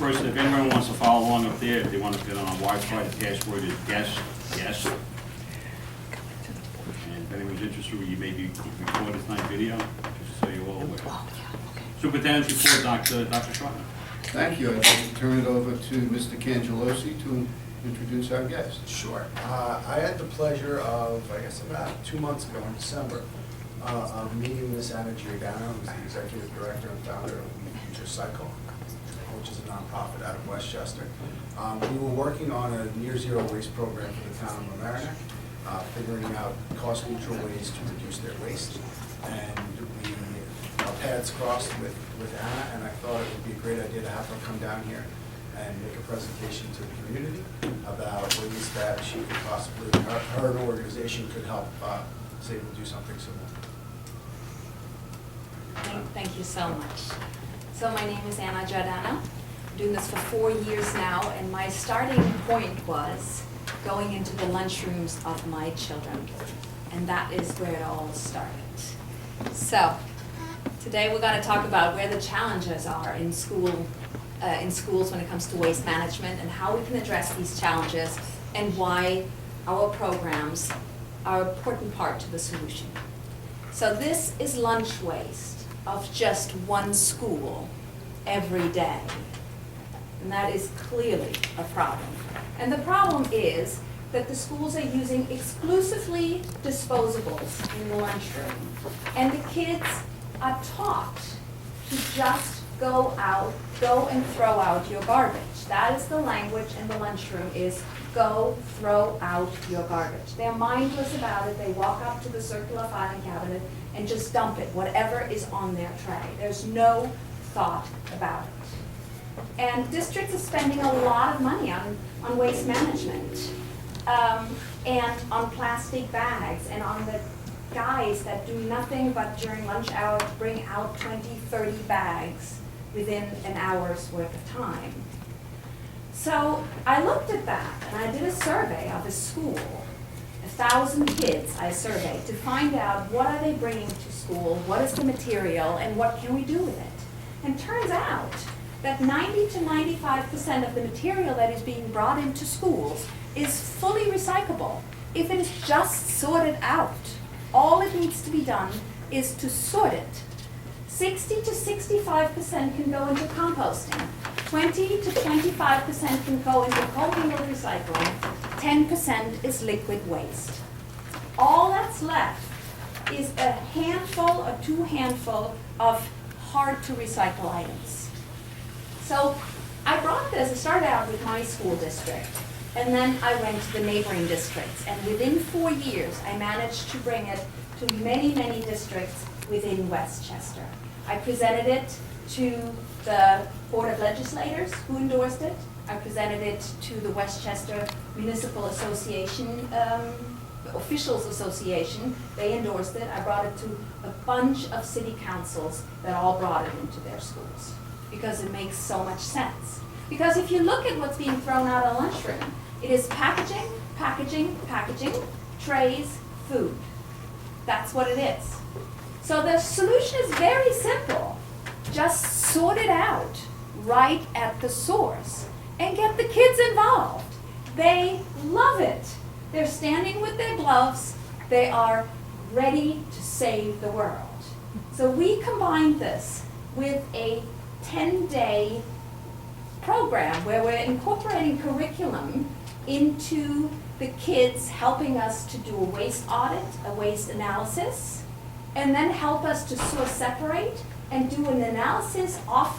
first, if anyone wants to follow along up there, if they want to get on a Wi-Fi, the password is yes. And if anyone's interested, you may be recording tonight's video, just so you're all aware. Superintendent's report, Dr. Schwartman. Thank you. I'd like to turn it over to Mr. Cangelosi to introduce our guest. Sure. I had the pleasure of, I guess about 2 months ago in December, of meeting Ms. Anna Giordano, who's the executive director and founder of Future Cycle, which is a nonprofit out of Westchester. We were working on a near zero waste program for the town of Mamaroneck, figuring out cost neutral ways to reduce their waste. And our paths crossed with Anna, and I thought it would be a great idea to have her come down here and make a presentation to the community about ways that she could possibly, her and organization could help Sayville do something similar. Thank you so much. So my name is Anna Giordano. I'm doing this for 4 years now, and my starting point was going into the lunchrooms of my children, and that is where it all started. So today we're going to talk about where the challenges are in schools when it comes to waste management and how we can address these challenges and why our programs are an important part to the solution. So this is lunch waste of just one school every day. And that is clearly a problem. And the problem is that the schools are using exclusively disposables in the lunchroom. And the kids are taught to just go and throw out your garbage. That is the language in the lunchroom, is go throw out your garbage. They're mindless about it. They walk up to the circular filing cabinet and just dump it, whatever is on their tray. There's no thought about it. And districts are spending a lot of money on waste management and on plastic bags and on the guys that do nothing but during lunch hour to bring out 20, 30 bags within an hour's worth of time. So I looked at that and I did a survey of a school, 1,000 kids I surveyed to find out what are they bringing to school, what is the material, and what can we do with it. And turns out that 90 to 95% of the material that is being brought into schools is fully recyclable if it is just sorted out. All it needs to be done is to sort it. 60 to 65% can go into composting. 20 to 25% can go into cold meal recycling. 10% is liquid waste. All that's left is a handful or 2 handful of hard to recycle items. So I brought this, I started out with my school district, and then I went to the neighboring districts. And within 4 years, I managed to bring it to many, many districts within Westchester. I presented it to the Board of Legislators, who endorsed it. I presented it to the Westchester Municipal Association, Officials Association. They endorsed it. I brought it to a bunch of city councils that all brought it into their schools because it makes so much sense. Because if you look at what's being thrown out of lunchroom, it is packaging, packaging, packaging, trays, food. That's what it is. So the solution is very simple. Just sort it out right at the source and get the kids involved. They love it. They're standing with their gloves. They are ready to save the world. So we combined this with a 10-day program where we're incorporating curriculum into the kids, helping us to do a waste audit, a waste analysis, and then help us to source separate and do an analysis of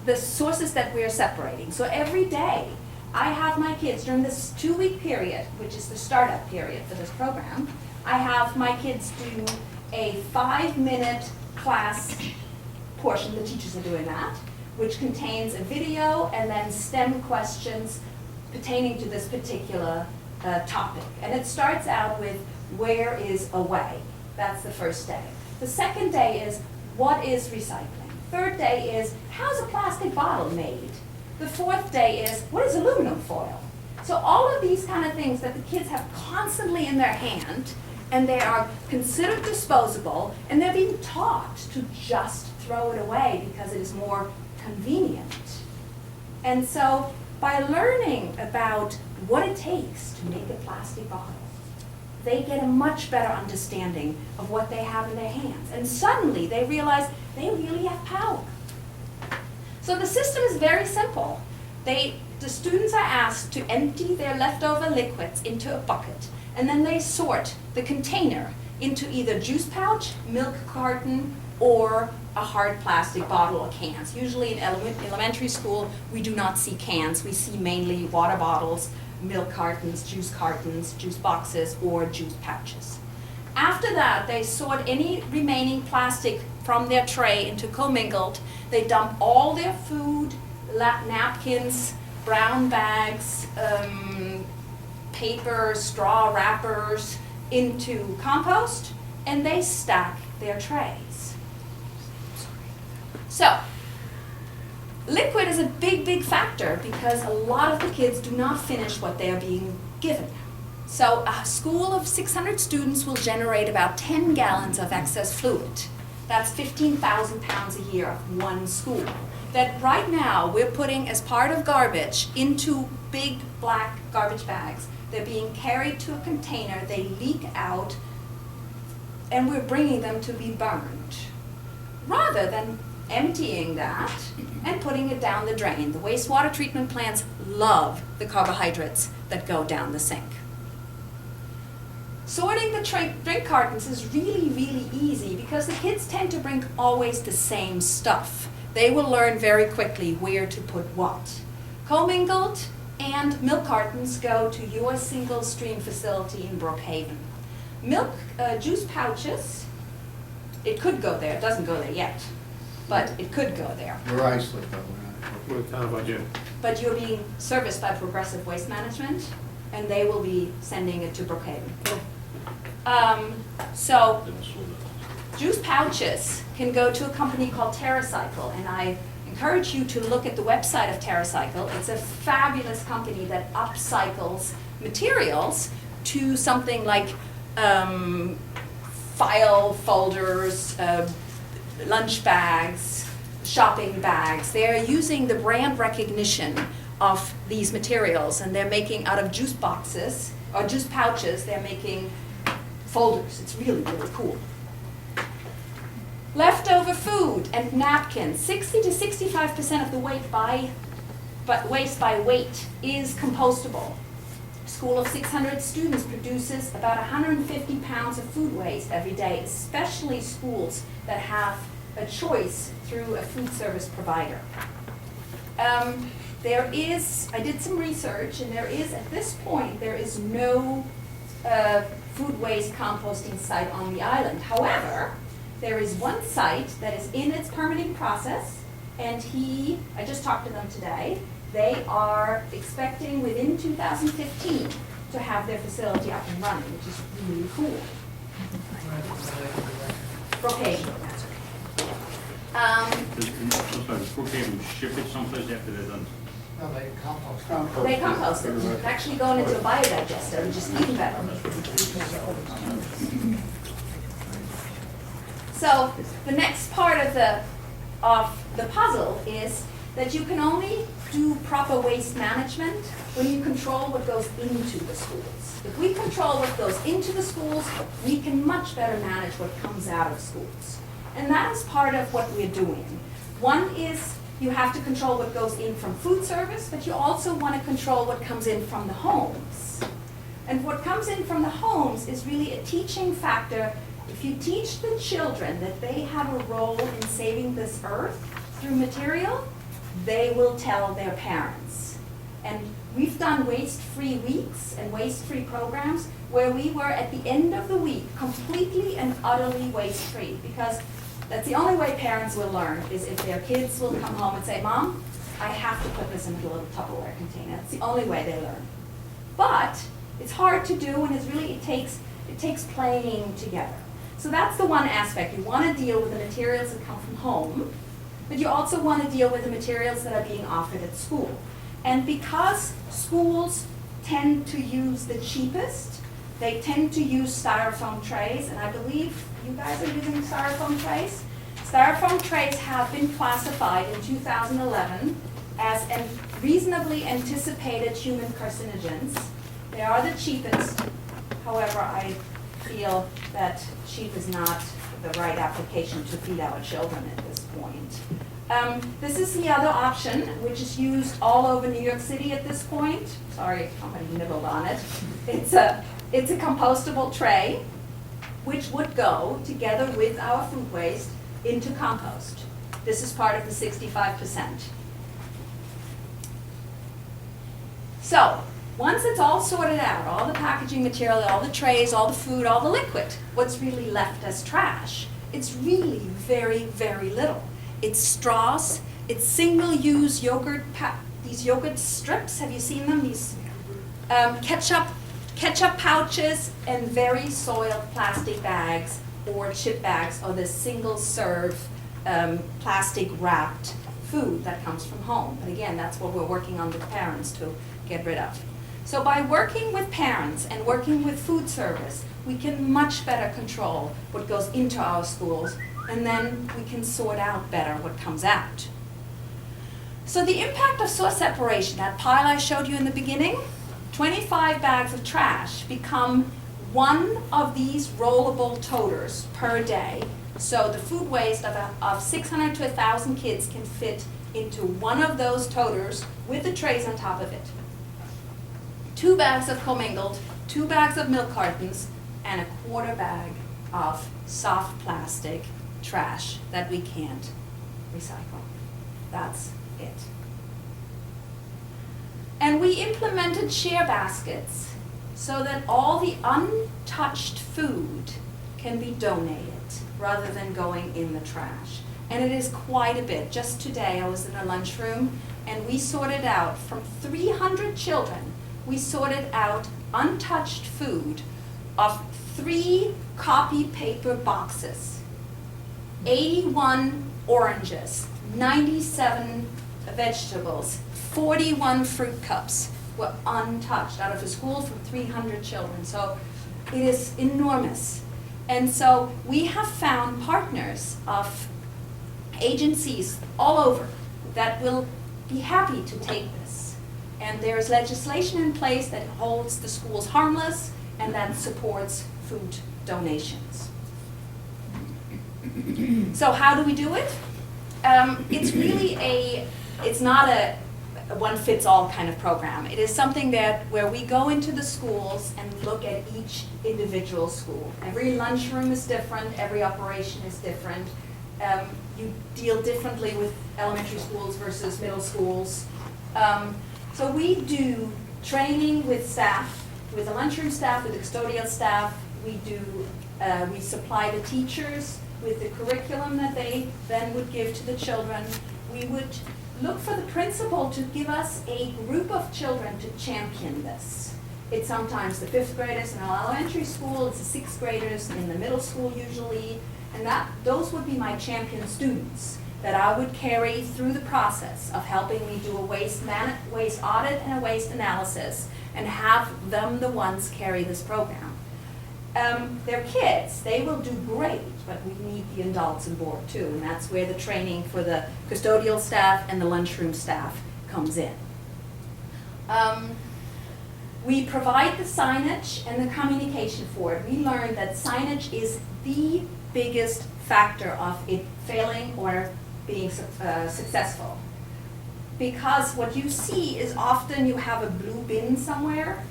the sources that we're separating. So every day, I have my kids during this 2-week period, which is the startup period for this program, I have my kids do a 5-minute class portion, the teachers are doing that, which contains a video and then STEM questions pertaining to this particular topic. And it starts out with, where is away? That's the first day. The second day is, what is recycling? Third day is, how's a plastic bottle made? The fourth day is, what is aluminum foil? So all of these kind of things that the kids have constantly in their hand, and they are considered disposable, and they're being taught to just throw it away because it is more convenient. And so by learning about what it takes to make a plastic bottle, they get a much better understanding of what they have in their hands. And suddenly they realize they really have power. So the system is very simple. The students are asked to empty their leftover liquids into a bucket, and then they sort the container into either juice pouch, milk carton, or a hard plastic bottle or cans. Usually in elementary school, we do not see cans. We see mainly water bottles, milk cartons, juice boxes, or juice pouches. After that, they sort any remaining plastic from their tray into commingled. They dump all their food, napkins, brown bags, paper, straw wrappers into compost, and they stack their trays. So, liquid is a big, big factor because a lot of the kids do not finish what they are being given. So a school of 600 students will generate about 10 gallons of excess fluid. That's 15,000 pounds a year of one school. That right now we're putting as part of garbage into big black garbage bags. They're being carried to a container, they leak out, and we're bringing them to be burned. Rather than emptying that and putting it down the drain. The wastewater treatment plants love the carbohydrates that go down the sink. Sorting the drink cartons is really, really easy because the kids tend to bring always the same stuff. They will learn very quickly where to put what. Commingled and milk cartons go to your single stream facility in Brookhaven. Juice pouches, it could go there, it doesn't go there yet, but it could go there. We're isolated, though. What kind of idea? But you're being serviced by Progressive Waste Management, and they will be sending it to Brookhaven. So juice pouches can go to a company called TerraCycle, and I encourage you to look at the website of TerraCycle. It's a fabulous company that upcycles materials to something like file folders, lunch bags, shopping bags. They're using the brand recognition of these materials, and they're making out of juice boxes or juice pouches, they're making folders. It's really, really cool. Leftover food and napkins, 60 to 65% of the waste by weight is compostable. A school of 600 students produces about 150 pounds of food waste every day, especially schools that have a choice through a food service provider. I did some research, and at this point, there is no food waste composting site on the island. However, there is one site that is in its permitting process, and I just talked to them today. They are expecting within 2015 to have their facility up and running, which is really cool. Brookhaven. Does Brookhaven ship it someplace after they're done? No, they compost. They compost it. It's actually going into a biodigester, which is even better. So the next part of the puzzle is that you can only do proper waste management when you control what goes into the schools. If we control what goes into the schools, we can much better manage what comes out of schools. And that is part of what we're doing. One is you have to control what goes in from food service, but you also want to control what comes in from the homes. And what comes in from the homes is really a teaching factor. If you teach the children that they have a role in saving this earth through material, they will tell their parents. And we've done waste-free weeks and waste-free programs where we were at the end of the week completely and utterly waste-free, because that's the only way parents will learn, is if their kids will come home and say, Mom, I have to put this into a little Tupperware container. That's the only way they learn. But it's hard to do, and it takes playing together. So that's the one aspect. You want to deal with the materials that come from home, but you also want to deal with the materials that are being offered at school. And because schools tend to use the cheapest, they tend to use styrofoam trays, and I believe you guys are using styrofoam trays. Styrofoam trays have been classified in 2011 as reasonably anticipated human carcinogens. They are the cheapest. However, I feel that cheap is not the right application to feed our children at this point. This is the other option, which is used all over New York City at this point. Sorry, somebody nibbled on it. It's a compostable tray, which would go together with our food waste into compost. This is part of the 65%. So, once it's all sorted out, all the packaging material, all the trays, all the food, all the liquid, what's really left as trash? It's really very, very little. It's straws, it's single-use yogurt, these yogurt strips, have you seen them? These ketchup pouches, and very soiled plastic bags or chip bags, or the single-serve plastic wrapped food that comes from home. But again, that's what we're working on with parents to get rid of. So by working with parents and working with food service, we can much better control what goes into our schools, and then we can sort out better what comes out. So the impact of source separation, that pile I showed you in the beginning, 25 bags of trash become one of these rollable toters per day. So the food waste of 600 to 1,000 kids can fit into one of those toters with the trays on top of it. 2 bags of commingled, 2 bags of milk cartons, and a quarter bag of soft plastic trash that we can't recycle. That's it. And we implemented share baskets so that all the untouched food can be donated rather than going in the trash. And it is quite a bit. Just today I was in a lunchroom and we sorted out from 300 children, we sorted out untouched food of 3 copy paper boxes, 81 oranges, 97 vegetables, 41 fruit cups were untouched out of a school from 300 children. So it is enormous. And so we have found partners of agencies all over that will be happy to take this. And there's legislation in place that holds the schools harmless and that supports food donations. So how do we do it? It's really it's not a one-fits-all kind of program. It is something where we go into the schools and look at each individual school. Every lunchroom is different, every operation is different. You deal differently with elementary schools versus middle schools. So we do training with staff, with the lunchroom staff, with the custodial staff. We supply the teachers with the curriculum that they then would give to the children. We would look for the principal to give us a group of children to champion this. It's sometimes the 5th graders in our elementary school, it's the 6th graders in the middle school usually, and those would be my champion students that I would carry through the process of helping me do a waste audit and a waste analysis and have them the ones carry this program. They're kids, they will do great, but we need the adults on board too, and that's where the training for the custodial staff and the lunchroom staff comes in. We provide the signage and the communication for it. We learned that signage is the biggest factor of it failing or being successful. Because what you see is often you have a blue bin somewhere.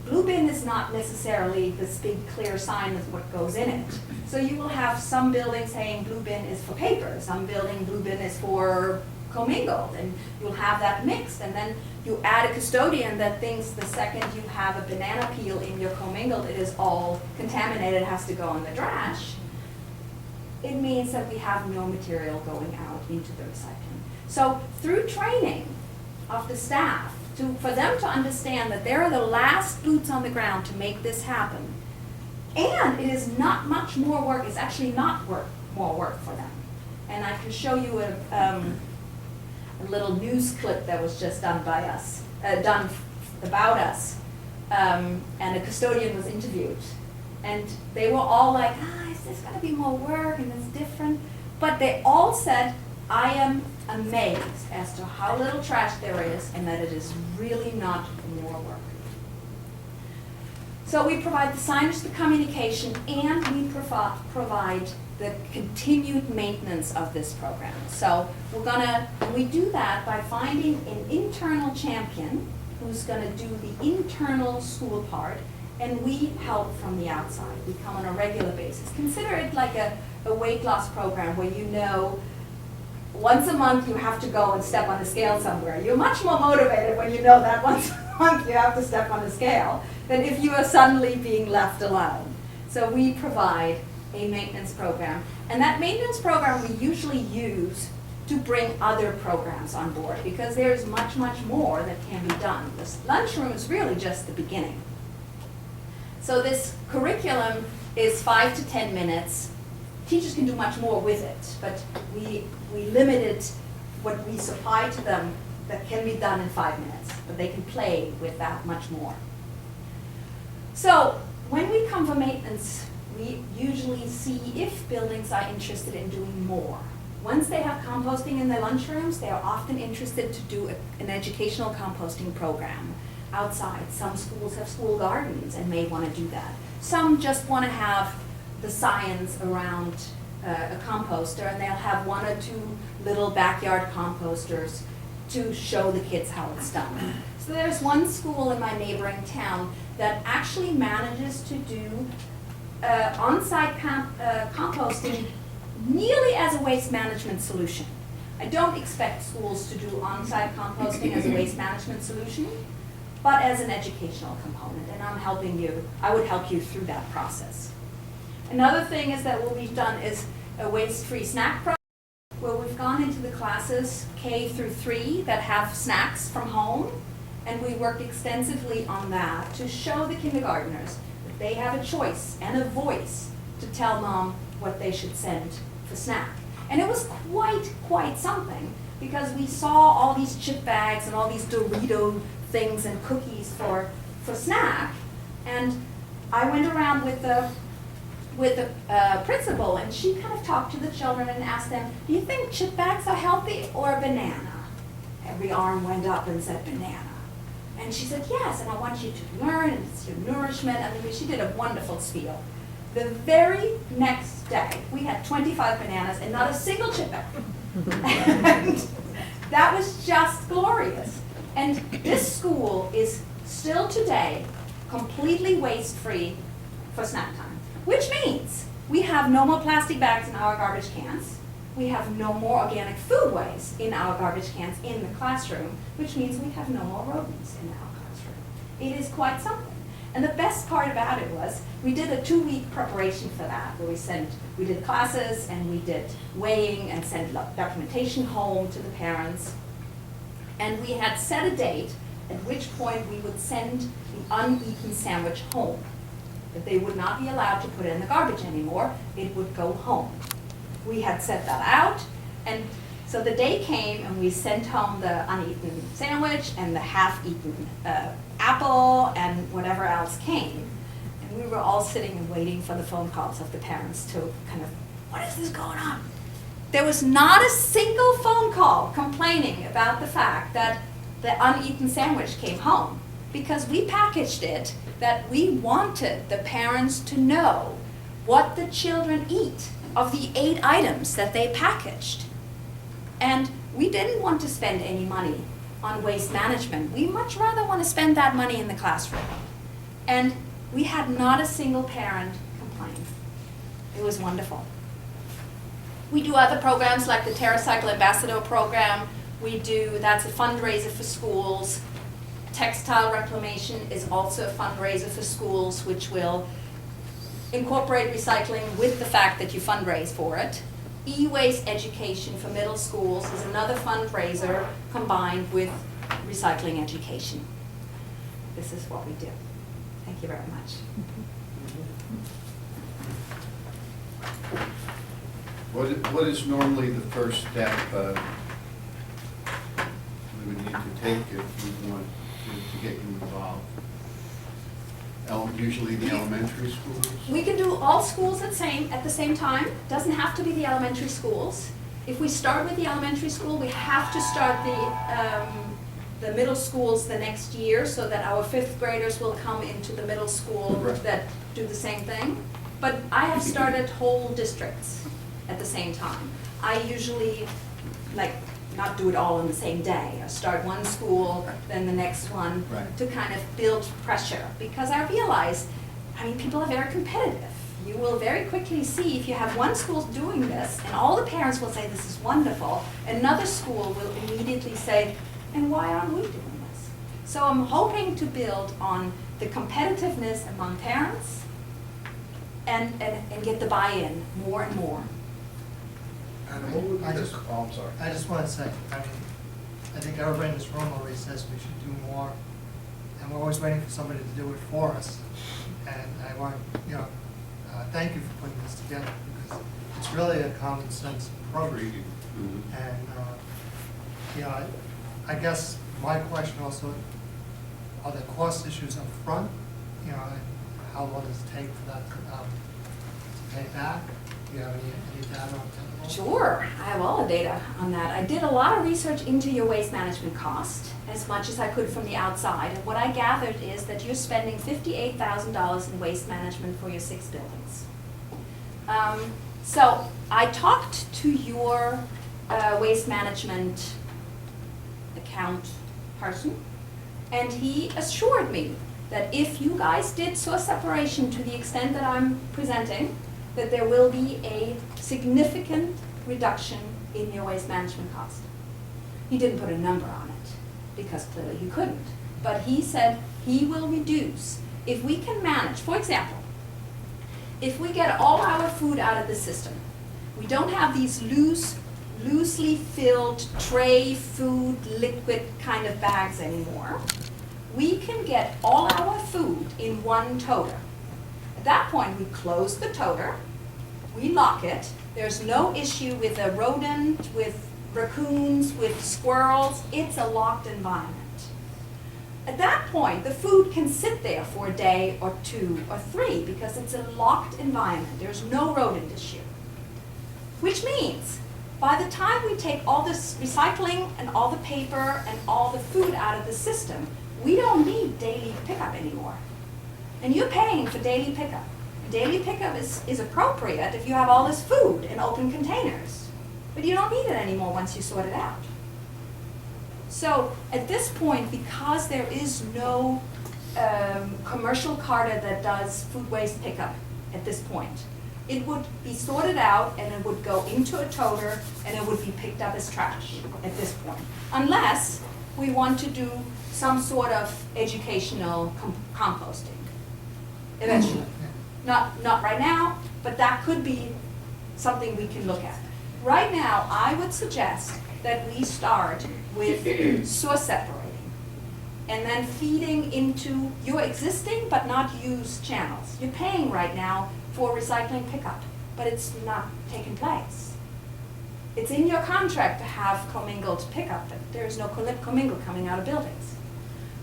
Blue bin is not necessarily this big clear sign of what goes in it. So you will have some buildings saying blue bin is for paper, some building blue bin is for commingled, and you'll have that mixed, and then you add a custodian that thinks the second you have a banana peel in your commingled, it is all contaminated, it has to go in the trash. It means that we have no material going out into the recycling. So through training of the staff, for them to understand that they're the last boots on the ground to make this happen, and it is not much more work, it's actually not more work for them. And I can show you a little news clip that was just done by us, done about us, and a custodian was interviewed. And they were all like, is this gonna be more work and it's different? But they all said, I am amazed as to how little trash there is and that it is really not more work. So we provide the signage, the communication, and we provide the continued maintenance of this program. So we do that by finding an internal champion who's gonna do the internal school part, and we help from the outside. We come on a regular basis. Consider it like a weight loss program where you know once a month you have to go and step on the scale somewhere. You're much more motivated when you know that once a month you have to step on the scale than if you are suddenly being left alone. So we provide a maintenance program. And that maintenance program we usually use to bring other programs on board because there's much, much more that can be done. This lunchroom is really just the beginning. So this curriculum is 5 to 10 minutes. Teachers can do much more with it, but we limited what we supply to them that can be done in 5 minutes, but they can play with that much more. So when we come for maintenance, we usually see if buildings are interested in doing more. Once they have composting in their lunchrooms, they are often interested to do an educational composting program outside. Some schools have school gardens and may want to do that. Some just want to have the science around a composter, and they'll have 1 or 2 little backyard composters to show the kids how it's done. So there's one school in my neighboring town that actually manages to do on-site composting nearly as a waste management solution. I don't expect schools to do on-site composting as a waste management solution, but as an educational component, and I would help you through that process. Another thing is that what we've done is a waste-free snack program, where we've gone into the classes K through 3 that have snacks from home, and we worked extensively on that to show the kindergartners that they have a choice and a voice to tell mom what they should send for snack. And it was quite something, because we saw all these chip bags and all these Dorito things and cookies for snack, and I went around with the principal, and she kind of talked to the children and asked them, do you think chip bags are healthy or banana? Every arm went up and said banana. And she said, yes, and I want you to learn, and it's your nourishment. I mean, she did a wonderful spiel. The very next day, we had 25 bananas and not a single chip bag. And that was just glorious. And this school is still today completely waste-free for snack time, which means we have no more plastic bags in our garbage cans. We have no more organic food waste in our garbage cans in the classroom, which means we have no more rodents in our classroom. It is quite something. And the best part about it was we did a 2-week preparation for that, where we did classes and we did weighing and sent documentation home to the parents. And we had set a date at which point we would send the uneaten sandwich home. That they would not be allowed to put it in the garbage anymore, it would go home. We had set that out, and so the day came and we sent home the uneaten sandwich and the half-eaten apple and whatever else came. And we were all sitting and waiting for the phone calls of the parents to kind of, what is this going on? There was not a single phone call complaining about the fact that the uneaten sandwich came home, because we packaged it that we wanted the parents to know what the children eat of the 8 items that they packaged. And we didn't want to spend any money on waste management. We much rather want to spend that money in the classroom. And we had not a single parent complain. It was wonderful. We do other programs like the TerraCycle Ambassador program. That's a fundraiser for schools. Textile reclamation is also a fundraiser for schools, which will incorporate recycling with the fact that you fundraise for it. E-waste education for middle schools is another fundraiser combined with recycling education. This is what we do. Thank you very much. What is normally the first step we would need to take if we want to get you involved? Usually the elementary schools? We can do all schools at the same time. Doesn't have to be the elementary schools. if we start with the elementary school, we have to start the middle schools the next year so that our fifth graders will come into the middle school Right. that do the same thing. But I have started whole districts at the same time. I usually, like, not do it all in the same day. I start one school, then the next one, Right. to kind of build pressure. Because I realize, I mean, people are very competitive. You will very quickly see if you have one school doing this, and all the parents will say, this is wonderful, another school will immediately say, and why aren't we doing this? So I'm hoping to build on the competitiveness among parents and get the buy-in more and more. And what would be I the, just- oh, I'm sorry. I just want to say, I mean, I think everybody in this room already says we should do more, and we're always waiting for somebody to do it for us. And I want, you know, thank you for putting this together, because it's really a common sense approach. Mhm. And, you know, I guess my question also, are the cost issues up front? You know, and how long does it take for that to pay back? Do you have any data on that? Sure, I have all the data on that. I did a lot of research into your waste management cost, as much as I could from the outside. And what I gathered is that you're spending $58,000 in waste management for your 6 buildings. So I talked to your waste management account person, and he assured me that if you guys did source separation to the extent that I'm presenting, that there will be a significant reduction in your waste management cost. He didn't put a number on it, because clearly he couldn't. But he said he will reduce. If we can manage, for example, if we get all our food out of the system, we don't have these loosely filled tray food liquid kind of bags anymore. We can get all our food in one toter. At that point, we close the toter, we lock it. There's no issue with a rodent, with raccoons, with squirrels. It's a locked environment. At that point, the food can sit there for a day or 2 or 3 because it's a locked environment. There's no rodent issue. Which means, by the time we take all this recycling and all the paper and all the food out of the system, we don't need daily pickup anymore. And you're paying for daily pickup. Daily pickup is appropriate if you have all this food in open containers. But you don't need it anymore once you sort it out. So at this point, because there is no commercial carter that does food waste pickup at this point, it would be sorted out and it would go into a toter and it would be picked up as trash at this point. Unless we want to do some sort of educational composting eventually. Not right now, but that could be something we can look at. Right now, I would suggest that we start with source separating and then feeding into your existing but not used channels. You're paying right now for recycling pickup, but it's not taking place. It's in your contract to have commingled pickup, but there is no commingle coming out of buildings.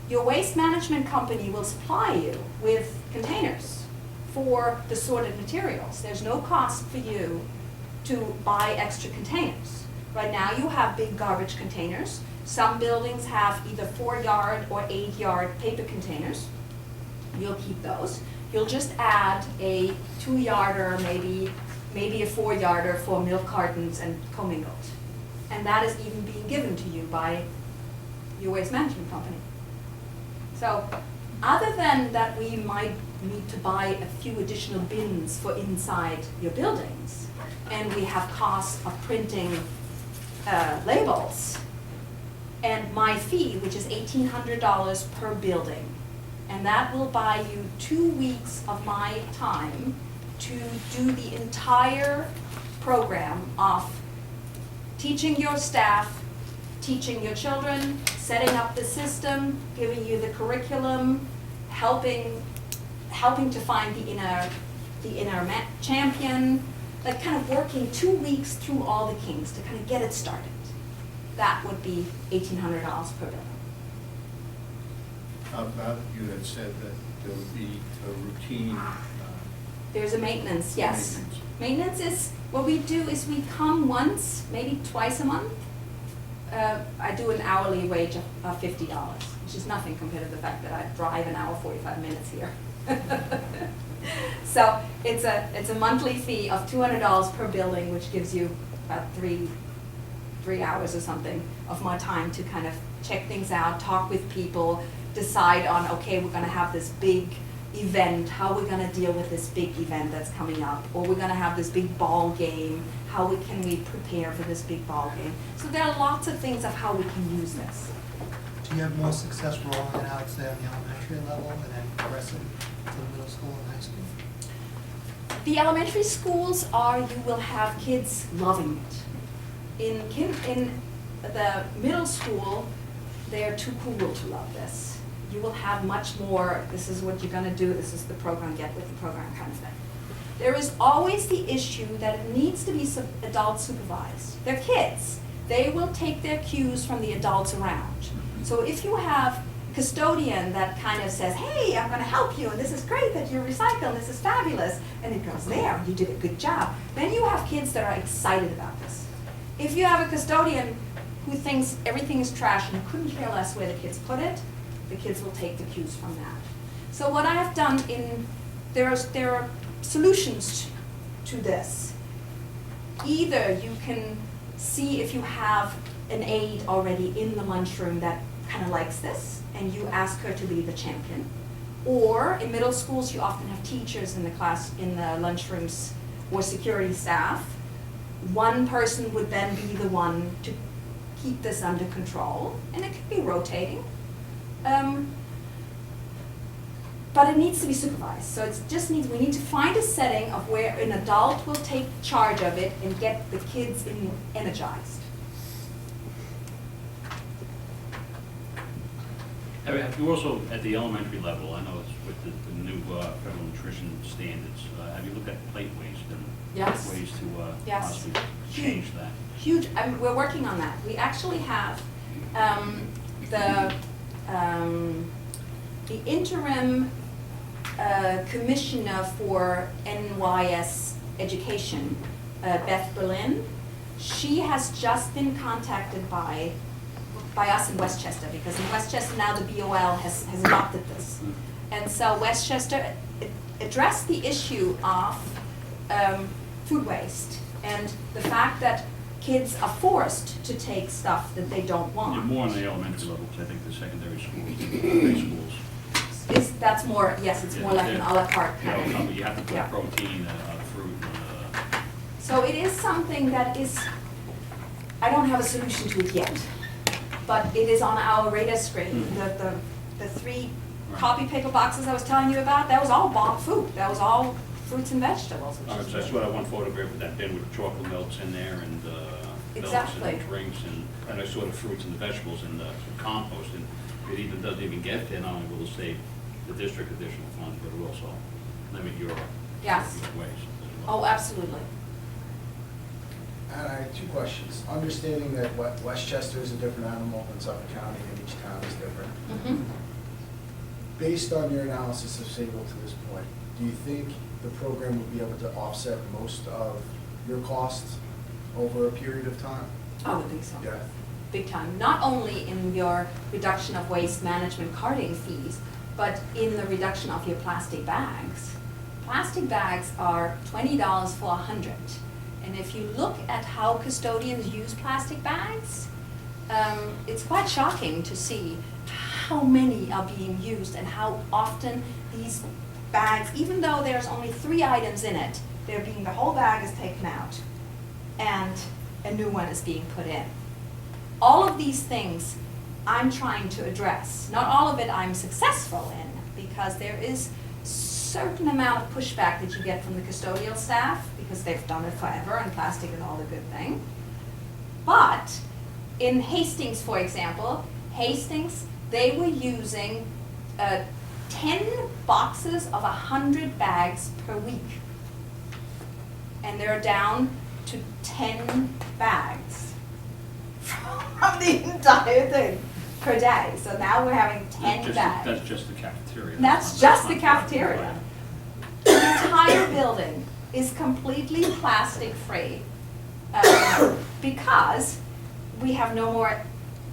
Your waste management company will supply you with containers for the sorted materials. There's no cost for you to buy extra containers. Right now you have big garbage containers. Some buildings have either 4-yard or 8-yard paper containers. You'll keep those. You'll just add a 2-yarder, maybe a 4-yarder for milk cartons and commingled. And that is even being given to you by your waste management company. So other than that we might need to buy a few additional bins for inside your buildings, and we have costs of printing labels, and my fee, which is $1,800 per building, and that will buy you 2 weeks of my time to do the entire program of teaching your staff, teaching your children, setting up the system, giving you the curriculum, helping to find the inner champion, like kind of working 2 weeks through all the kinks to kind of get it started. That would be $1,800 per building. You had said that there would be a routine There's a maintenance, yes. Maintenance. Maintenance is, what we do is we come once, maybe twice a month. I do an hourly wage of $50, which is nothing compared to the fact that I drive an hour 45 minutes here. So it's a monthly fee of $200 per building, which gives you about three hours or something of my time to kind of check things out, talk with people, decide on, okay, we're gonna have this big event, how we're gonna deal with this big event that's coming up, or we're gonna have this big ball game, how can we prepare for this big ball game. So there are lots of things of how we can use this. Do you have more success rolling it out, say, on the elementary level and then progressing to the middle school and high school? The elementary schools are, you will have kids loving it. In the middle school, they're too cool to love this. You will have much more, this is what you're gonna do, this is the program, get with the program kind of thing. There is always the issue that it needs to be adult supervised. They're kids. They will take their cues from the adults around. So if you have a custodian that kind of says, hey, I'm gonna help you, and this is great that you recycle, and this is fabulous, and it goes there, you did a good job, then you have kids that are excited about this. If you have a custodian who thinks everything is trash and couldn't care less where the kids put it, the kids will take the cues from that. So what I have done there are solutions to this. Either you can see if you have an aide already in the lunchroom that kind of likes this, and you ask her to be the champion. Or in middle schools, you often have teachers in the class, in the lunchrooms, or security staff. One person would then be the one to keep this under control, and it could be rotating. But it needs to be supervised. So it just needs, we need to find a setting of where an adult will take charge of it and get the kids energized. Have you also, at the elementary level, I know it's with the new federal nutrition standards, have you looked at plate waste and Yes. ways to Yes. possibly change that? Huge, we're working on that. We actually have the interim commissioner for NYS education, Beth Berlin. She has just been contacted by us in Westchester, because in Westchester now the BOL has adopted this. And so Westchester addressed the issue of food waste and the fact that kids are forced to take stuff that they don't want. You're more on the elementary level, because I think the secondary schools, the high schools. That's more, yes, it's more like an a la carte kind of thing. You have to put Yeah. protein, fruit, So it is something that is, I don't have a solution to it yet, but it is on our radar screen. The three Right. copy paper boxes I was telling you about, that was all bulk food. That was all fruits and vegetables. Which is so I saw that one photograph of that bin with chocolate melts in there and milks Exactly. and drinks, and I saw the fruits and the vegetables and the compost, and it even doesn't even get there. Not only will it save the district additional funds, but it will also limit your Yes. waste as Oh, well. absolutely. And I have two questions. Understanding that Westchester is a different animal than Suffolk County and each town is different. Mhm. Based on your analysis of Sayville to this point, do you think the program would be able to offset most of your costs over a period of time? I would think so. Yeah. Big time. Not only in your reduction of waste management carting fees, but in the reduction of your plastic bags. Plastic bags are $20 for 100. And if you look at how custodians use plastic bags, it's quite shocking to see how many are being used and how often these bags, even though there's only 3 items in it, the whole bag is taken out and a new one is being put in. All of these things I'm trying to address. Not all of it I'm successful in, because there is certain amount of pushback that you get from the custodial staff, because they've done it forever and plastic is all a good thing. But in Hastings, for example, they were using 10 boxes of 100 bags per week. And they're down to 10 bags from the entire thing per day. So now we're having 10 bags. That's just the cafeteria. That's just the cafeteria. entire building is completely plastic-free because we have no more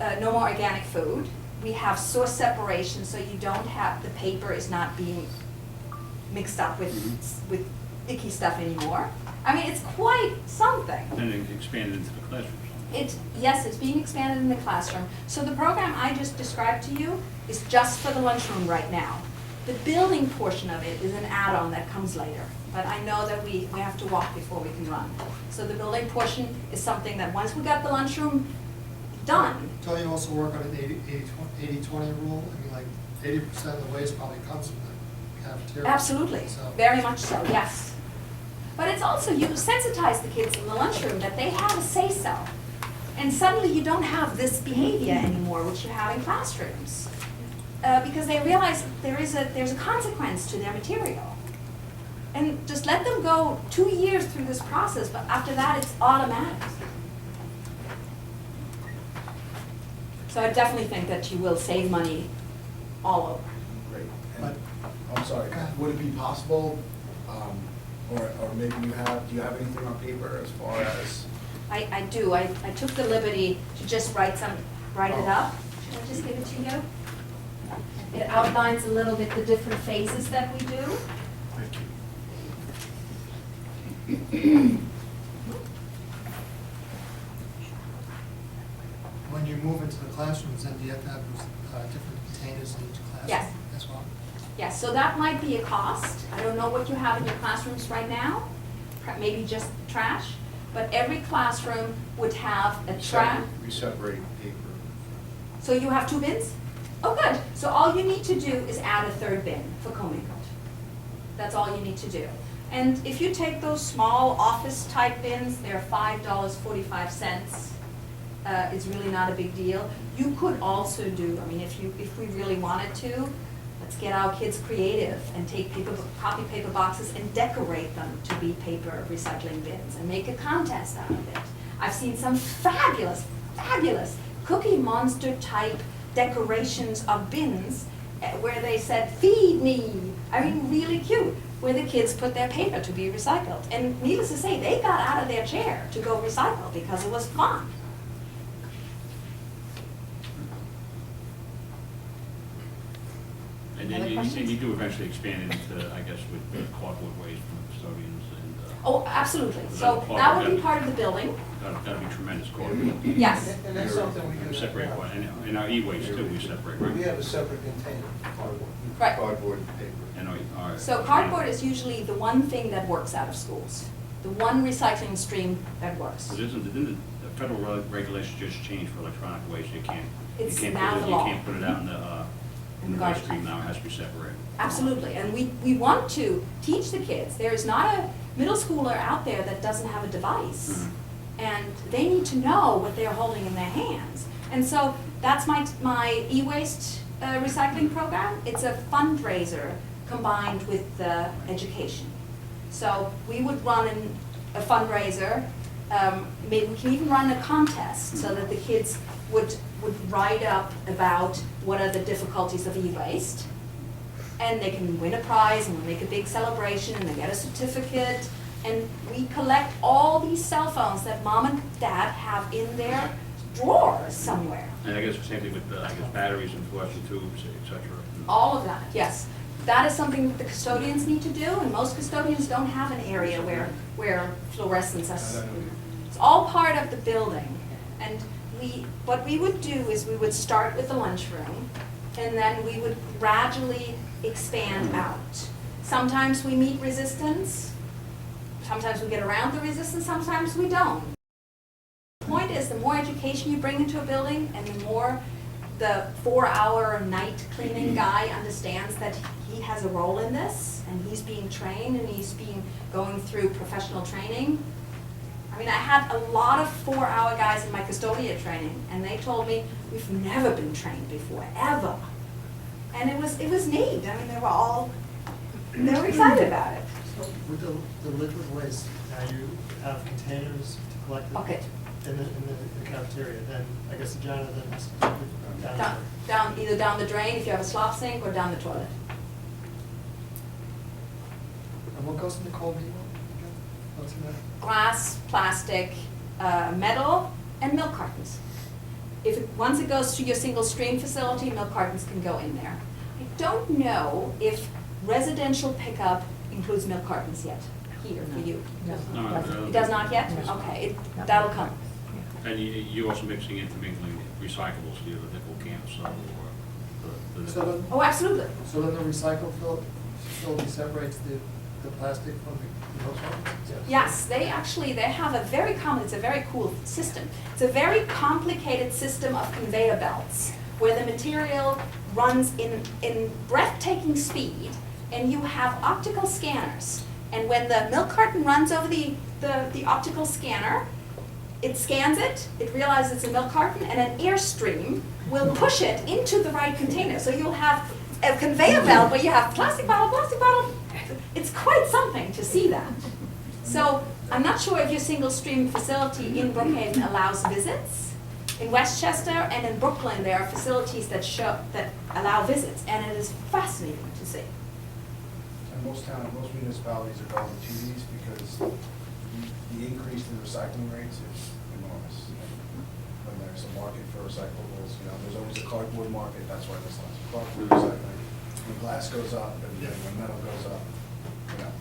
organic food. We have source separation, so you don't have, the paper is not being mixed up with icky stuff anymore. I mean, it's quite something. And it expanded into the classrooms. Yes, it's being expanded in the classroom. So the program I just described to you is just for the lunchroom right now. The building portion of it is an add-on that comes later. But I know that we have to walk before we can run. So the building portion is something that once we got the lunchroom done. Don't you also work on an 80-20 rule? I mean, like 80% of the waste probably comes from the cafeteria. Absolutely, So- very much so, yes. But it's also, you sensitize the kids in the lunchroom that they have a say-so. And suddenly you don't have this behavior anymore, which you have in classrooms. Because they realize there's a consequence to their material. And just let them go 2 years through this process, but after that it's automatic. So I definitely think that you will save money all over. Great. But- And, I'm sorry, would it be possible, or maybe do you have anything on paper as far as? I do. I took the liberty to just write it up. Should I just give it to you? It outlines a little bit the different phases that we do. Thank you. When you move into the classrooms, then do you have to have those different containers in each classroom Yes. as well? Yes, so that might be a cost. I don't know what you have in your classrooms right now, maybe just trash, but every classroom would have a trash. We separate paper. So you have 2 bins? Oh, good. So all you need to do is add a 3rd bin for commingled. That's all you need to do. And if you take those small office-type bins, they're $5.45. It's really not a big deal. You could also do, I mean, if we really wanted to, let's get our kids creative and take copy paper boxes and decorate them to be paper recycling bins and make a contest out of it. I've seen some fabulous, fabulous Cookie Monster type decorations of bins where they said, "Feed me." I mean, really cute, where the kids put their paper to be recycled. And needless to say, they got out of their chair to go recycle because it was fun. And Other then you questions? do eventually expand it into, I guess, with cardboard waste from custodians and. Oh, absolutely. Is So that part that of would be it? part of the building. That'd be tremendous cardboard. Yes. And that's something we do. Separate, and in our e-waste too, we separate, right? We have a separate container for cardboard. Right. Cardboard and paper. And our. So cardboard is usually the one thing that works out of schools, the one recycling stream that works. But didn't the federal regulations just change for electronic waste? You can't It's put now it- the You law. can't put it out in the waste garbage. stream now, it has to be separated. Absolutely, and we want to teach the kids. There is not a middle schooler out there that doesn't have a device. And they need to know what they're holding in their hands. And so that's my e-waste recycling program. It's a fundraiser combined with education. So we would run a fundraiser, maybe we can even run a contest so that the kids would write up about what are the difficulties of e-waste. And they can win a prize and we'll make a big celebration and they get a certificate. And we collect all these cell phones that mom and dad have in their drawers somewhere. And I guess the same thing with, batteries and flushing tubes, et cetera. All of that, yes. That is something that the custodians need to do, and most custodians don't have an area where fluorescence is. It's all part of the building. And what we would do is we would start with the lunchroom, and then we would gradually expand out. Sometimes we meet resistance, sometimes we get around the resistance, sometimes we don't. The point is, the more education you bring into a building and the more the 4-hour night cleaning guy understands that he has a role in this and he's being trained and he's going through professional training. I mean, I had a lot of 4-hour guys in my custodial training and they told me, we've never been trained before, ever. And it was neat. I mean, they were excited about it. So with the liquid waste, now you have containers to collect it Okay. in the cafeteria, then I guess the janitor then has to take it down there. Either down the drain if you have a slop sink or down the toilet. And what goes in the cold meal? What's in that? Glass, plastic, metal, and milk cartons. Once it goes to your single stream facility, milk cartons can go in there. I don't know if residential pickup includes milk cartons yet, here for you. It does not yet? Okay, that'll come. And you're also mixing intermingling recyclables, you know, the nickel can of salt or the So nickel. then, Oh, absolutely. so then the recycle facility separates the plastic from the milk cartons? Yes, they have it's a very cool system. It's a very complicated system of conveyor belts where the material runs in breathtaking speed, and you have optical scanners. And when the milk carton runs over the optical scanner, it scans it, it realizes it's a milk carton, and an airstream will push it into the right container. So you'll have a conveyor belt where you have plastic bottle, plastic bottle. It's quite something to see that. So I'm not sure if your single stream facility in Brookhaven allows visits. In Westchester and in Brooklyn, there are facilities that allow visits, and it is fascinating to see. And most municipalities are going to these because the increase in recycling rates is enormous. When there's a market for recyclables, you know, there's always a cardboard market, that's why there's lots of cardboard recycling. When glass goes up and when metal goes up, you know,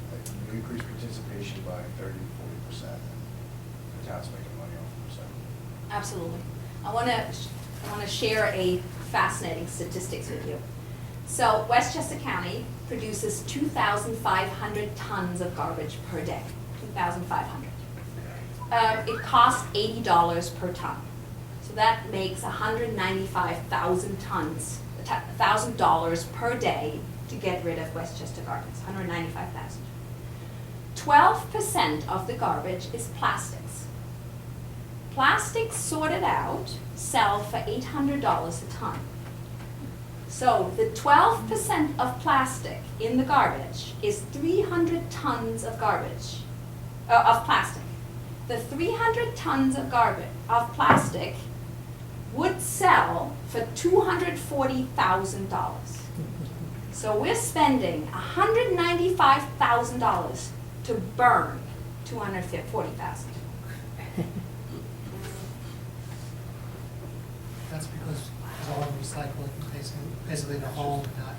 you increase participation by 30 to 40%, and the town's making money off of recycling. Absolutely. I want to share a fascinating statistics with you. So Westchester County produces 2,500 tons of garbage per day. 2,500. It costs $80 per ton. So that makes 195,000 tons, $1,000 per day to get rid of Westchester garbage. 195,000. 12% of the garbage is plastics. Plastics sorted out sell for $800 a ton. So the 12% of plastic in the garbage is 300 tons of garbage, of plastic. The 300 tons of plastic would sell for $240,000. So we're spending $195,000 to burn $240,000. That's because it's all recycling, basically the home, not.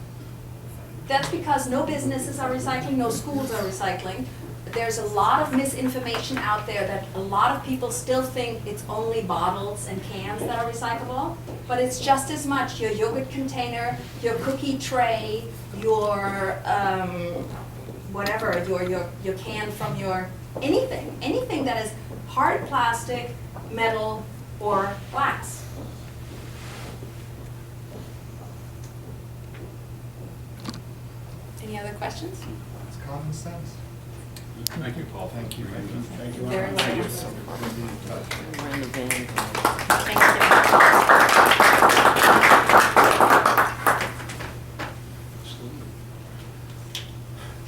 That's because no businesses are recycling, no schools are recycling. There's a lot of misinformation out there that a lot of people still think it's only bottles and cans that are recyclable, but it's just as much your yogurt container, your cookie tray, your whatever, your can from your anything that is hard plastic, metal, or glass. Any other questions? It's common sense. Thank you, Paul. Thank you. Thank you. Very Anna. welcome. We'll be in touch. Thank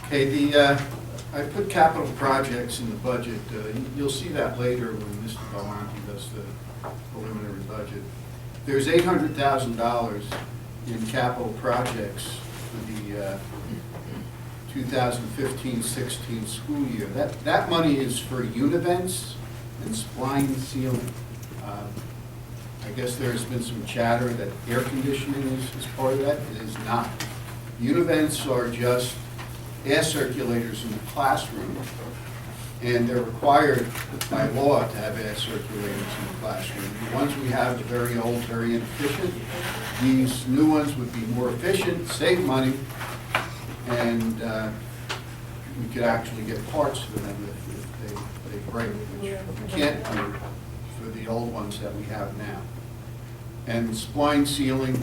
Okay, I put capital projects in the budget. You'll see that later when Mr. Belmonte does the preliminary budget. There's $800,000 in capital projects for the 2015-16 school year. That money is for univents and spline ceiling. I guess there's been some chatter that air conditioning is part of that. It is not. Univents are just air circulators in the classroom, and they're required by law to have air circulators in the classroom. The ones we have are very old, very inefficient. These new ones would be more efficient, save money, and we could actually get parts for them if they break, which we can't do for the old ones that we have now. And spline ceiling,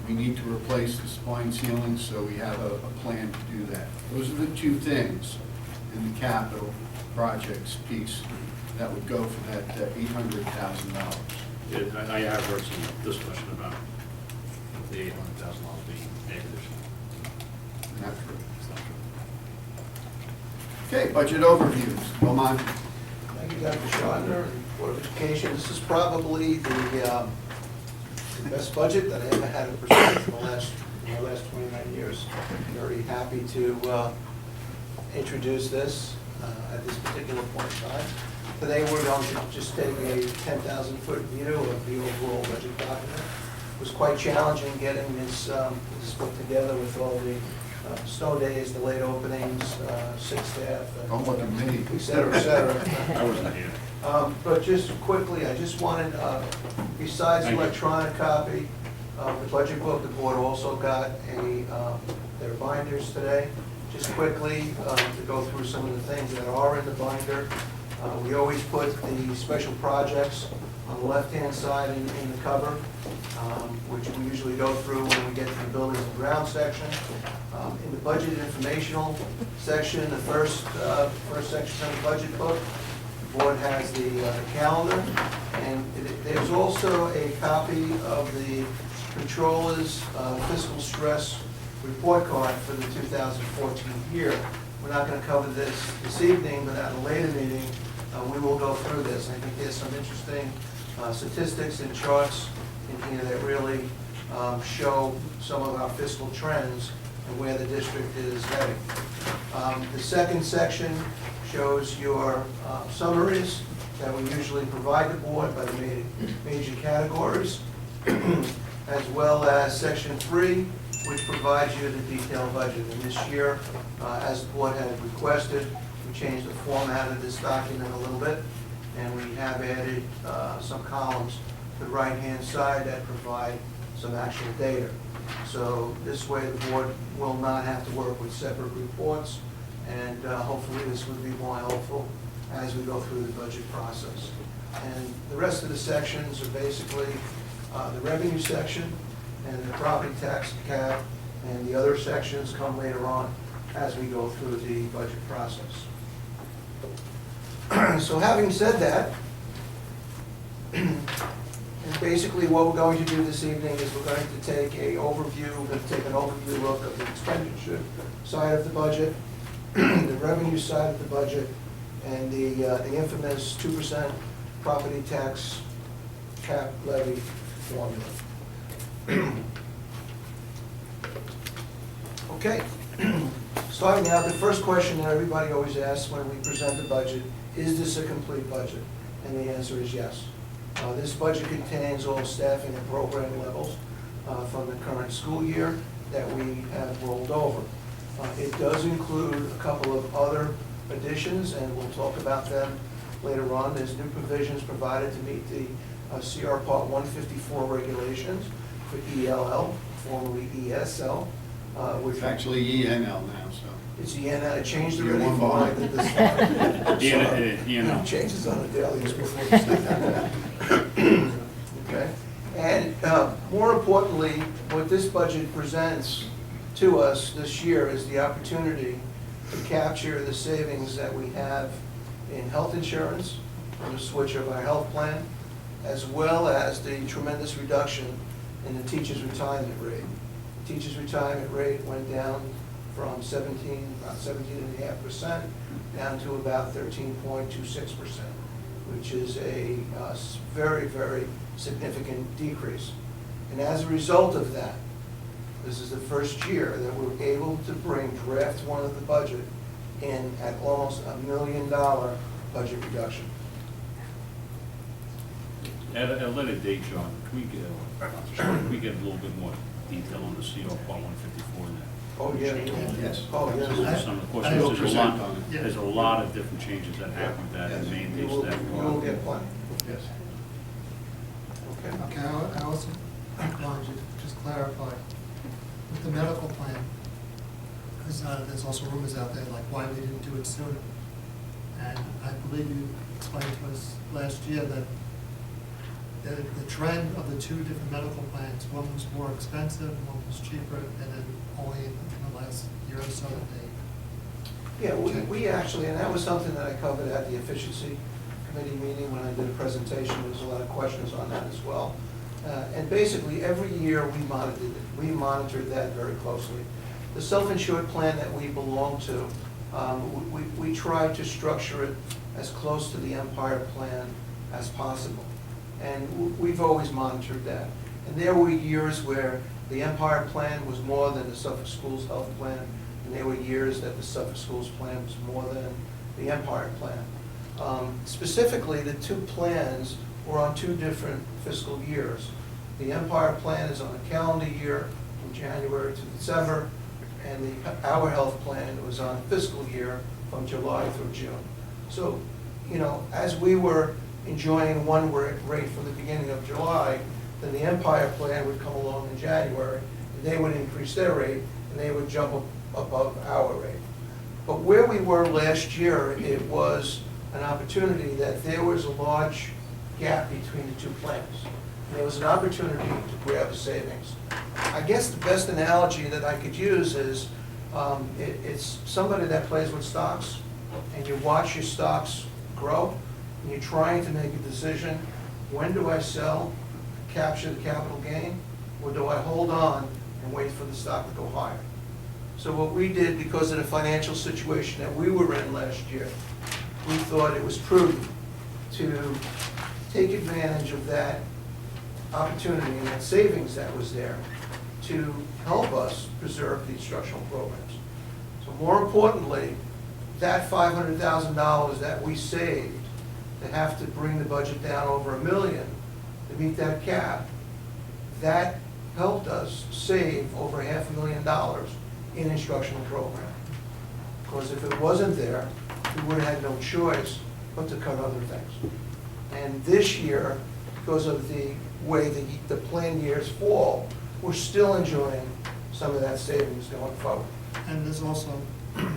we need to replace the spline ceiling, so we have a plan to do that. Those are the two things in the capital projects piece that would go for that $800,000. Yeah, I have heard some discussion about the $800,000 being air conditioning. Not true. It's not true. Okay, budget overview, Mr. Beaumont. Thank you, Dr. Schreiner, Board of Education. This is probably the best budget that I ever had to present in the last in my last 29 years. Very happy to introduce this at this particular point in time. Today, we're going to just take a 10,000-foot view of the overall budget document. It was quite challenging getting this put together with all the snow days, the late openings, sick staff, Don't look at me. et cetera, et cetera. I wasn't here. But just quickly, I just wanted, besides the Thank you. electronic copy of the budget book, the board also got their binders today. Just quickly, to go through some of the things that are in the binder. We always put the special projects on the left-hand side in the cover, which we usually go through when we get to the buildings and grounds section. In the budget informational section, the first section of the budget book, the board has the calendar, and there's also a copy of the controller's fiscal stress report card for the 2014 year. We're not going to cover this evening, but at a later meeting, we will go through this. I think there's some interesting statistics and charts in here that really show some of our fiscal trends and where the district is heading. The second section shows your summaries that we usually provide the board by the major categories, as well as section 3, which provides you the detailed budget. And this year, as the board had requested, we changed the format of this document a little bit, and we have added some columns to the right-hand side that provide some actual data. So this way the board will not have to work with separate reports, and hopefully this would be more helpful as we go through the budget process. And the rest of the sections are basically the revenue section and the property tax cap, and the other sections come later on as we go through the budget process. So having said that, and basically what we're going to do this evening is we're going to take an overview look of the expenditure side of the budget, the revenue side of the budget, and the infamous 2% property tax cap levy formula. Okay, starting out, the first question that everybody always asks when we present the budget, is this a complete budget? And the answer is yes. This budget contains all staffing and program levels from the current school year that we have rolled over. It does include a couple of other additions, and we'll talk about them later on. There's new provisions provided to meet the CR Part 154 regulations for ELL, formerly ESL, which It's actually ENL now, so. it's ENL. It changed You're already one for behind. ENL. Changes on a daily basis. Okay, and more importantly, what this budget presents to us this year is the opportunity to capture the savings that we have in health insurance from the switch of our health plan, as well as the tremendous reduction in the teacher's retirement rate. The teacher's retirement rate went down from about 17.5% down to about 13.26%, which is a very, very significant decrease. And as a result of that, this is the first year that we're able to bring draft one of the budget in at almost $1 million budget reduction. At a later date, John, can we get a little bit more detail on the CR Part 154 in that? Oh, yeah. Yes. Oh, yes. Some of the I will questions, present on it. there's a lot of different changes that happen that Yes. mandates You will that. get plenty. Yes. Okay. Okay, I also wanted you to just clarify, with the medical plan, because there's also rumors out there like why we didn't do it sooner. And I believe you explained to us last year that the trend of the two different medical plans, one was more expensive, one was cheaper, and then only in the last year or so they. Yeah, we actually, and that was something that I covered at the efficiency committee meeting when I did a presentation. There was a lot of questions on that as well. And basically, every year we monitored that very closely. The self-insured plan that we belong to, we tried to structure it as close to the Empire plan as possible. And we've always monitored that. And there were years where the Empire Plan was more than the Suffolk Schools Health Plan, and there were years that the Suffolk Schools Plan was more than the Empire Plan. Specifically, the two plans were on two different fiscal years. The Empire Plan is on a calendar year from January to December, and our health plan was on a fiscal year from July through June. So, you know, as we were enjoying one rate from the beginning of July, then the Empire Plan would come along in January, and they would increase their rate, and they would jump up above our rate. But where we were last year, it was an opportunity that there was a large gap between the two plans. And there was an opportunity to grab a savings. I guess the best analogy that I could use is it's somebody that plays with stocks, and you watch your stocks grow, and you're trying to make a decision, when do I sell, capture the capital gain, or do I hold on and wait for the stock to go higher? So what we did, because of the financial situation that we were in last year, we thought it was prudent to take advantage of that opportunity and that savings that was there to help us preserve the instructional programs. So more importantly, that $500,000 that we saved to have to bring the budget down over $1 million to meet that cap, that helped us save over $500,000 in instructional program. Because if it wasn't there, we would have had no choice but to cut other things. And this year, because of the way the planned years fall, we're still enjoying some of that savings going forward. And there's also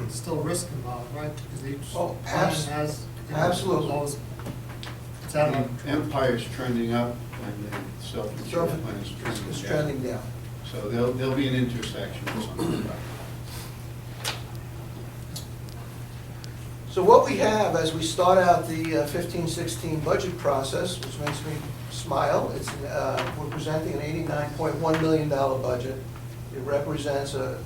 still risk involved, right? Because each Oh, plan has. absolutely. Laws. It's out of. Empire's trending up, and the self-insurance plan is It's trending trending down. down. So there'll be an intersection or something. So what we have as we start out the 15-16 budget process, which makes me smile, we're presenting an $89.1 million budget. It represents a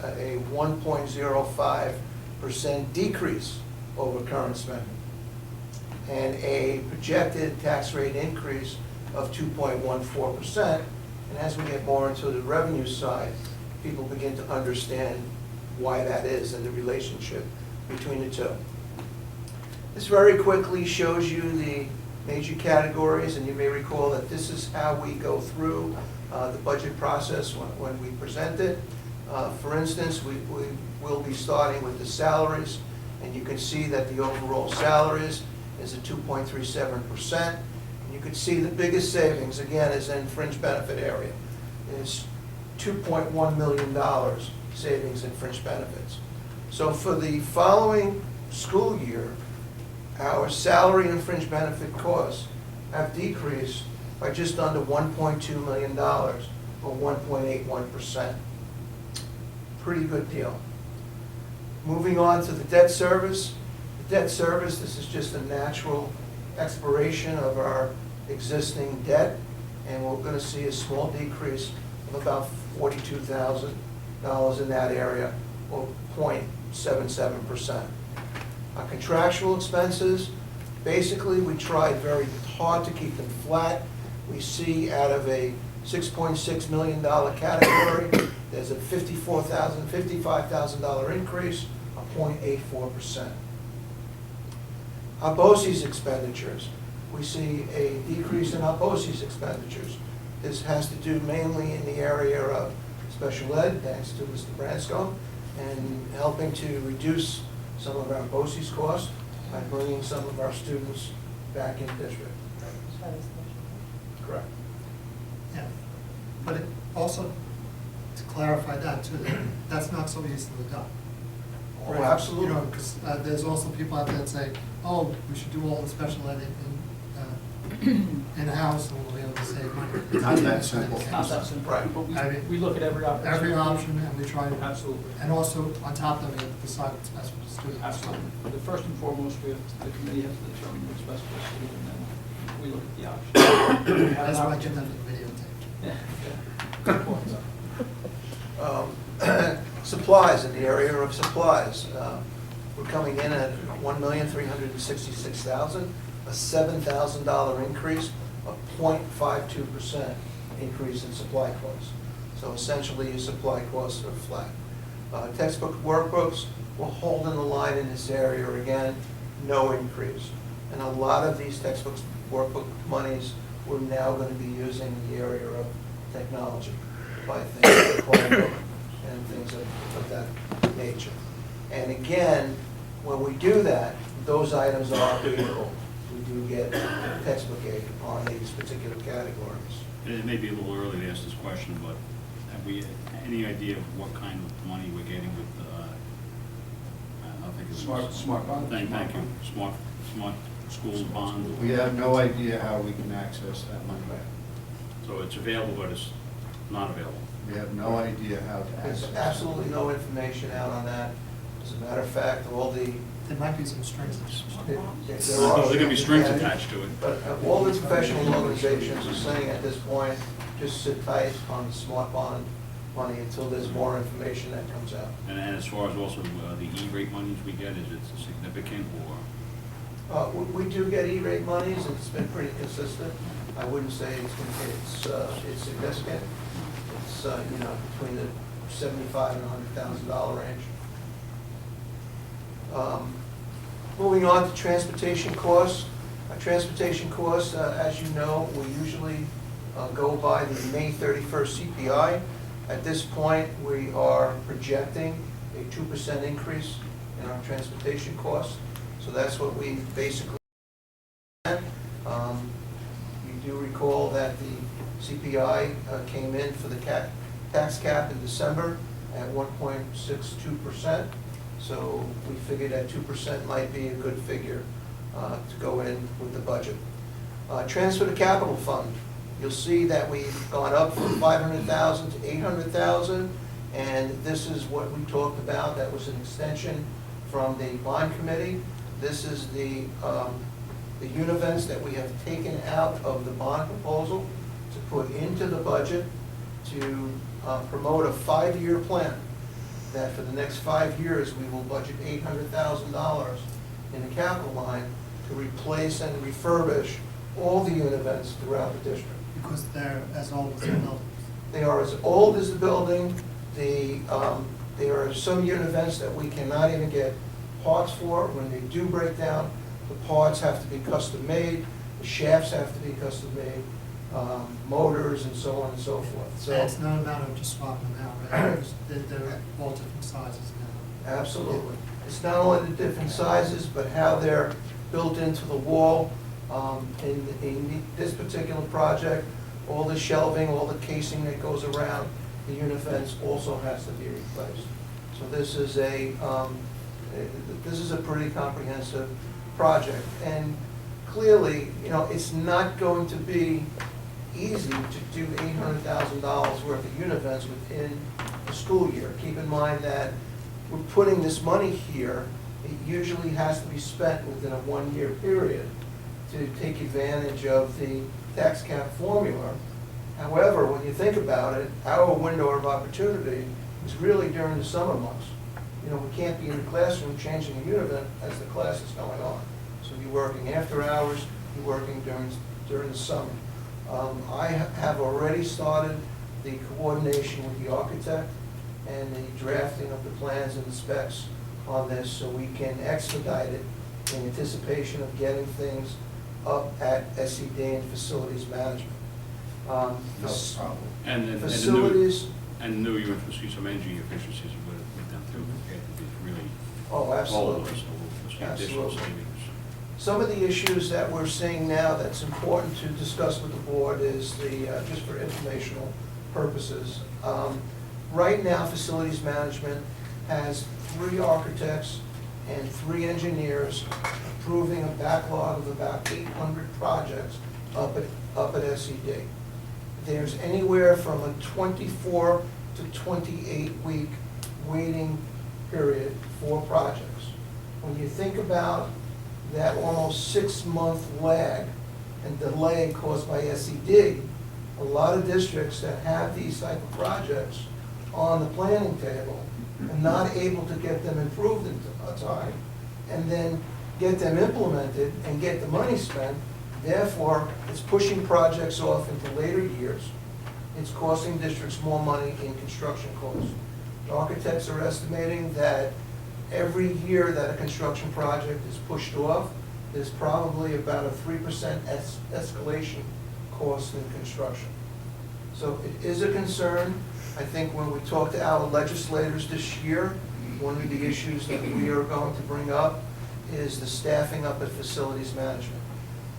1.05% decrease over current spending, and a projected tax rate increase of 2.14%. And as we get more into the revenue side, people begin to understand why that is and the relationship between the two. This very quickly shows you the major categories, and you may recall that this is how we go through the budget process when we present it. For instance, we will be starting with the salaries, and you can see that the overall salaries is at 2.37%. And you can see the biggest savings, again, is in fringe benefit area. It's $2.1 million savings in fringe benefits. So for the following school year, our salary and fringe benefit costs have decreased by just under $1.2 million, or 1.81%. Pretty good deal. Moving on to the debt service. The debt service, this is just a natural expiration of our existing debt, and we're going to see a small decrease of about $42,000 in that area, or 0.77%. Our contractual expenses, basically, we tried very hard to keep them flat. We see out of a $6.6 million category, there's a $55,000 increase, a 0.84%. Our BOCES expenditures, we see a decrease in our BOCES expenditures. This has to do mainly in the area of special ed, thanks to Mr. Branscombe, and helping to reduce some of our BOCES costs by bringing some of our students back in district. Correct. Yeah, but it also, to clarify that too, that's not so easily done. Oh, Right? absolutely. You know, because there's also people out there that say, oh, we should do all the special ed in-house and we'll be able to save money. Not that simple. It's not that simple, Right. but I mean, we look at every option. Every option, and we try to. Absolutely. And also, on top of that, we have to decide what's best for the student. Absolutely. The first and foremost, the committee has to determine what's best for the student, and then we look at the options. That's why I get that videotape. Yeah, good point. Supplies, in the area of supplies, we're coming in at $1,366,000, a $7,000 increase of 0.52% increase in supply costs. So essentially, your supply costs are flat. Textbook workbooks, we're holding the line in this area, again, no increase. And a lot of these textbooks, workbook monies, we're now going to be using in the area of technology, by things like Chromebook and things of that nature. And again, when we do that, those items are aidable. We do get textbook aid on these particular categories. It may be a little early to ask this question, but have we any idea of what kind of money we're getting with, I think it's. Smart bond. Thank you. Smart school bond. We have no idea how we can access that money. So it's available, but it's not available. We have no idea how to access There's it. absolutely no information out on that. As a matter of fact, all the. There might be some strings. there Oh, are there can be strings and- attached to it. But all the professional organizations are saying at this point, just sit tight on the smart bond money until there's more information that comes out. And as far as also the E-rate monies we get, is it significant or? We do get E-rate monies, and it's been pretty consistent. I wouldn't say it's significant. It's, between the $75,000 and $100,000 range. Moving on to transportation costs. Transportation costs, as you know, we usually go by the May 31st CPI. At this point, we are projecting a 2% increase in our transportation costs. So that's what we basically. You do recall that the CPI came in for the tax cap in December at 1.62%. So we figured that 2% might be a good figure to go in with the budget. Transfer to capital fund. You'll see that we've gone up from 500,000 to 800,000, and this is what we talked about. That was an extension from the bond committee. This is the univents that we have taken out of the bond proposal to put into the budget to promote a 5-year plan. That for the next 5 years, we will budget $800,000 in the capital line to replace and refurbish all the univents throughout the district. Because they're as old as the buildings. They are as old as the building. There are some univents that we cannot even get parts for. When they do break down, the parts have to be custom made, the shafts have to be custom made, motors and so on and so forth. So And it's not a matter of just swapping them out, right? Because they're all different sizes now. absolutely. It's not only the different sizes, but how they're built into the wall. In this particular project, all the shelving, all the casing that goes around the univents also has to be replaced. So this is a pretty comprehensive project. And clearly, it's not going to be easy to do $800,000 worth of univents within the school year. Keep in mind that we're putting this money here. It usually has to be spent within a 1-year period to take advantage of the tax cap formula. However, when you think about it, our window of opportunity is really during the summer months. We can't be in the classroom changing a univent as the class is going on. So you're working after hours, you're working during the summer. I have already started the coordination with the architect and the drafting of the plans and the specs on this so we can expedite it in anticipation of getting things up at SED and facilities management. No problem. And Facilities, And knew you would see some energy efficiencies with them too. It had to be really oh, all of absolutely. us, so we'll see additional Absolutely. savings. Some of the issues that we're seeing now that's important to discuss with the board is just for informational purposes. Right now, facilities management has 3 architects and 3 engineers approving a backlog of about 800 projects up at SED. There's anywhere from a 24 to 28 week waiting period for projects. When you think about that almost 6-month lag and delay caused by SED, a lot of districts that have these type of projects on the planning table are not able to get them improved in time and then get them implemented and get the money spent. Therefore, it's pushing projects off into later years. it's costing districts more money in construction costs. The architects are estimating that every year that a construction project is pushed off, there's probably about a 3% escalation cost in construction. So it is a concern. I think when we talk to our legislators this year, one of the issues that we are going to bring up is the staffing up at facilities management.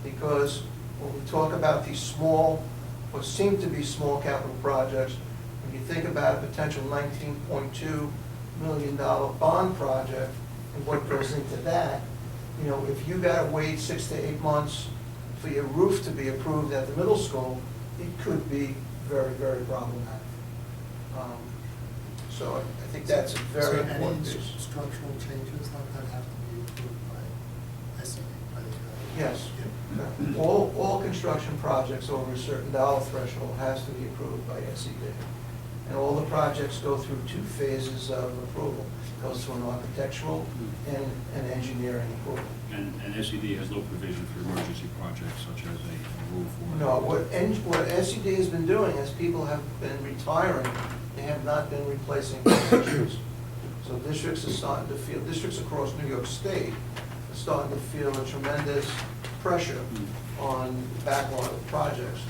Because when we talk about these small, what seem to be small capital projects, when you think about a potential $19.2 million bond project and what goes into that, you know, if you gotta wait 6 to 8 months for your roof to be approved at the middle school, it could be very, very problematic. So I think that's a very important So piece. any structural changes like that have to be approved by SED, by the. Yes. Yeah. All construction projects over a certain dollar threshold has to be approved by SED. And all the projects go through 2 phases of approval. Goes through an architectural and an engineering approval. And SED has no provision for emergency projects such as a roof or. No, what SED has been doing is people have been retiring, they have not been replacing districts. So districts are starting to feel, districts across New York State are starting to feel a tremendous pressure on the backlog of projects.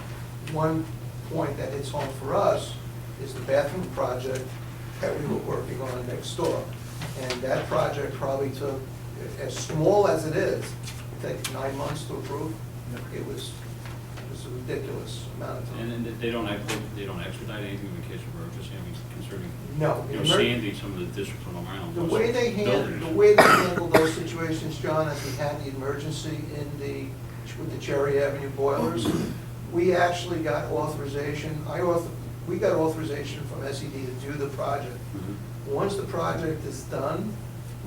One point that hits home for us is the bathroom project that we were working on next door. And that project probably took, as small as it is, it takes 9 months to approve. It was a ridiculous amount of time. And they don't expedite anything in case of emergency, I mean, concerning, No. you know, Sandy, some of the districts on Long Island. The way they handle those situations, John, as we had the emergency with the Cherry Avenue boilers, we actually got authorization, we got authorization from SED to do the project. Mhm. Once the project is done,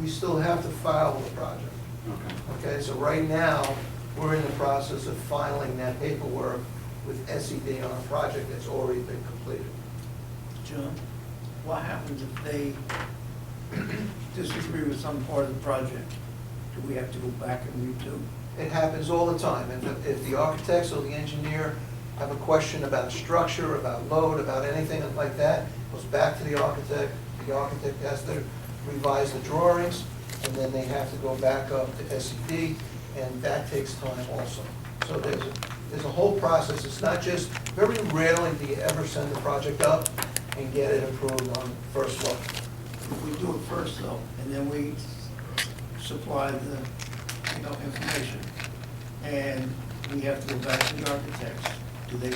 we still have to file the project. Okay. Okay, so right now, we're in the process of filing that paperwork with SED on a project that's already been completed. John, what happens if they disagree with some part of the project? Do we have to go back and redo? It happens all the time. If the architects or the engineer have a question about structure, about load, about anything like that, it goes back to the architect. The architect has to revise the drawings, and then they have to go back up to SED, and that takes time also. So there's a whole process. It's not just, very rarely do you ever send the project up and get it approved on first look. If we do it first though, and then we supply the, information, and we have to go back to the architects, do they,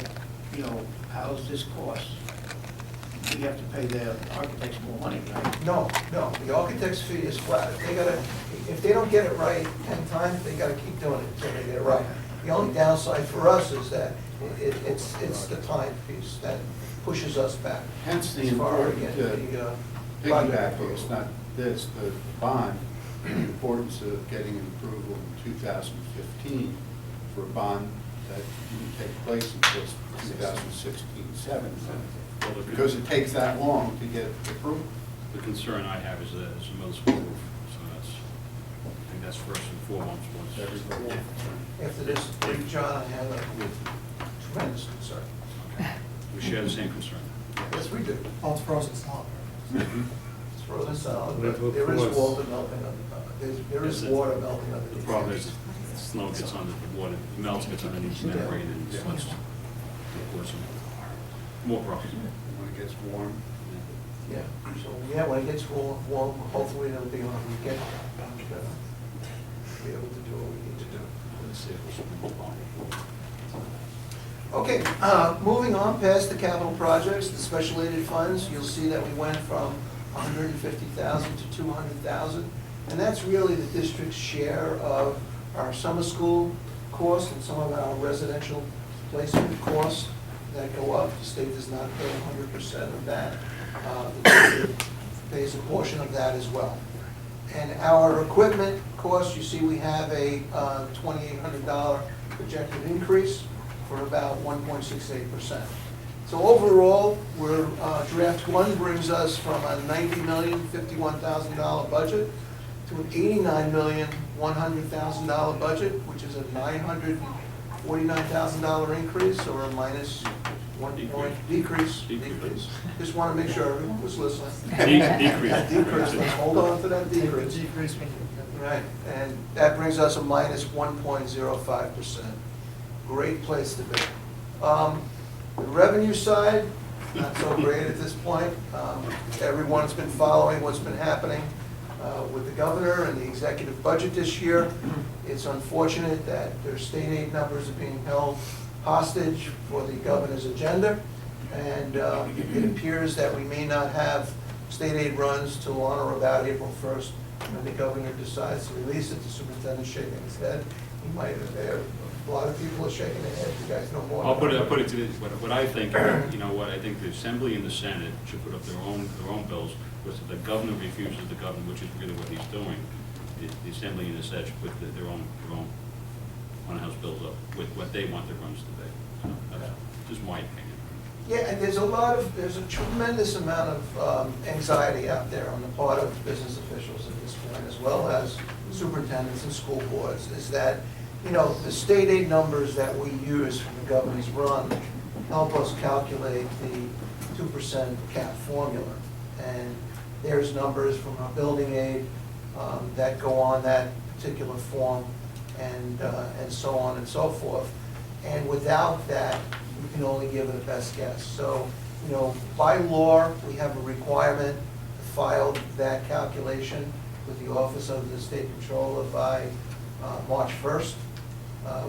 how's this cost? We have to pay the architects more money, right? No, the architect's fee is flat. If they don't get it right 10 times, they gotta keep doing it until they get it right. The only downside for us is that it's the time piece that pushes us back. Hence the as far as important, getting the piggyback, project it's not this, the bond, the importance of getting an approval in 2015 for a bond that didn't take place until 2016-17. Well, Because it takes that long to get approved. The concern I have is that it's a middle school roof, so I think that's first and foremost what's everybody. After this brief, John, I have a tremendous concern. Okay. We share the same concern. Yes, we do. Oh, it's frozen solid. It's frozen solid, But but there is of course- water melting there is water melting under The the. problem is, snow gets under the water, melts, gets underneath the membrane, and Yeah. starts to cause some more problems. When it gets warm. Yeah, so, when it gets warm, hopefully it'll be on a weekend. Be able to do what we need to do. Let's see if we should- Okay, moving on past the capital projects, the special aided funds, you'll see that we went from 150,000 to 200,000. And that's really the district's share of our summer school costs and some of our residential placement costs that go up. The state does not pay 100% of that. The district pays a portion of that as well. And our equipment costs, you see we have a $2,800 projected increase for about 1.68%. So overall, draft one brings us from a $90,051,000 budget to an $89,100,000 budget, which is a $949,000 increase, or a minus 1 point decrease. Just want to make sure everyone was listening. Decrease. Decrease, let's hold on to that decrease. Decrease when you. Right, and that brings us a minus 1.05%. Great place to be. The revenue side, not so great at this point. Everyone's been following what's been happening with the governor and the executive budget this year. It's unfortunate that their state aid numbers are being held hostage for the governor's agenda. And it appears that we may not have state aid runs till on or about April 1st, when the governor decides to release it. The superintendent's shaking his head. He might have there. A lot of people are shaking their heads. You guys know more. I'll put it to this, what I think, what I think the Assembly and the Senate should put up their own bills, because if the governor refuses the governor, which is really what he's doing, the Assembly and the Senate should put their own on-house bills up with what they want their runs to be. So that's just my opinion. Yeah, and there's a tremendous amount of anxiety out there on the part of business officials at this point, as well as superintendents and school boards, is that, the state aid numbers that we use for the governor's run help us calculate the 2% cap formula. And there's numbers from our building aid that go on that particular form, and so on and so forth. And without that, we can only give it a best guess. So, by law, we have a requirement to file that calculation with the Office of the State Controller by March 1st.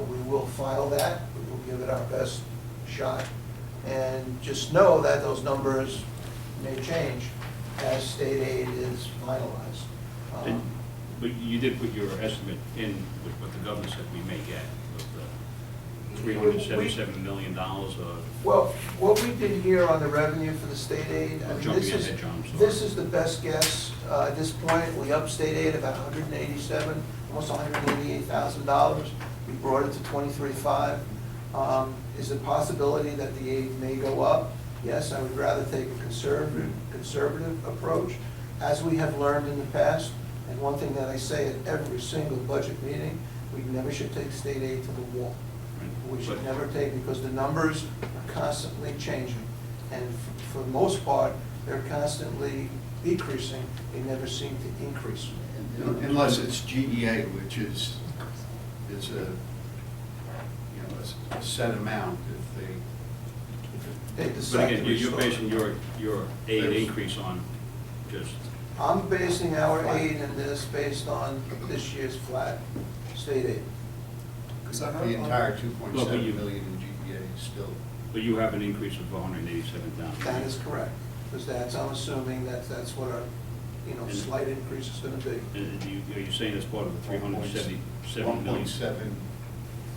We will file that. We will give it our best shot. And just know that those numbers may change as state aid is finalized. But you did put your estimate in with what the governor said we may get, of $377 million of. Well, what we did here on the revenue for the state aid, I mean, this is the best guess at this point. We upped state aid about $187, almost $188,000. We brought it to $23.5. Is it a possibility that the aid may go up? Yes, I would rather take a conservative approach, as we have learned in the past. And one thing that I say at every single budget meeting, we never should take state aid to the wall. We should never take, because the numbers are constantly changing. And for the most part, they're constantly decreasing. They never seem to increase. Unless it's GEA, which is a set amount if they. They But decide again, to you're restore. basing your aid increase on just, I'm basing our aid in this based on this year's flat state aid. The entire Well, 2.7 but you- million in GEA is still. but you have an increase of $187,000. That is correct, because I'm assuming that's what our, slight increase is gonna be. And are you saying it's part of the $377 million? 1.7%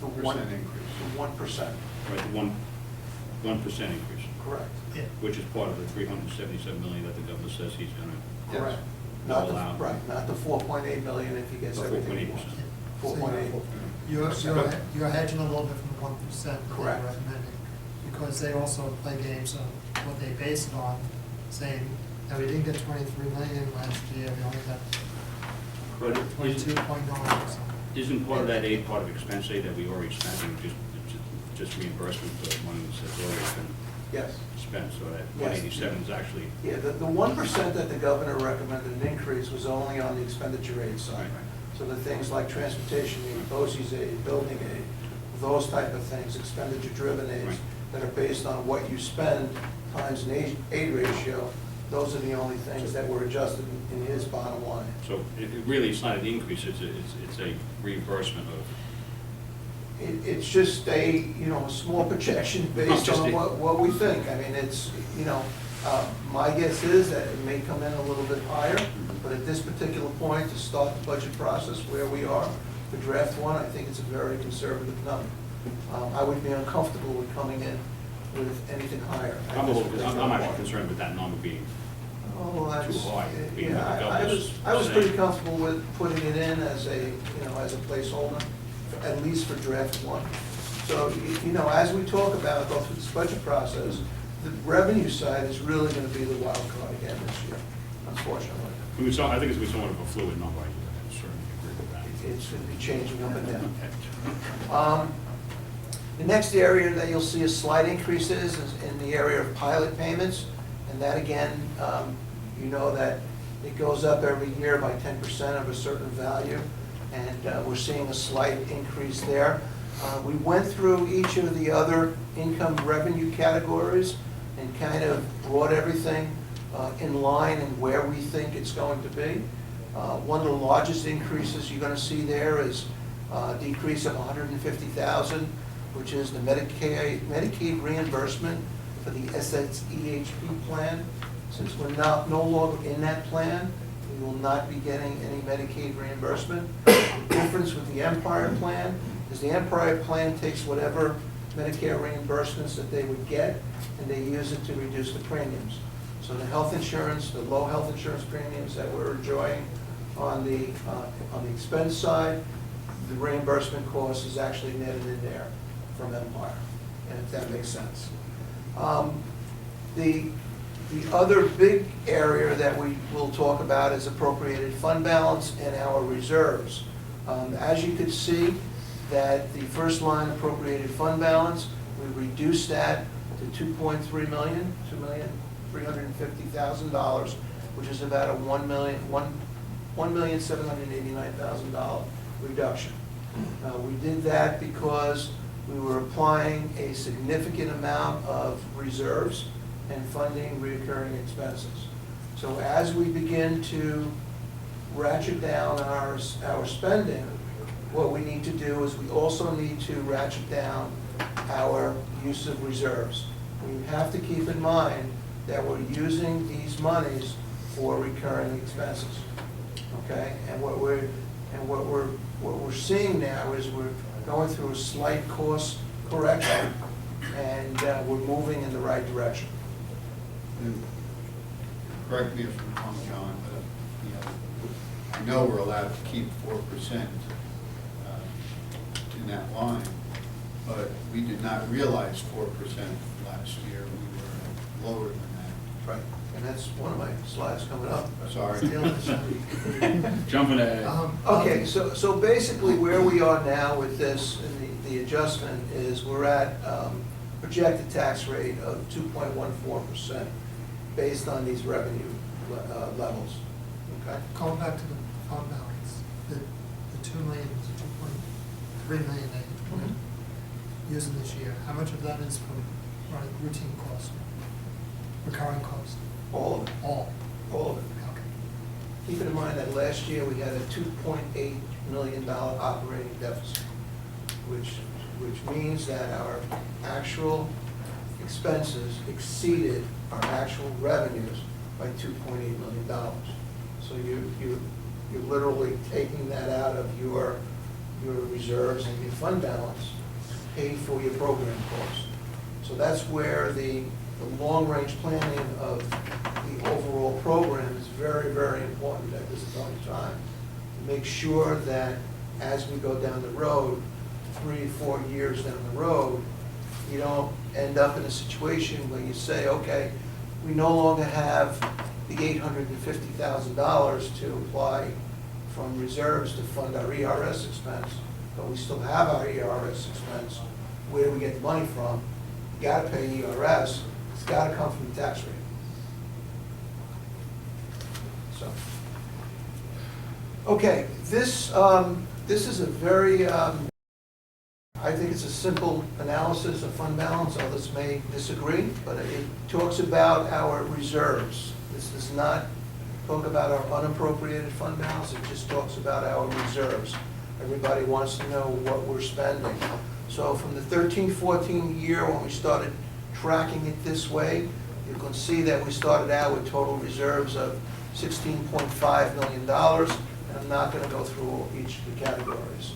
The increase. 1%, Right, the 1% increase, correct, Yeah. which is part of the $377 million that the governor says he's gonna. Yes. correct. Not Not the, allowed. right, not the 4.8 million if he gets The everything he 4.8%. wants. 4.8. You're hedging a little bit from the 1% that they're Correct. recommending, because they also play games on what they base it on, saying that we didn't get 23 million last year, we only got But 22.9%. isn't part of that aid part of expense aid that we already spent, and just reimbursement for money that's already been Yes. spent, so that Yes. 187 is actually. Yeah, the 1% that the governor recommended an increase was only on the expenditure aid side. Right. So the things like transportation aid, BOCES aid, building aid, those type of things, expenditure-driven aids, Right. that are based on what you spend times an aid ratio, those are the only things that were adjusted in his bottom line. So it really, it's not an increase, it's a reimbursement of. It's just a, a small projection based Just on a- what we think. I mean, it's, my guess is that it may come in a little bit higher, but at this particular point, to start the budget process where we are, for draft one, I think it's a very conservative number. I would be uncomfortable with coming in with anything higher. I'm actually concerned with that number being. Oh, that's, too high, being yeah, what the I governor's was saying. pretty comfortable with putting it in as a, as a placeholder, at least for draft one. So, as we talk about, go through this budget process, the revenue side is really gonna be the wild card again this year, unfortunately. I think it's going to be somewhat of a fluid number, I certainly agree with that. It's gonna be changing up and down. The next area that you'll see a slight increase is in the area of pilot payments. And that again, you know that it goes up every year by 10% of a certain value. And we're seeing a slight increase there. We went through each of the other income revenue categories and kind of brought everything in line and where we think it's going to be. One of the largest increases you're going to see there is a decrease of $150,000, which is the Medicaid reimbursement for the SSEHP plan. Since we're no longer in that plan, we will not be getting any Medicaid reimbursement. The difference with the Empire plan is the Empire plan takes whatever Medicare reimbursements that they would get, and they use it to reduce the premiums. So the health insurance, the low health insurance premiums that we're enjoying on the expense side, the reimbursement cost is actually netted in there from Empire, and if that makes sense. The other big area that we will talk about is appropriated fund balance and our reserves. As you could see, that the first line appropriated fund balance, we reduced that to $2.3 million, $2,350,000, which is about a $1,789,000 reduction. We did that because we were applying a significant amount of reserves and funding recurring expenses. So as we begin to ratchet down our spending, what we need to do is we also need to ratchet down our use of reserves. We have to keep in mind that we're using these monies for recurring expenses, okay? And what we're seeing now is we're going through a slight course correction, and we're moving in the right direction. And correct me if I'm wrong, John, but I know we're allowed to keep 4% in that line, but we did not realize 4% last year. We were lower than that. Right. And that's one of my slides coming up. Sorry. Jumping ahead. Okay, so basically where we are now with this, and the adjustment is we're at projected tax rate of 2.14% based on these revenue levels, okay? Going back to the fund balance, the 2 million is 2.3 million that you're using this year. How much of that is from routine costs, recurring costs? All of it. All of it. Okay. Keep in mind that last year we had a $2.8 million operating deficit, which means that our actual expenses exceeded our actual revenues by $2.8 million. So you're literally taking that out of your reserves and your fund balance to pay for your program costs. So that's where the long-range planning of the overall program is very, very important at this point in time. To make sure that as we go down the road, 3 or 4 years down the road, you don't end up in a situation where you say, okay, we no longer have the $850,000 to apply from reserves to fund our ERS expense, but we still have our ERS expense. Where do we get the money from? You gotta pay ERS, it's gotta come from the tax rate. So, okay, this is a very, I think it's a simple analysis of fund balance. Others may disagree, but it talks about our reserves. This does not talk about our unappropriated fund balance. It just talks about our reserves. Everybody wants to know what we're spending. So from the 13-14 year, when we started tracking it this way, you can see that we started out with total reserves of $16.5 million, and I'm not going to go through each of the categories.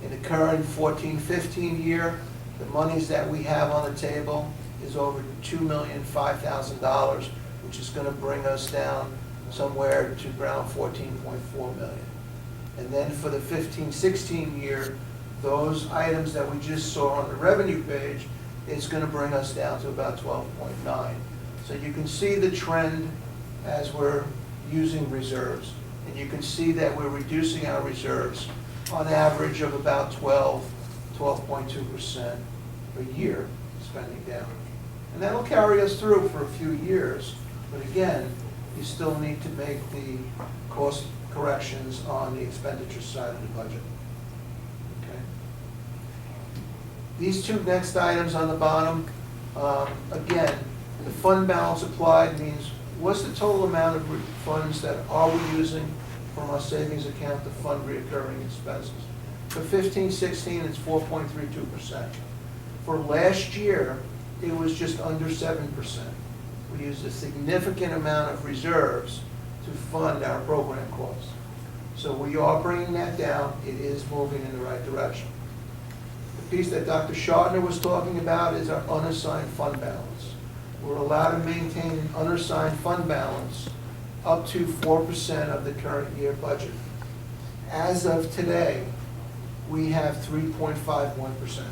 In the current 14-15 year, the monies that we have on the table is over $2,005,000, which is going to bring us down somewhere to around $14.4 million. And then for the 15-16 year, those items that we just saw on the revenue page, it's going to bring us down to about 12.9. So you can see the trend as we're using reserves. And you can see that we're reducing our reserves on average of about 12.2% a year, spending down. And that'll carry us through for a few years, but again, you still need to make the cost corrections on the expenditure side of the budget. Okay. These two next items on the bottom, again, the fund balance applied means what's the total amount of funds that are we using from our savings account to fund reoccurring expenses? For 15-16, it's 4.32%. For last year, it was just under 7%. We used a significant amount of reserves to fund our program costs. So we are bringing that down. It is moving in the right direction. The piece that Dr. Schardner was talking about is our unassigned fund balance. We're allowed to maintain an unassigned fund balance up to 4% of the current year budget. As of today, we have 3.51%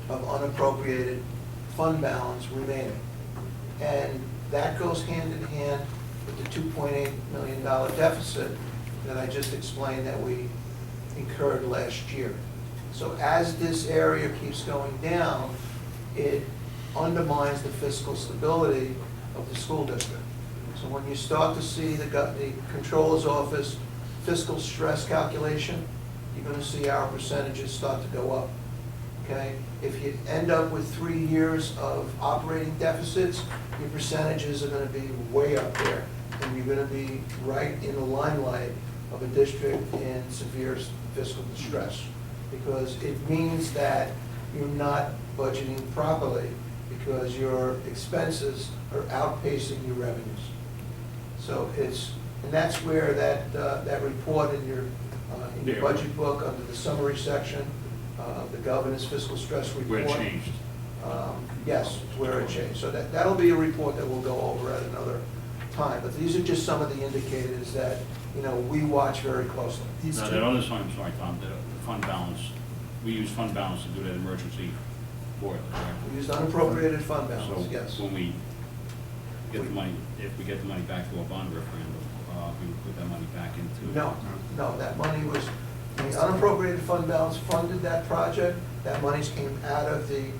of unappropriated fund balance remaining. And that goes hand in hand with the $2.8 million deficit that I just explained that we incurred last year. So as this area keeps going down, it undermines the fiscal stability of the school district. So when you start to see the Controller's Office fiscal stress calculation, you're going to see our percentages start to go up. Okay? If you end up with 3 years of operating deficits, your percentages are going to be way up there, and you're going to be right in the limelight of a district in severe fiscal distress, because it means that you're not budgeting properly because your expenses are outpacing your revenues. So and that's where that report in your budget book under the summary section, the governor's fiscal stress report. Where it changed. Yes, where it changed. So that'll be a report that we'll go over at another time. But these are just some of the indicators that, we watch very closely. Now, that other side, I'm sorry, Tom, the fund balance, we use fund balance to do that emergency work, correct? We used unappropriated fund balance, So yes. when we get the money, if we get the money back to a bond referendum, we would put that money back into. No, that money was, the unappropriated fund balance funded that project. That monies came out of the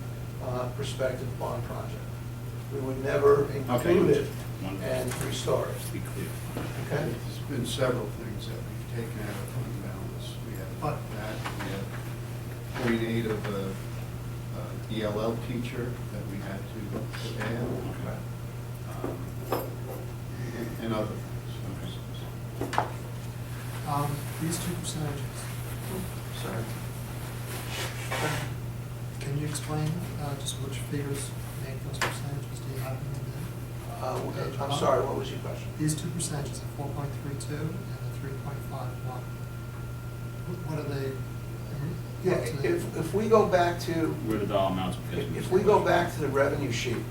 prospective bond project. We would never include it and restore it. To be clear. Okay? There's been several things that we've taken out of fund balance. We have that, we have 0.8 of a ELL teacher that we had to add, and other things. These two percentages, Sorry. can you explain just which figures make those percentages? Do you have them in the? I'm sorry, what was your question? These two percentages, the 4.32 and the 3.51. What are they? Yeah, if we go back to, Where the dollar amounts. if we go back to the revenue sheet,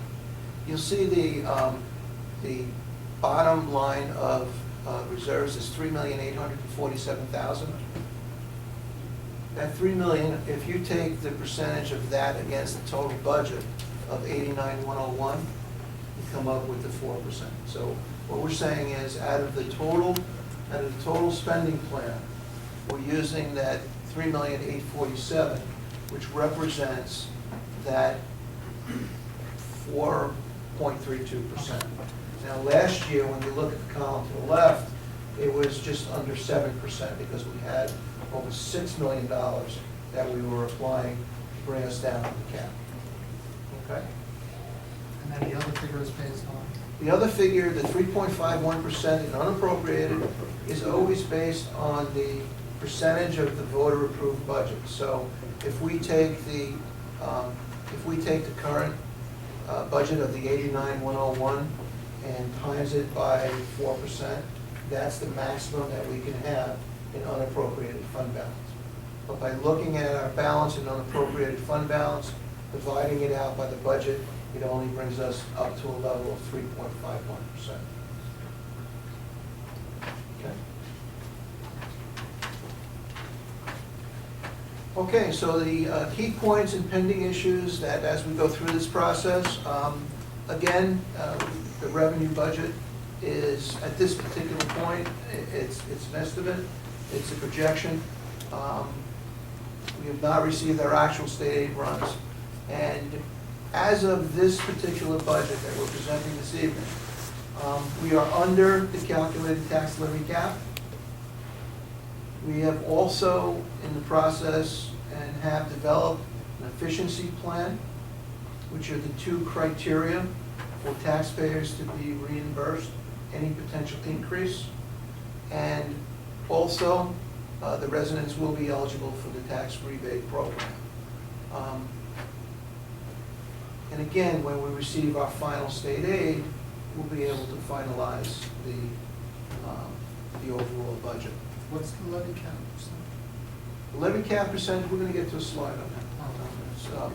you'll see the bottom line of reserves is $3,847,000. That $3 million, if you take the percentage of that against the total budget of 89,101, you come up with the 4%. So what we're saying is, out of the total spending plan, we're using that $3,847,000, which represents that 4.32%. Now, last year, when you look at the column to the left, it was just under 7% because we had over $6 million that we were applying to bring us down to the cap. Okay? And then the other figure is based on? The other figure, the 3.51% in unappropriated, is always based on the percentage of the voter-approved budget. So if we take the current budget of the 89,101 and times it by 4%, that's the maximum that we can have in unappropriated fund balance. But by looking at our balance in unappropriated fund balance, dividing it out by the budget, it only brings us up to a level of 3.51%. Okay. Okay, so the key points and pending issues that as we go through this process, again, the revenue budget is, at this particular point, it's an estimate, it's a projection. We have not received our actual state aid runs. And as of this particular budget that we're presenting this evening, we are under the calculated tax levy cap. We have also in the process and have developed an efficiency plan, which are the two criteria for taxpayers to be reimbursed any potential increase. And also, the residents will be eligible for the tax rebate program. And again, when we receive our final state aid, we'll be able to finalize the overall budget. What's the levy cap percent? The levy cap percentage, we're gonna get to a slide on that. So,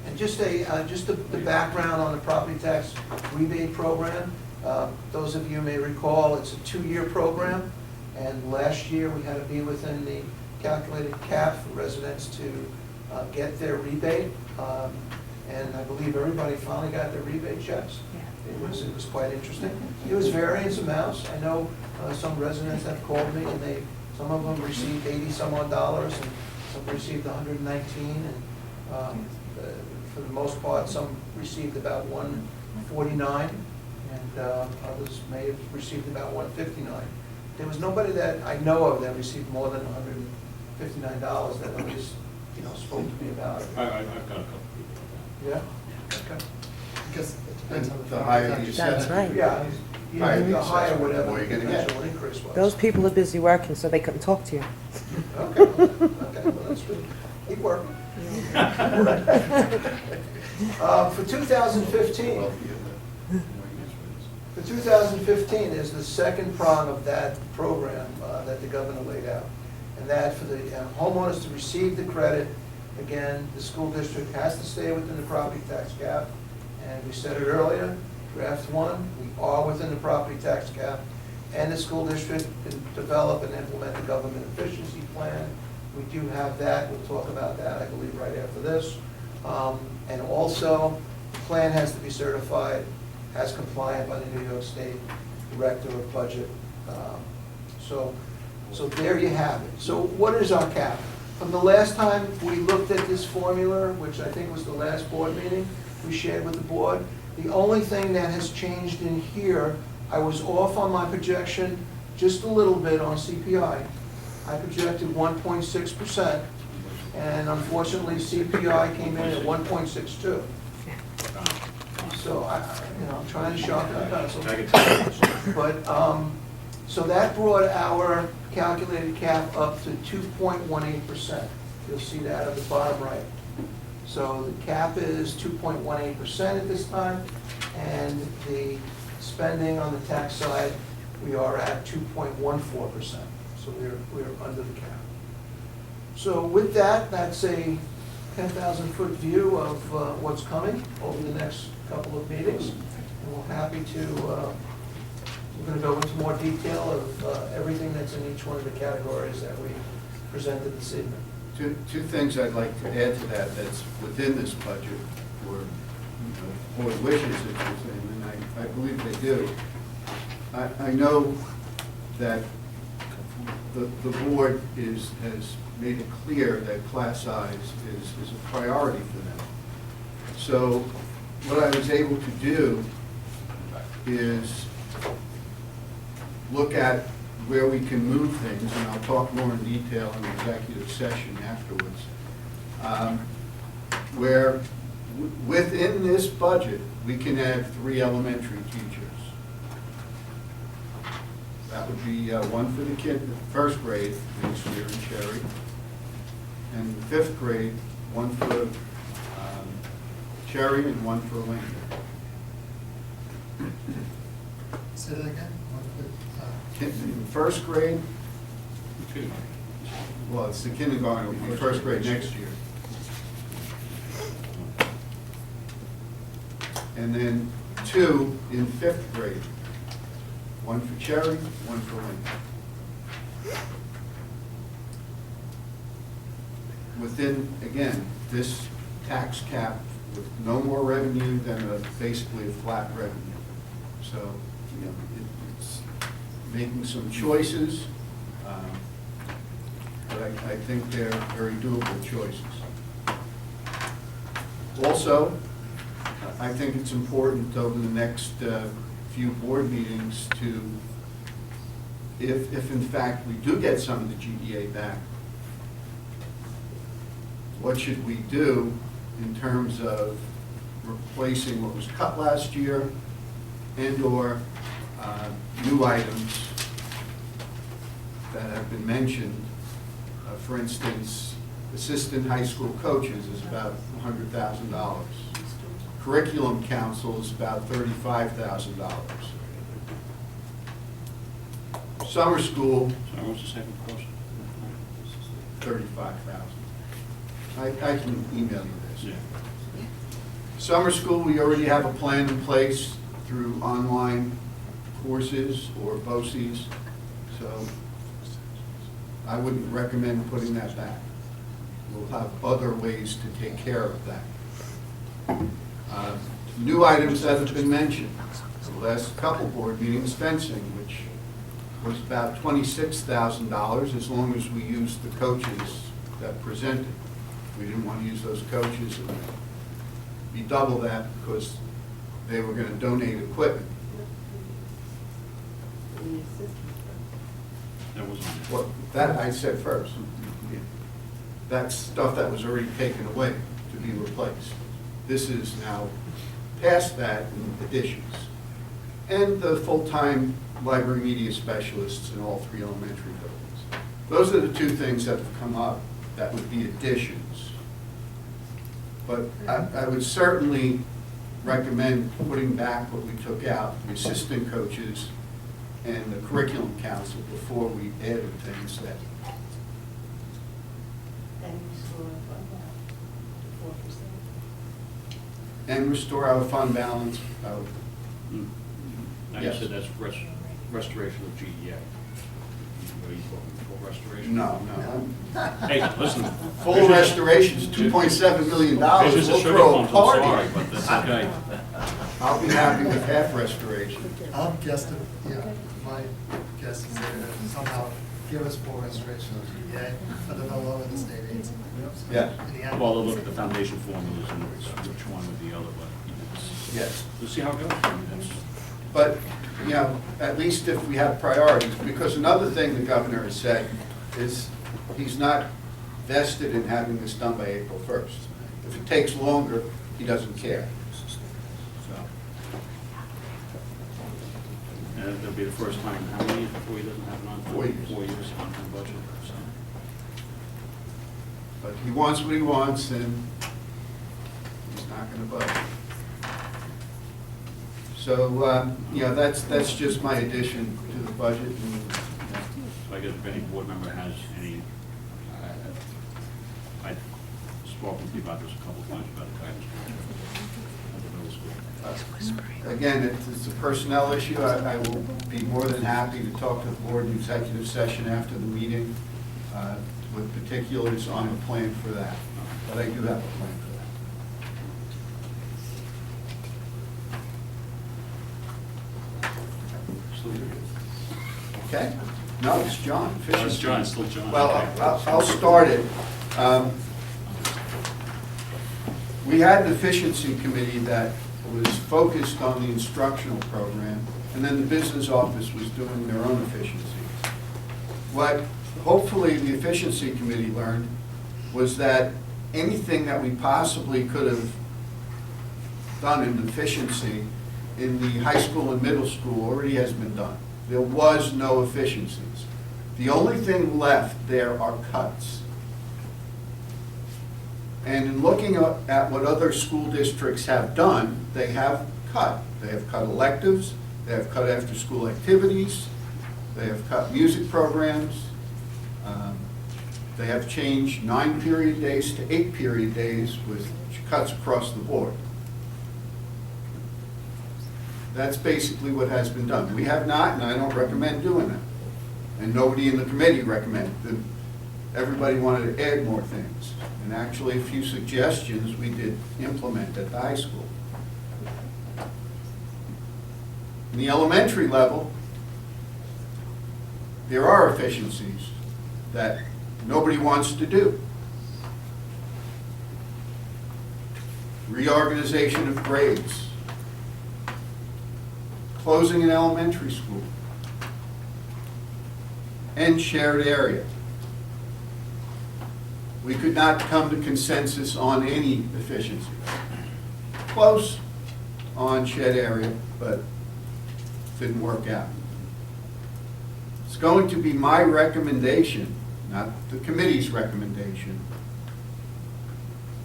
and just the background on the property tax rebate program. Those of you may recall, it's a 2-year program, and last year we had to be within the calculated cap for residents to get their rebate. And I believe everybody finally got their rebate checks. It was quite interesting. It was variance amounts. I know some residents have called me, and some of them received 80-some odd dollars, and some received 119, and for the most part, some received about 149, and others may have received about 159. There was nobody that I know of that received more than $159 that nobody's, spoke to me about it. I've got a couple people like Yeah? Okay. Because it depends on the. The higher property you tax. set That's right. Yeah, the higher the whatever more the you're gonna get. potential increase was. Those people are busy working, so they couldn't talk to you. Okay, well, that's good. Keep working. For 2015, for 2015 is the second prong of that program that the governor laid out. And that for the homeowners to receive the credit, again, the school district has to stay within the property tax cap. And we said it earlier, draft 1, we are within the property tax cap. And the school district can develop and implement the government efficiency plan. We do have that, we'll talk about that, I believe, right after this. And also, the plan has to be certified as compliant by the New York State Director of Budget. So there you have it. So what is our cap? From the last time we looked at this formula, which I think was the last board meeting we shared with the board, the only thing that has changed in here, I was off on my projection just a little bit on CPI. I projected 1.6%, and unfortunately CPI came in at 1.62. So I'm trying to sharpen my pencil. But so that brought our calculated cap up to 2.18%. You'll see that at the bottom right. So the cap is 2.18% at this time, and the spending on the tax side, we are at 2.14%. So we're under the cap. So with that, that's a 10,000-foot view of what's coming over the next couple of meetings. And we're happy to, we're going to go into more detail of everything that's in each one of the categories that we presented this evening. Two things I'd like to add to that that's within this budget, or board wishes, if you're saying, and I believe they do. I know that the board has made it clear that class size is a priority for them. So what I was able to do is look at where we can move things, and I'll talk more in detail in the executive session afterwards, where within this budget, we can add 3 elementary teachers. That would be one for the first grade next year in Cherry, and the 5th grade, one for Cherry and one for Lincoln. Say that again? In first grade, well, it's the kindergarten, it will be first grade next year. And then 2 in 5th grade. One for Cherry, one for Lincoln. Within, again, this tax cap with no more revenue than basically a flat revenue. So, it's making some choices. But but I think they're very doable choices. Also, I think it's important over the next few board meetings to, if in fact we do get some of the GEA back, what should we do in terms of replacing what was cut last year and/or new items that have been mentioned? For instance, assistant high school coaches is about $100,000. Curriculum council is about $35,000. Summer school, So what's the second question? $35,000. I can email you this. Yeah. Summer school, we already have a plan in place through online courses or BOCES, so I wouldn't recommend putting that back. We'll have other ways to take care of that. New items that have been mentioned, the last couple board meetings, fencing, which was about $26,000 as long as we used the coaches that presented. We didn't want to use those coaches, and be double that because they were going to donate equipment. That wasn't. Well, that I said first. That's stuff that was already taken away to be replaced. This is now past that in additions. And the full-time library media specialists in all 3 elementary buildings. Those are the 2 things that have come up that would be additions. But I would certainly recommend putting back what we took out, the assistant coaches and the curriculum council, before we added things that. And restore our fund balance. Now you Yes. said that's restoration of GEA. What are you talking, full restoration? No. Hey, listen. Full restoration is $2.7 million. It's just a We'll sugar throw a plums, I'm sorry, party. but that's okay. I'll be happy with half restoration. I'm guessing, my guess is they're gonna somehow give us full restoration of GEA, but they're no longer the state aids. Yeah. In the end. Well, they'll look at the foundation formulas and which one or the other, but you know, Yes. we'll see how it goes. I mean, that's. But, at least if we have priorities, because another thing the governor has said is he's not vested in having this done by April 1st. If it takes longer, he doesn't care. So, And it'll be the first time, how many years before he doesn't have an on-time? 4 years. 4 years on-time budget, so. but he wants what he wants, and he's not going to budge. So, that's just my addition to the budget. And, So I guess if any board member has any, I've spoken to you about this a couple of times, about the guidance at the middle school. Again, it's a personnel issue. I will be more than happy to talk to the board in executive session after the meeting with particulars on a plan for that. But I do have a plan for that. Okay? No, it's John. Oh, it's John, it's still John. Well, Okay. I'll start it. We had an efficiency committee that was focused on the instructional program, and then the business office was doing their own efficiency. What hopefully the efficiency committee learned was that anything that we possibly could have done in efficiency in the high school and middle school already has been done. There was no efficiencies. The only thing left there are cuts. And in looking at what other school districts have done, they have cut. They have cut electives, they have cut after-school activities, they have cut music programs, they have changed 9 period days to 8 period days with cuts across the board. That's basically what has been done. We have not, and I don't recommend doing that. And nobody in the committee recommended. Everybody wanted to add more things. And actually, a few suggestions we did implement at the high school. In the elementary level, there are efficiencies that nobody wants to do. Reorganization of grades. Closing an elementary school. And shared area. We could not come to consensus on any efficiency. Close on shed area, but didn't work out. It's going to be my recommendation, not the committee's recommendation,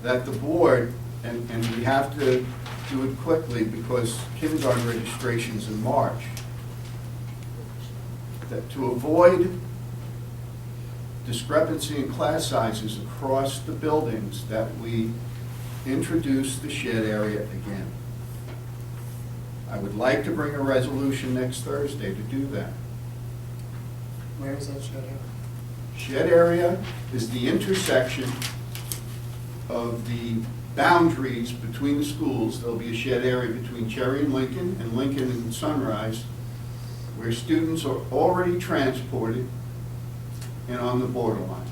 that the board, and we have to do it quickly because kindergarten registration's in March, that to avoid discrepancy in class sizes across the buildings, that we introduce the shed area again. I would like to bring a resolution next Thursday to do that. Where is that shed area? Shed area is the intersection of the boundaries between the schools. There'll be a shed area between Cherry and Lincoln and Sunrise, where students are already transported and on the borderline.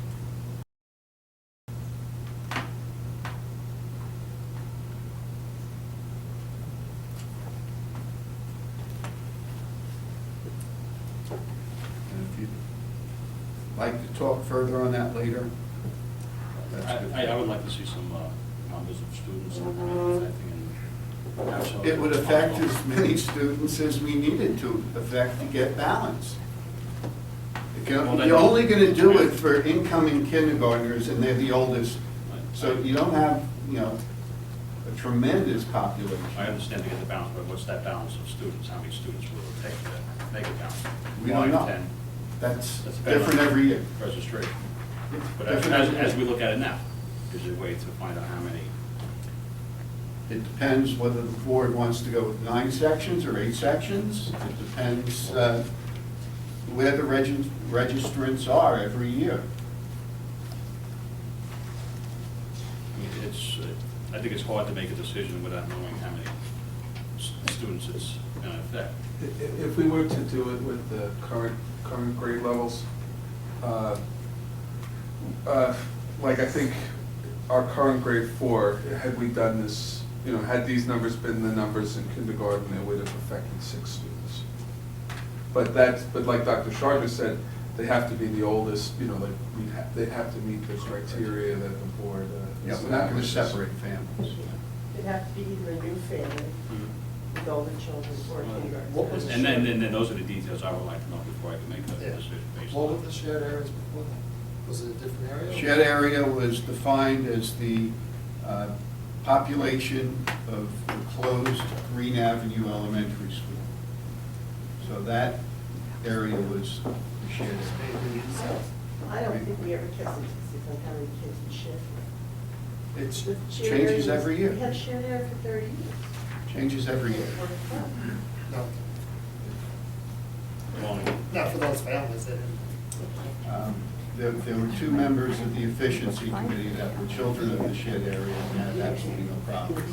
And if you'd like to talk further on that later, that's good. I would like to see some numbers of students affecting and have some- It would affect as many students as we needed to affect to get balance. You're only gonna do it for incoming kindergartners, and they're the oldest, so you don't have, a tremendous population. I understand to get the balance, but what's that balance of students? How many students will it take to make it balance? We don't 5, know. 10? That's dependent different on every year. Registration. But Different every as we year. look at it now, is there a way to find out how many? It depends whether the board wants to go with 9 sections or 8 sections. It depends where the registrants are every year. I mean, I think it's hard to make a decision without knowing how many students it's going to affect. If we were to do it with the current grade levels, like I think our current grade 4, had we done this, had these numbers been the numbers in kindergarten, it would have affected 6 students. But like Dr. Sharma said, they have to be the oldest, they have to meet the criteria that the board. Yeah, we're not gonna separate families. It'd have to be either a new family with older children or kindergarten. And then those are the details I would like to know before I can make a decision based What on. were the shared areas before that? Was it a different area? Shed area was defined as the population of the closed Green Avenue Elementary School. So that area was the shed area. I don't think we ever tested to see how many kids in shared. It The shared changes area was- every year. We had shared area for 30 years. Changes every year. It worked well. No, Well, not for those families, they didn't. There were 2 members of the efficiency committee that were children of the shed area and had absolutely no problem.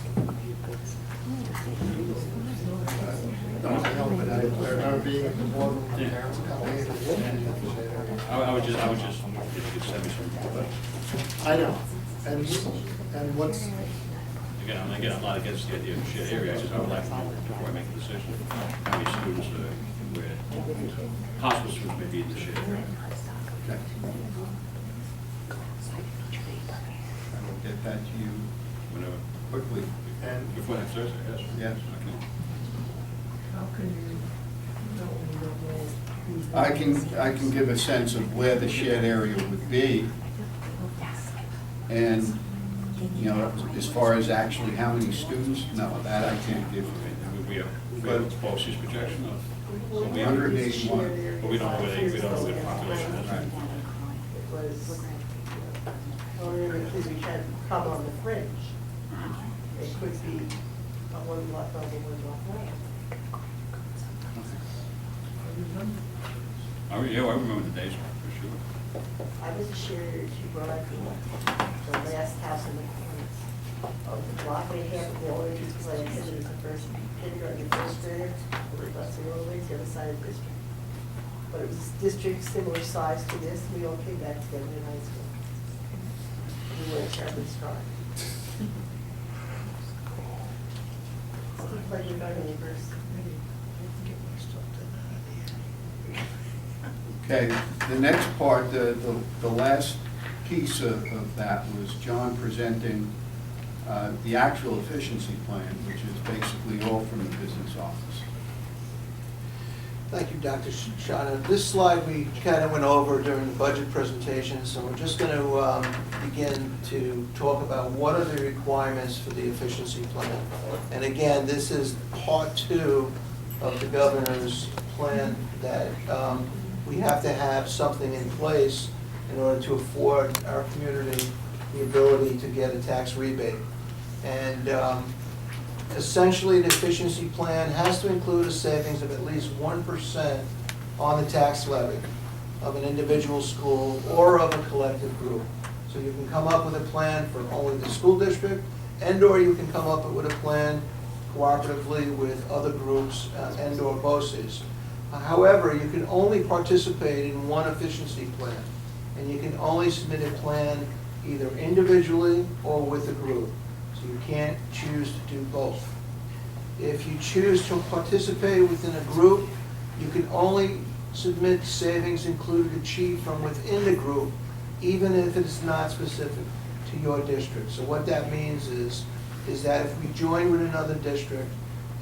No, I know, but I remember being at the boardroom, my Yeah. parents coming in, and looking at the shared area. I would just, if you could send me some, but I know, and what's, again, I'm not against the idea of shared area, I would like to know before I make a decision, how many students where possible students may be in the shared area. Okay. I will get that to you Whenever, quickly. and before next Thursday, yes. Yes. Okay. How can you, you don't know who's. I can give a sense of where the shed area would be, and, as far as actually how many students, no, that I can't give you. We have a BOCES projection of, so we 181. but we don't know where the population is. Right. It was, however many kids we had come on the fringe. It could be a one block over, one block land. I remember the days, for sure. I was a shared area too, where I grew up, the last house in the corner of the block they had, the only because I attended as a first kindergarten and first grader, we were busing over the other side of the district. but it was district similar size to this, we all came back together in high school. We were terribly strong. Still play with our neighbors. Okay, the next part, the last piece of that was John presenting the actual efficiency plan, which is basically all from the business office. Thank you, Dr. Shana. This slide we kind of went over during the budget presentation, so we're just going to begin to talk about what are the requirements for the efficiency plan. And again, this is part 2 of the governor's plan that we have to have something in place in order to afford our community the ability to get a tax rebate. And essentially, the efficiency plan has to include a savings of at least 1% on the tax levy of an individual school or of a collective group. So you can come up with a plan for only the school district, and/or you can come up with a plan cooperatively with other groups and/or BOCES. However, you can only participate in one efficiency plan, and you can only submit a plan either individually or with a group. So you can't choose to do both. If you choose to participate within a group, you can only submit savings included achieved from within the group, even if it is not specific to your district. So what that means is that if we join with another district,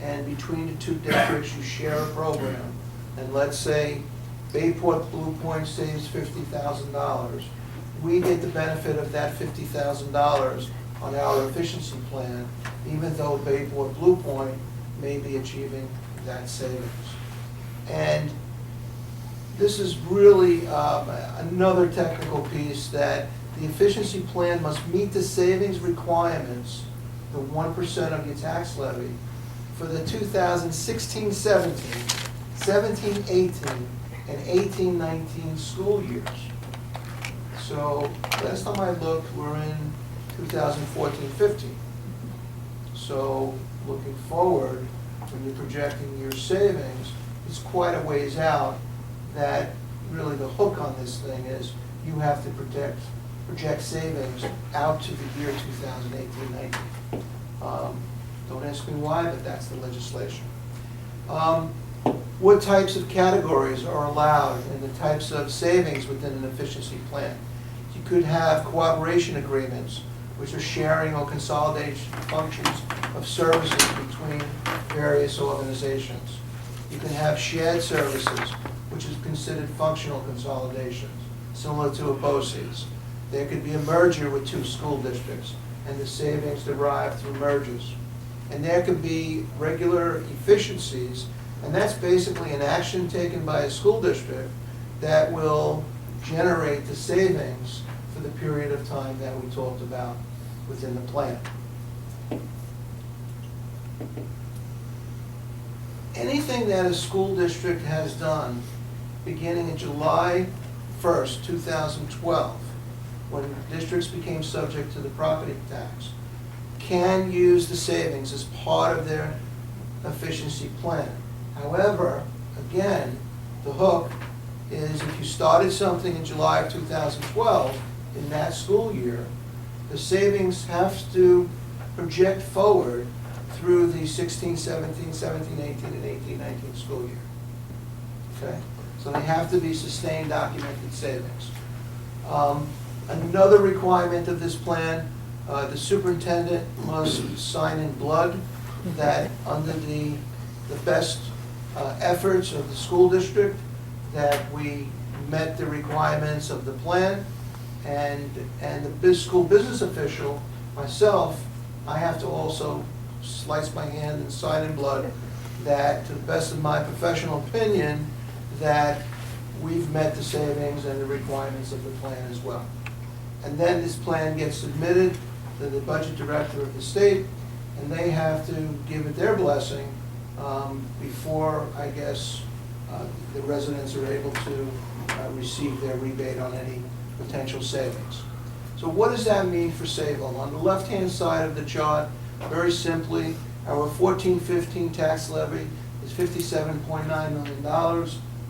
and between the 2 districts you share a program, and let's say Bayport Blue Point saves $50,000, we get the benefit of that $50,000 on our efficiency plan, even though Bayport Blue Point may be achieving that savings. And this is really another technical piece, that the efficiency plan must meet the savings requirements, the 1% of your tax levy, for the 2016-17, 17-18, and 18-19 school years. So last time I looked, we're in 2014-15. So looking forward, when you're projecting your savings, it's quite a ways out. That really the hook on this thing is you have to project savings out to the year 2018-19. Don't ask me why, but that's the legislation. What types of categories are allowed and the types of savings within an efficiency plan? You could have cooperation agreements, which are sharing or consolidation functions of services between various organizations. You can have shared services, which is considered functional consolidations, similar to a BOCES. There could be a merger with 2 school districts, and the savings derived through mergers. And there could be regular efficiencies, and that's basically an action taken by a school district that will generate the savings for the period of time that we talked about within the plan. Anything that a school district has done beginning in July 1st, 2012, when districts became subject to the property tax, can use the savings as part of their efficiency plan. However, again, the hook is if you started something in July of 2012, in that school year, the savings have to project forward through the 16-17, 17-18, and 18-19 school year. Okay? So they have to be sustained documented savings. Another requirement of this plan, the superintendent must sign in blood that under the best efforts of the school district that we met the requirements of the plan, and the school business official, myself, I have to also slice my hand and sign in blood that, to the best of my professional opinion, that we've met the savings and the requirements of the plan as well. And then this plan gets submitted to the budget director of the state, and they have to give it their blessing before, I guess, the residents are able to receive their rebate on any potential savings. So what does that mean for Sayville? On the left-hand side of the chart, very simply, our 14-15 tax levy is $57.9 million.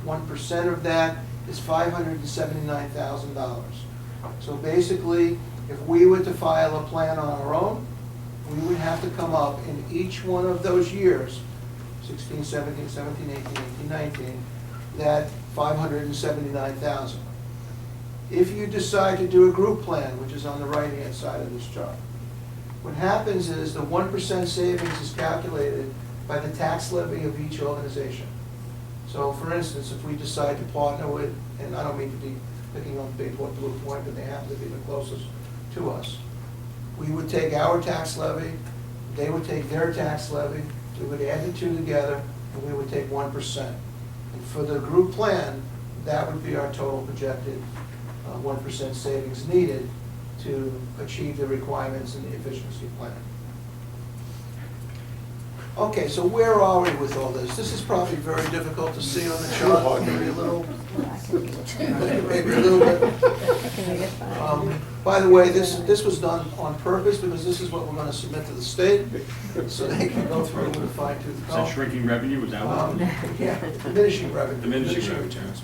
1% of that is $579,000. So basically, if we were to file a plan on our own, we would have to come up in each one of those years, 16, 17, 17, 18, 18, 19, that 579,000. If you decide to do a group plan, which is on the right-hand side of this chart, what happens is the 1% savings is calculated by the tax levy of each organization. So for instance, if we decide to partner with, and I don't mean to be picking on Bayport Blue Point, but they happen to be the closest to us, we would take our tax levy, they would take their tax levy, we would add the two together, and we would take 1%. And for the group plan, that would be our total projected 1% savings needed to achieve the requirements in the efficiency plan. Okay, so where are we with all this? This is probably very difficult to see on the chart, maybe a little bit. By the way, this was done on purpose because this is what we're going to submit to the state, so they can go through with a fine-tooth Is comb. that shrinking revenue, is that what? Yeah, diminishing revenue. Diminishing returns.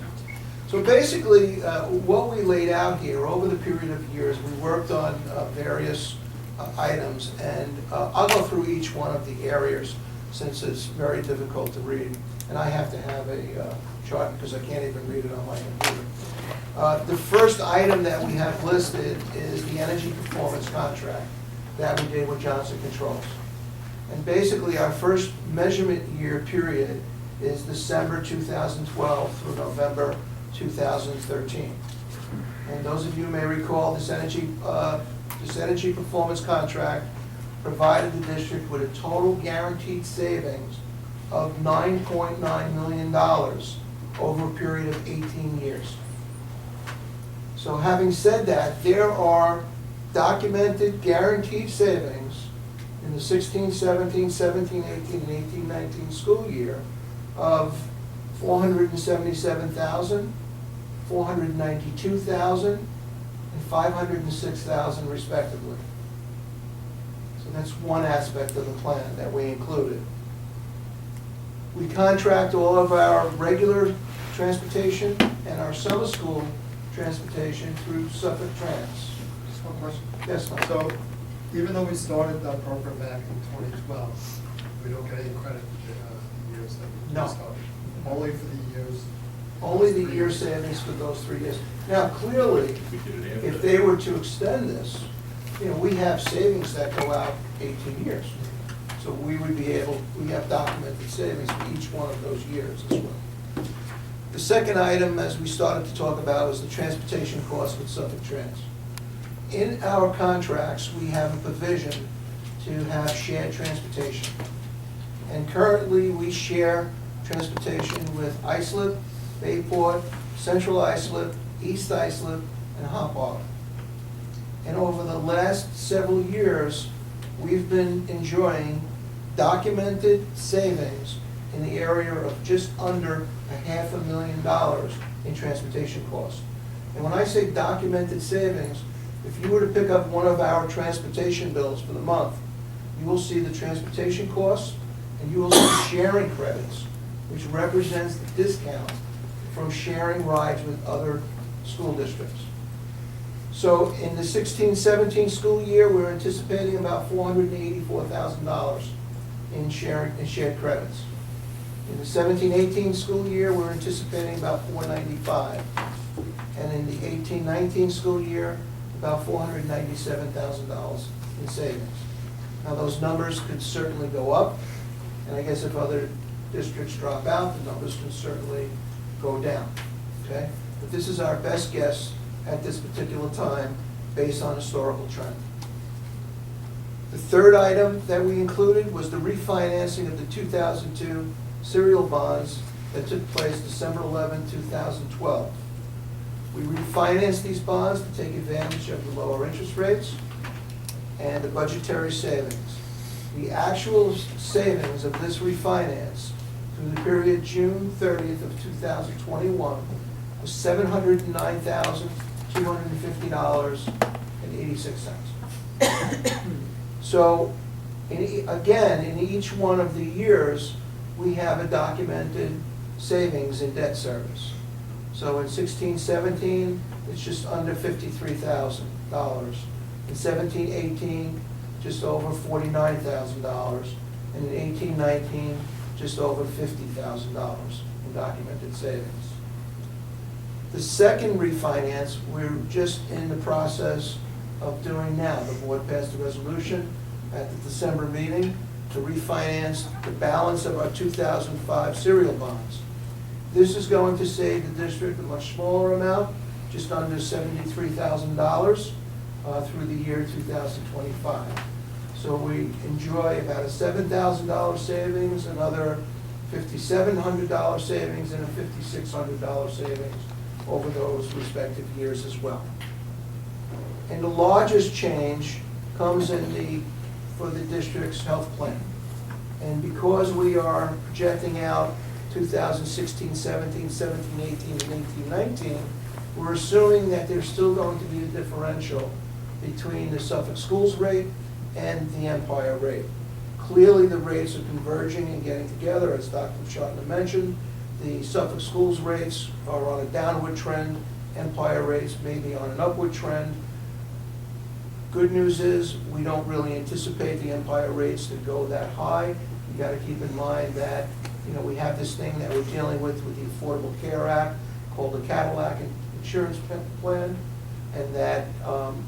So basically, what we laid out here, over the period of years, we worked on various items, and I'll go through each one of the areas since it's very difficult to read, and I have to have a chart because I can't even read it on my computer. The first item that we have listed is the energy performance contract that we did with Johnson Controls. And basically, our first measurement year period is December 2012 through November 2013. And those of you may recall this energy performance contract provided the district with a total guaranteed savings of $9.9 million over a period of 18 years. So having said that, there are documented guaranteed savings in the 16, 17, 17, 18, and 18, 19 school year of $477,000, $492,000, and $506,000 respectively. So that's one aspect of the plan that we included. We contract all of our regular transportation and our summer school transportation through Suffolk Trans. Just one question. Yes, ma'am. So even though we started that program back in 2012, we don't get any credit for the years that we No. started? Only for the years? Only the year savings for those 3 years. Now, clearly, We did it after if that. they were to extend this, we have savings that go out 18 years. So we would be able, we have documented savings for each one of those years as well. The second item, as we started to talk about, is the transportation costs with Suffolk Trans. In our contracts, we have a provision to have shared transportation. And currently, we share transportation with Islip, Bayport, Central Islip, East Islip, and Hop Harbor. And over the last several years, we've been enjoying documented savings in the area of just under $500,000 in transportation costs. And when I say documented savings, if you were to pick up one of our transportation bills for the month, you will see the transportation costs and you will see sharing credits, which represents the discount from sharing rides with other school districts. So in the 16-17 school year, we're anticipating about $484,000 in shared credits. In the 17-18 school year, we're anticipating about $495,000. And in the 18-19 school year, about $497,000 in savings. Now, those numbers could certainly go up, and I guess if other districts drop out, the numbers can certainly go down, okay? But this is our best guess at this particular time based on historical trend. The third item that we included was the refinancing of the 2002 serial bonds that took place December 11, 2012. We refinanced these bonds to take advantage of the lower interest rates and the budgetary savings. The actual savings of this refinance through the period June 30th of 2021 was $709,250.86. So, again, in each one of the years, we have a documented savings in debt service. So in 16-17, it's just under $53,000. In 17-18, just over $49,000. And in 18-19, just over $50,000 in documented savings. The second refinance, we're just in the process of doing now. The board passed a resolution at the December meeting to refinance the balance of our 2005 serial bonds. This is going to save the district a much smaller amount, just under $73,000 through the year 2025. So we enjoy about a $7,000 savings, another $5,700 savings, and a $5,600 savings over those respective years as well. And the largest change comes for the district's health plan. And because we are projecting out 2016, 17, 17, 18, and 18, 19, we're assuming that there's still going to be a differential between the Suffolk Schools rate and the Empire rate. Clearly, the rates are converging and getting together, as Dr. Shartner mentioned. The Suffolk Schools rates are on a downward trend. Empire rates may be on an upward trend. Good news is, we don't really anticipate the Empire rates to go that high. You gotta keep in mind that, we have this thing that we're dealing with the Affordable Care Act called the Cadillac Insurance Plan, and that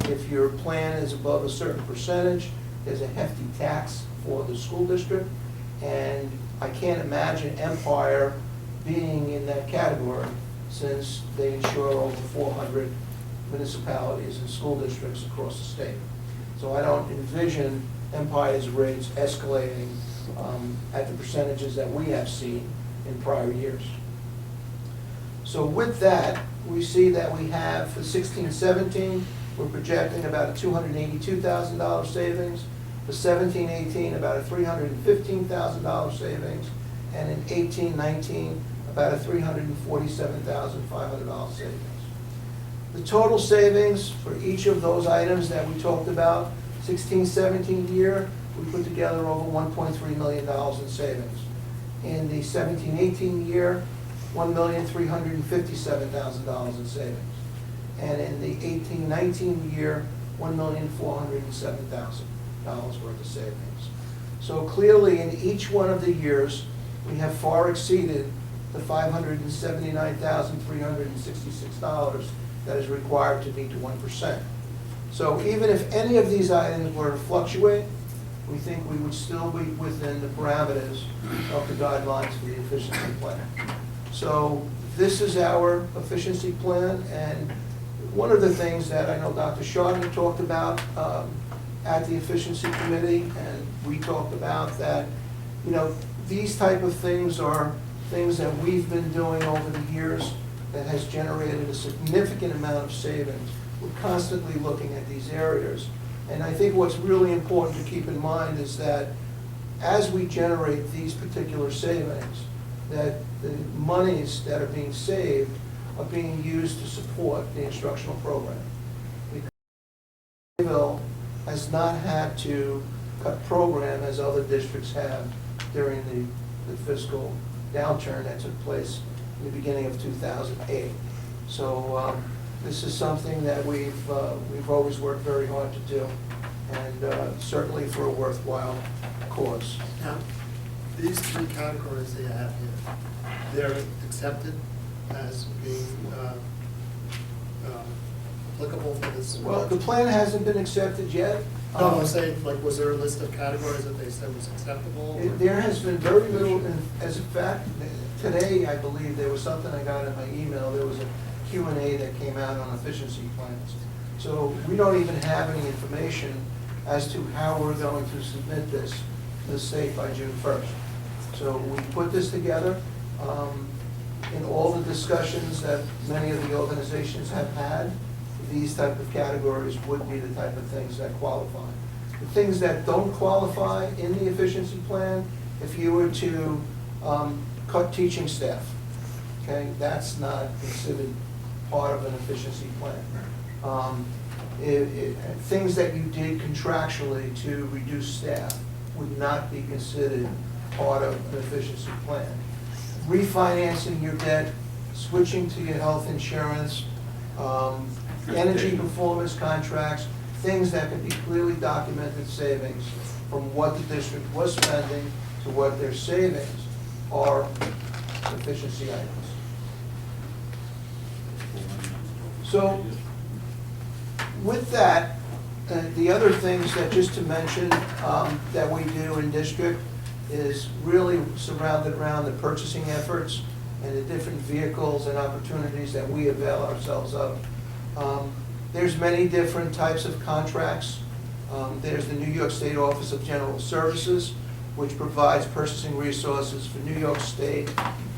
if your plan is above a certain percentage, there's a hefty tax for the school district. And I can't imagine Empire being in that category, since they insure over 400 municipalities and school districts across the state. So I don't envision Empire's rates escalating at the percentages that we have seen in prior years. So with that, we see that we have for 16-17, we're projecting about a $282,000 savings. For 17-18, about a $315,000 savings. And in 18-19, about a $347,500 savings. The total savings for each of those items that we talked about, 16-17 year, we put together over $1.3 million in savings. In the 17-18 year, $1,357,000 in savings. And in the 18-19 year, $1,407,000 worth of savings. So clearly, in each one of the years, we have far exceeded the $579,366 that is required to meet the 1%. So even if any of these items were to fluctuate, we think we would still be within the parameters of the guidelines for the efficiency plan. So this is our efficiency plan, and one of the things that I know Dr. Shartner talked about at the efficiency committee, and we talked about that, these type of things are things that we've been doing over the years that has generated a significant amount of savings. We're constantly looking at these areas. And I think what's really important to keep in mind is that as we generate these particular savings, that the monies that are being saved are being used to support the instructional program. Because Sayville has not had to cut program as other districts have during the fiscal downturn that took place in the beginning of 2008. So this is something that we've always worked very hard to do, and certainly for a worthwhile cause. Now, these three categories that you have here, they're accepted as being applicable for this? Well, the plan hasn't been accepted yet. No, I'm saying, was there a list of categories that they said was acceptable? There has been very little, as a fact, today, I believe, there was something I got in my email, there was a Q&A that came out on efficiency plans. So we don't even have any information as to how we're going to submit this to the state by June 1st. So we put this together in all the discussions that many of the organizations have had. These type of categories would be the type of things that qualify. The things that don't qualify in the efficiency plan, if you were to cut teaching staff, okay, that's not considered part of an efficiency plan. Things that you did contractually to reduce staff would not be considered part of an efficiency plan. refinancing your debt, switching to your health insurance, energy performance contracts, things that can be clearly documented savings from what the district was spending to what their savings are efficiency items. So with that, the other things that just to mention that we do in district is really surrounded around the purchasing efforts and the different vehicles and opportunities that we avail ourselves of. There's many different types of contracts. There's the New York State Office of General Services, which provides purchasing resources for New York State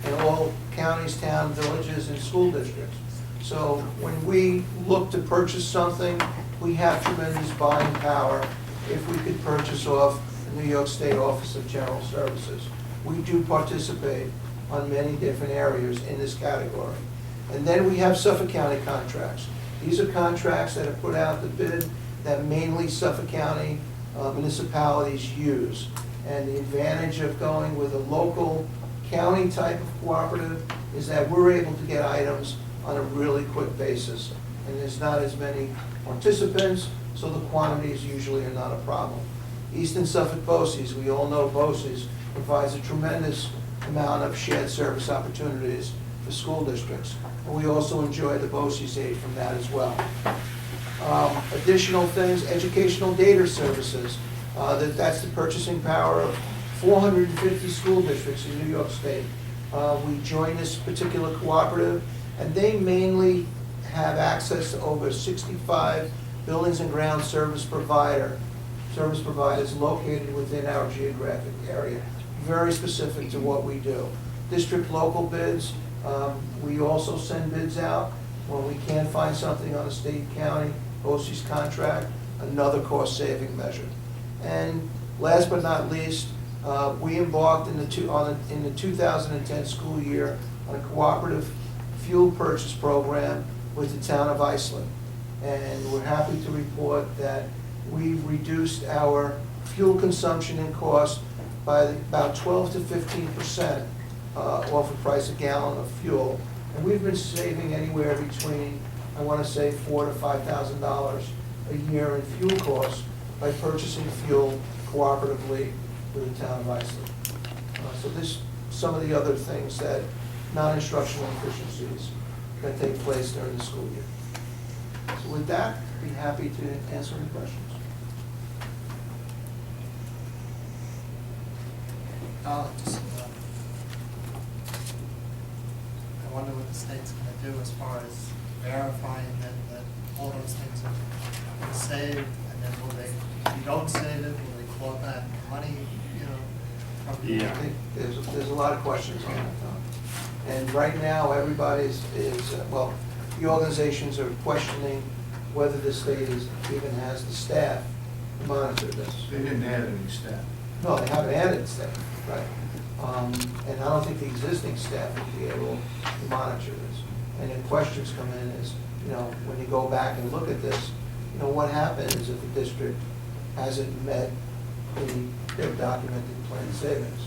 and all counties, towns, villages, and school districts. So when we look to purchase something, we have tremendous buying power if we could purchase off the New York State Office of General Services. We do participate on many different areas in this category. And then we have Suffolk County contracts. These are contracts that are put out the bid that mainly Suffolk County municipalities use. And the advantage of going with a local county type of cooperative is that we're able to get items on a really quick basis. And there's not as many participants, so the quantities usually are not a problem. Eastern Suffolk BOCES, we all know BOCES provides a tremendous amount of shared service opportunities for school districts. And we also enjoy the BOCES aid from that as well. Additional things, educational data services. That's the purchasing power of 450 school districts in New York State. We join this particular cooperative, and they mainly have access to over 65 buildings and ground service providers located within our geographic area, very specific to what we do. District local bids, we also send bids out when we can't find something on a state, county, BOCES contract, another cost-saving measure. And last but not least, we embarked in the 2010 school year on a cooperative fuel purchase program with the town of Iceland. And we're happy to report that we've reduced our fuel consumption and cost by about 12 to 15% off the price a gallon of fuel. And we've been saving anywhere between, I want to say, $4,000 to $5,000 a year in fuel costs by purchasing fuel cooperatively with the town of Iceland. So this, some of the other things that, non-instructional efficiencies that take place during the school year. So with that, I'd be happy to answer any questions. I wonder what the state's gonna do as far as verifying that all those things are saved, and then will they, if you don't save it, will they claw back money, from the? I think there's a lot of questions on that, Tom. And right now, everybody well, the organizations are questioning whether the state even has the staff to monitor this. They didn't add any staff. No, they haven't added staff, right. And I don't think the existing staff would be able to monitor this. And the questions come in is, when you go back and look at this, what happens if the district hasn't met their documented planned savings?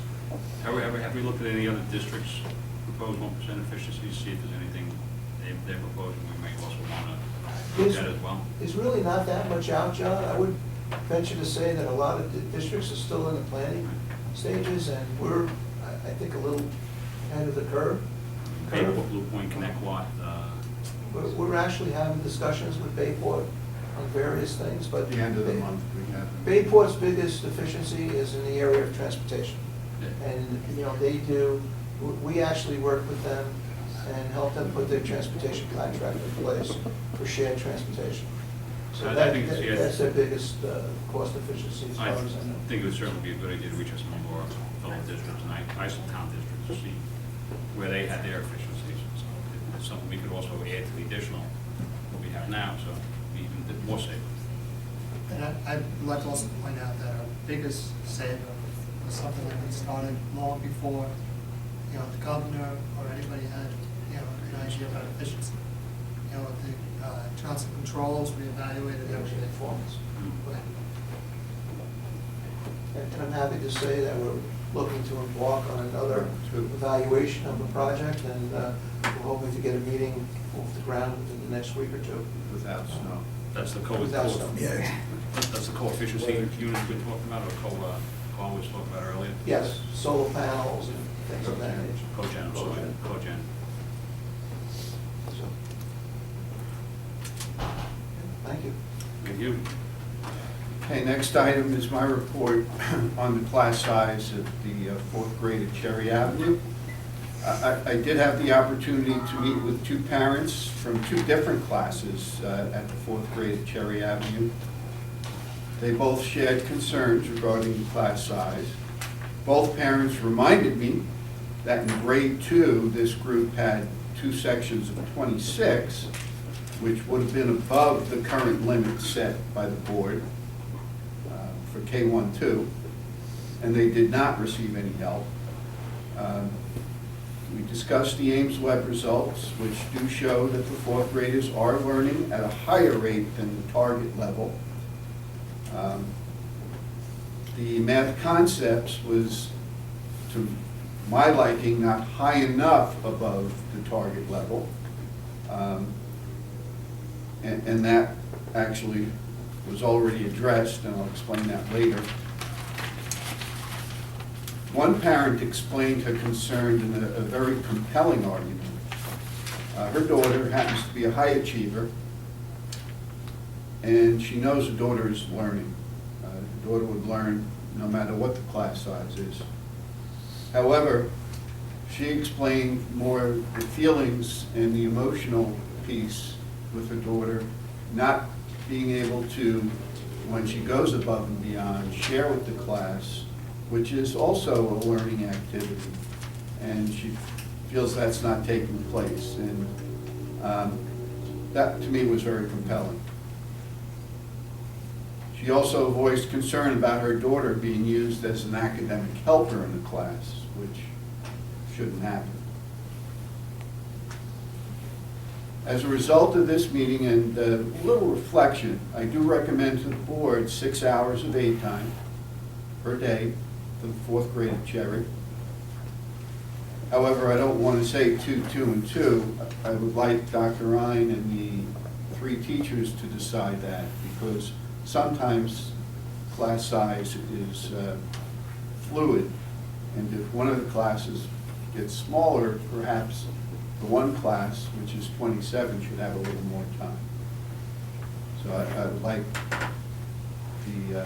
Have we looked at any other districts' proposed 1% efficiencies, see if there's anything they're proposing we might also want to look at as well? There's really not that much out, John. I would venture to say that a lot of the districts are still in the planning stages, and we're, I think, a little ahead of the curve. Bayport, Blue Point, Connect Watt. We're actually having discussions with Bayport on various things, but At the end of the month, we have. Bayport's biggest deficiency is in the area of transportation. Yeah. And, they do, we actually work with them and help them put their transportation contract in place for shared transportation. So I think that's their biggest cost efficiency as far I as I know. think it would certainly be a good idea to reach out to some of our fellow districts and town districts to see where they had their efficiencies. So it's something we could also add to the additional what we have now, so be even more safe. And I'd like to also point out that our biggest saver was something that we started long before, the governor or anybody had, an idea about efficiency. The Johnson Controls, we evaluated Energy everything. performance. And I'm happy to say that we're looking to embark on another evaluation of the project, and we're hoping to get a meeting off the ground within the next week or two. Without snow. That's the Without snow. that's the co-efficiency unit we've been talking about, or Carl was talking about earlier? Yes, solar panels and things of that nature. Cogen, sorry, Cogen. cogen. So, thank you. Thank you. Okay, next item is my report on the class size at the fourth grade at Cherry Avenue. I did have the opportunity to meet with two parents from two different classes at the fourth grade at Cherry Avenue. They both shared concerns regarding the class size. Both parents reminded me that in grade 2, this group had 2 sections of 26, which would have been above the current limit set by the board for K-1-2, and they did not receive any help. We discussed the Ames Web results, which do show that the fourth graders are learning at a higher rate than the target level. The math concepts was, to my liking, not high enough above the target level. And that actually was already addressed, and I'll explain that later. One parent explained her concern in a very compelling argument. Her daughter happens to be a high achiever, and she knows her daughter is learning. Her daughter would learn no matter what the class size is. However, she explained more the feelings and the emotional piece with her daughter, not being able to, when she goes above and beyond, share with the class, which is also a learning activity, and she feels that's not taking place. And that, to me, was very compelling. She also voiced concern about her daughter being used as an academic helper in the class, which shouldn't happen. As a result of this meeting and a little reflection, I do recommend to the board 6 hours of aid time per day for the fourth grade at Cherry. However, I don't want to say 2, 2, and 2. I would like Dr. Ryan and the 3 teachers to decide that, because sometimes class size is fluid, and if one of the classes gets smaller, perhaps the one class, which is 27, should have a little more time. So I would like the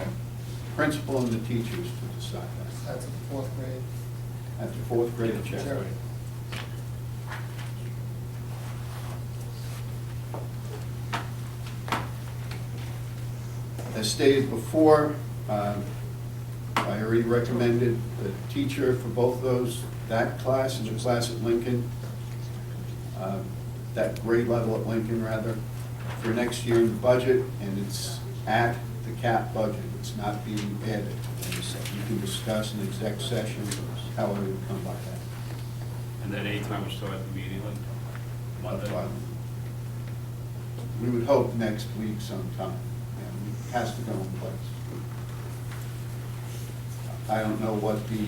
principal and the teachers to decide that. That's the fourth grade. At the fourth grade at Cherry. Cherry. As stated before, I already recommended the teacher for both that class and the class at Lincoln, that grade level at Lincoln, rather, for next year in the budget, and it's at the cap budget. It's not being added. You can discuss in exec session how I would come by that. And that aid time will start immediately? Monday? We would hope next week sometime, and it has to go in place. I don't know what the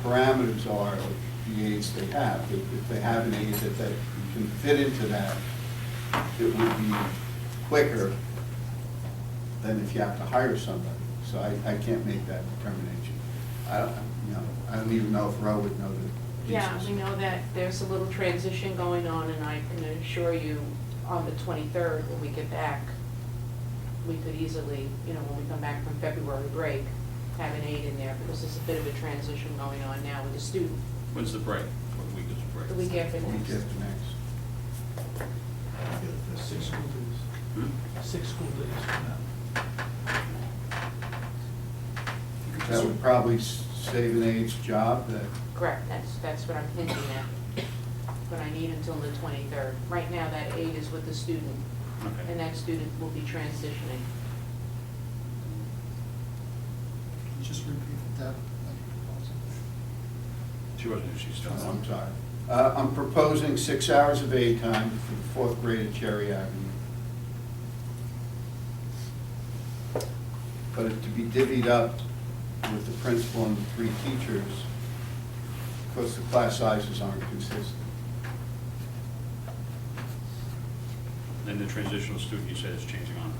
parameters are of the aids they have. If they have an aid that you can fit into that, it would be quicker than if you have to hire somebody. So I can't make that determination. I don't even know if Roe would know the Yeah, pieces. we know that there's a little transition going on, and I can assure you, on the 23rd, when we get back, we could easily, when we come back from February break, have an aid in there, because there's a bit of a transition going on now with the student. When's the break? What week is the break? The week after The week next. after next. 6 school days. Hmm? 6 school days from now. That would probably save an aide's job. Correct, that's what I'm hinting at. But I need until the 23rd. Right now, that aid is with the student, Okay. and that student will be transitioning. Can you just repeat that? She wasn't, she's still I'm on. sorry. I'm proposing 6 hours of aid time for the fourth grade at Cherry Avenue. but it to be divvied up with the principal and the 3 teachers, because the class sizes aren't consistent. Then the transitional student, you said is changing on,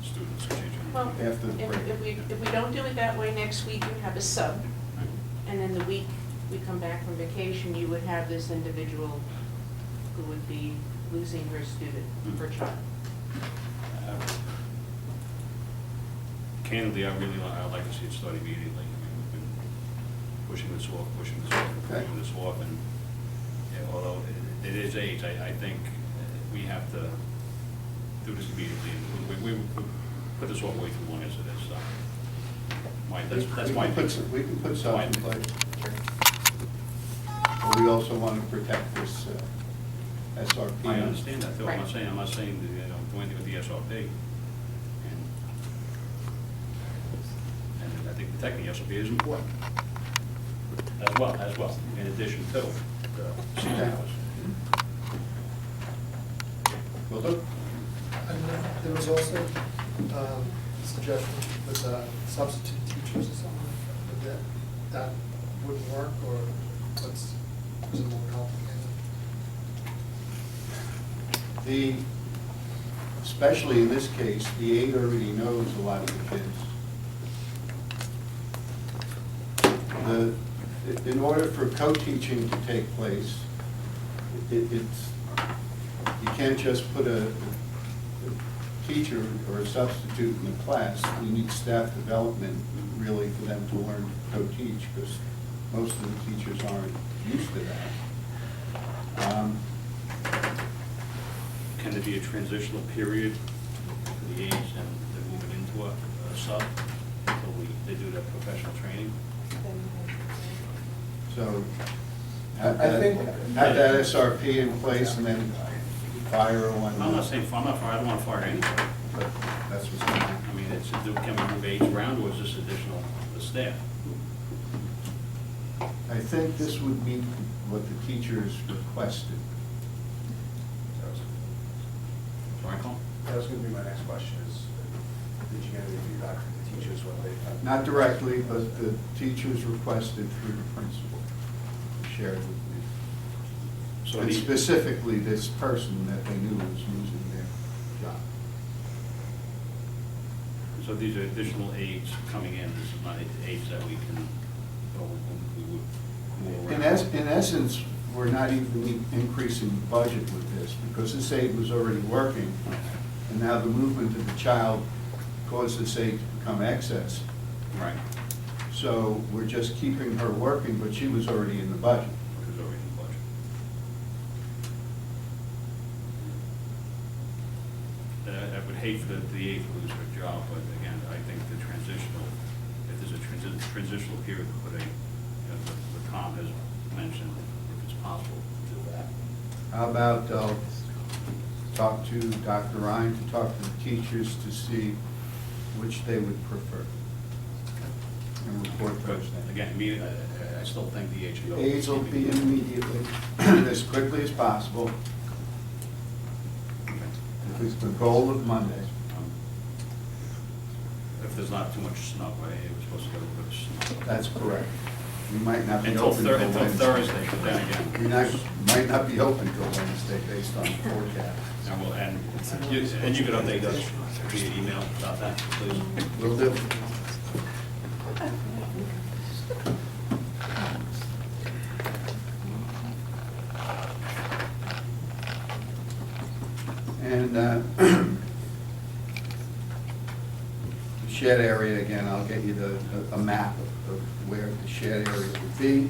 students are changing on. Well, After the break. if we don't do it that way, next week you have a sub, and then the week we come back from vacation, you would have this individual who would be losing her student, her child. Candidly, I'd like to see it start immediately. I mean, we've been pushing this off, pushing this off, and yeah, although it is AIDS, I think we have to do this immediately. We put this off way too long as it is, so. That's my opinion. We can put something in place. But we also want to protect this SRP. I understand that, too. I'm not Right. saying, do anything with the SRP. And I think protecting the SRP is important. As well, in addition to the senior hours. Will do. And there was also suggestion with substitute teachers or something, that wouldn't work, or is it more complicated? Especially in this case, the aide already knows a lot of the kids. In order for co-teaching to take place, you can't just put a teacher or a substitute in the class. You need staff development, really, for them to learn to co-teach, because most of the teachers aren't used to that. Can there be a transitional period for the aides and they're moving into a sub until they do their professional training? So, I have think- that SRP in place and then fire one. I'm not saying, I don't want to fire anybody, But that's what's going on. I mean, can we move aides around, or is this additional staff? I think this would meet what the teachers requested. Sorry, Colin? That was gonna be my next question, is, did you get any feedback from the teachers when they? Not directly, but the teachers requested through the principal, shared with me. So And the, specifically this person that they knew was losing their job. so these are additional aides coming in, this is not aides that we can, we would move In around. essence, we're not even increasing the budget with this, because this aide was already working, and now the movement of the child caused this aide to become excess. Right, So we're just keeping her working, but she was already in the budget. which is already in the budget. I would hate for the aide to lose her job, but again, I think the transitional, if there's a transitional period, put the Tom has mentioned, if it's possible, to do that. How about talk to Dr. Ryan, to talk to the teachers to see which they would prefer, and report But Thursday. again, I still think the HEO. Aides will be in immediately, as quickly as possible. It's the goal of Monday. If there's not too much snow, right, it was supposed to get a little bit of snow. That's correct. We might not be Until open till until Wednesday. Thursday, but then again. We might not be open till Wednesday based on the forecast. And you could update us via email about that, please. Will do. And the shed area, again, I'll get you a map of where the shed area would be,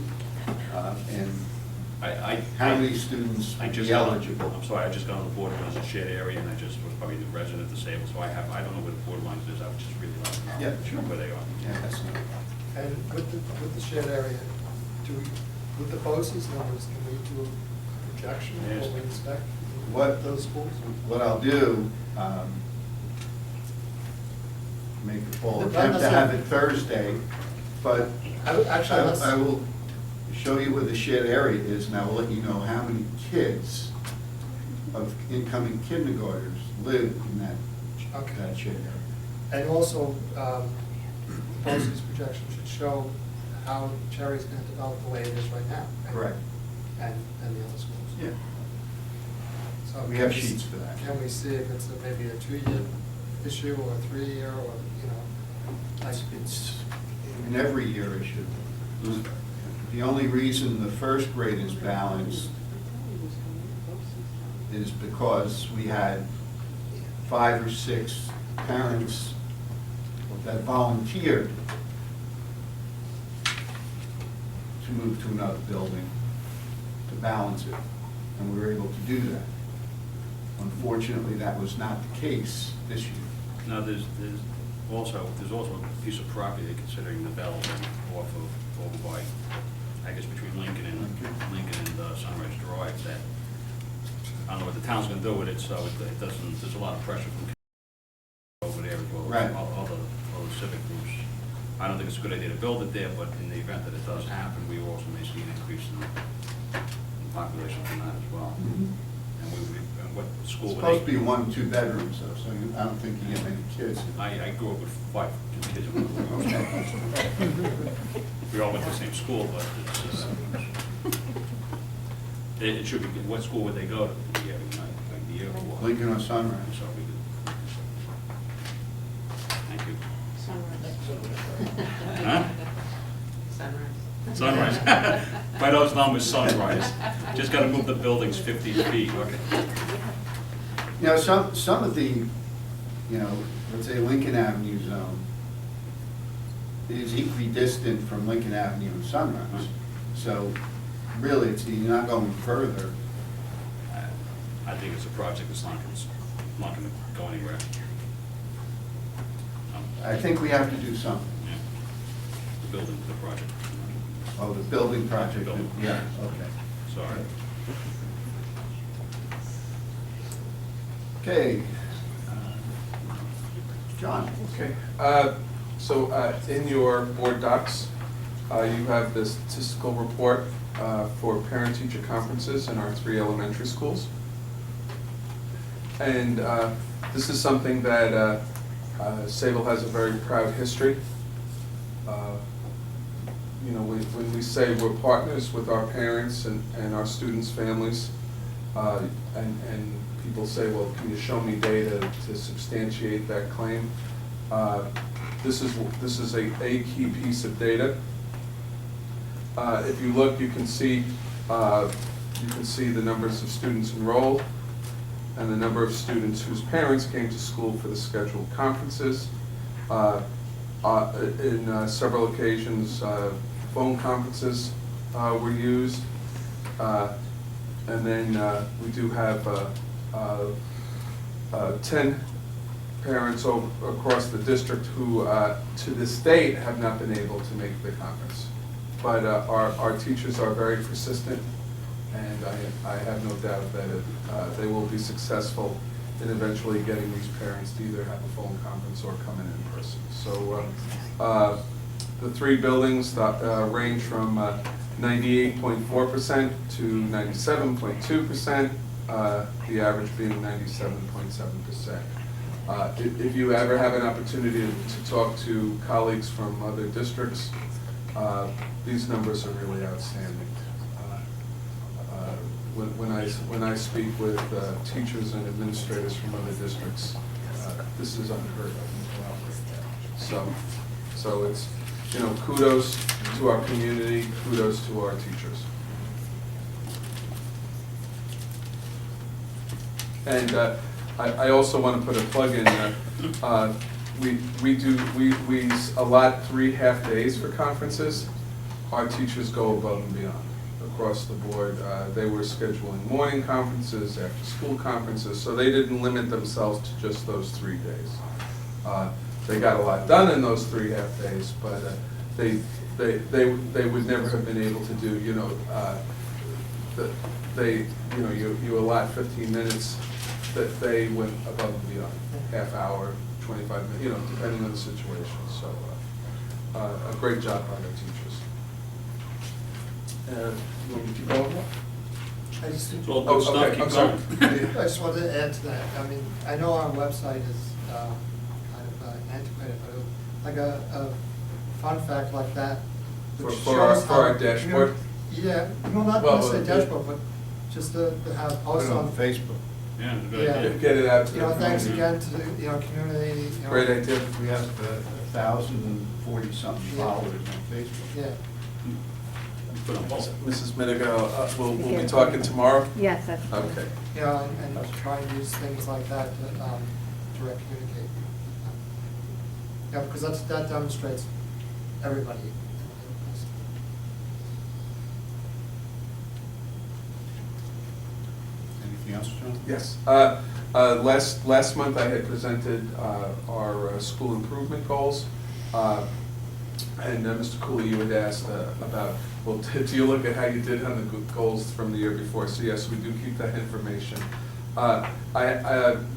and how many students I would just be got- eligible. I'm sorry, I just got on the board, it was a shared area, and I just was probably the resident disabled, so I don't know where the borderlines is, I would just really like to know. Yeah, sure. Where they are. Yeah, that's not. And with the shed area, with the BOCES numbers, can we do a projection Yes. of what we expect What- those schools? What I'll do, make a full Not attempt to have necessarily- it Thursday, but Actually, let's. I will show you where the shed area is, and I will let you know how many kids of incoming kindergartners live in that Okay. shed area. And also, BOCES projection should show how Cherry's gonna develop the way it is right now. right? Correct. And the other schools. Yeah. So We have can sheets for that. Can we see if it's maybe a 2-year issue or a 3-year, or, you know, like, It's an every year issue. The only reason the first grade is balanced is because we had 5 or 6 parents that volunteered to move to another building to balance it, and we were able to do that. Unfortunately, that was not the case this year. Now, there's also a piece of property considering development off of, over by, I guess between Lincoln and Sunrise Drive, that, I don't know what the town's gonna do with it, so it doesn't, there's a lot of pressure from over there as well Right. as other civic groups. I don't think it's a good idea to build it there, but in the event that it does happen, we also may see an increase in population from that as well. And and what school It's would they? supposed to be 1 2 bedrooms though, so I don't think you get many kids. I grew up with 5 kids. We all went to the same school, but it should be, what school would they go to? Yeah, like the year before. Lincoln or Sunrise. So we could. Thank you. Huh? Sunrise. By those numbers, Sunrise. Just gotta move the buildings 50 feet, okay. You know, some of the, you know, let's say Lincoln Avenue zone is equidistant from Lincoln Avenue and Sunrise. So really, you're not going further. I think it's a project that's not gonna go anywhere. I think we have to do something. Yeah. The project. Oh, the building project, Building. yeah, okay. Sorry. Okay. John? Okay, so in your board docs, you have the statistical report for parent-teacher conferences in our 3 elementary schools. And this is something that Sayville has a very proud history. You know, when we say we're partners with our parents and our students' families, and people say, well, can you show me data to substantiate that claim? This is a key piece of data. If you look, you can see the numbers of students enrolled and the number of students whose parents came to school for the scheduled conferences. In several occasions, phone conferences were used. And then we do have 10 parents across the district who, to this date, have not been able to make the conference. But our teachers are very persistent, and I have no doubt that they will be successful in eventually getting these parents to either have a phone conference or come in person. So the 3 buildings range from 98.4% to 97.2%, the average being 97.7%. If you ever have an opportunity to talk to colleagues from other districts, these numbers are really outstanding. When I speak with teachers and administrators from other districts, this is unheard of. So it's, you know, kudos to our community, kudos to our teachers. And I also want to put a plug in. We allot 3 half-days for conferences. Our teachers go above and beyond across the board. They were scheduling morning conferences, after-school conferences, so they didn't limit themselves to just those 3 days. They got a lot done in those 3 half-days, but they would never have been able to do, you know, you allot 15 minutes, that they went above and beyond, half hour, 25 minutes, you know, depending on the situation. So a great job by the teachers. You want me to keep going? I just, It's all good stuff, keep I'm sorry. going. I just wanted to add to that. I mean, I know our website is kind of antiquated, but like a fun fact like that. which For our- shows for our how- dashboard? Yeah, well, not Well, necessarily yeah. dashboard, but just to have Put posts it on on. Facebook. Yeah, it's a good Yeah. idea. Get it out to You the know, thanks community. again to the, community, Great idea. We have 1,040-something followers on Facebook. Yeah. Put it on both. Mrs. Minigo, we'll be talking tomorrow? Yes, that's. Okay. And try and use things like that to direct communicate. Yeah, because that demonstrates everybody. Anything else, John? Yes. Last month I had presented our school improvement goals. And Mr. Cooley, you had asked about, well, do you look at how you did on the goals from the year before? So yes, we do keep that information.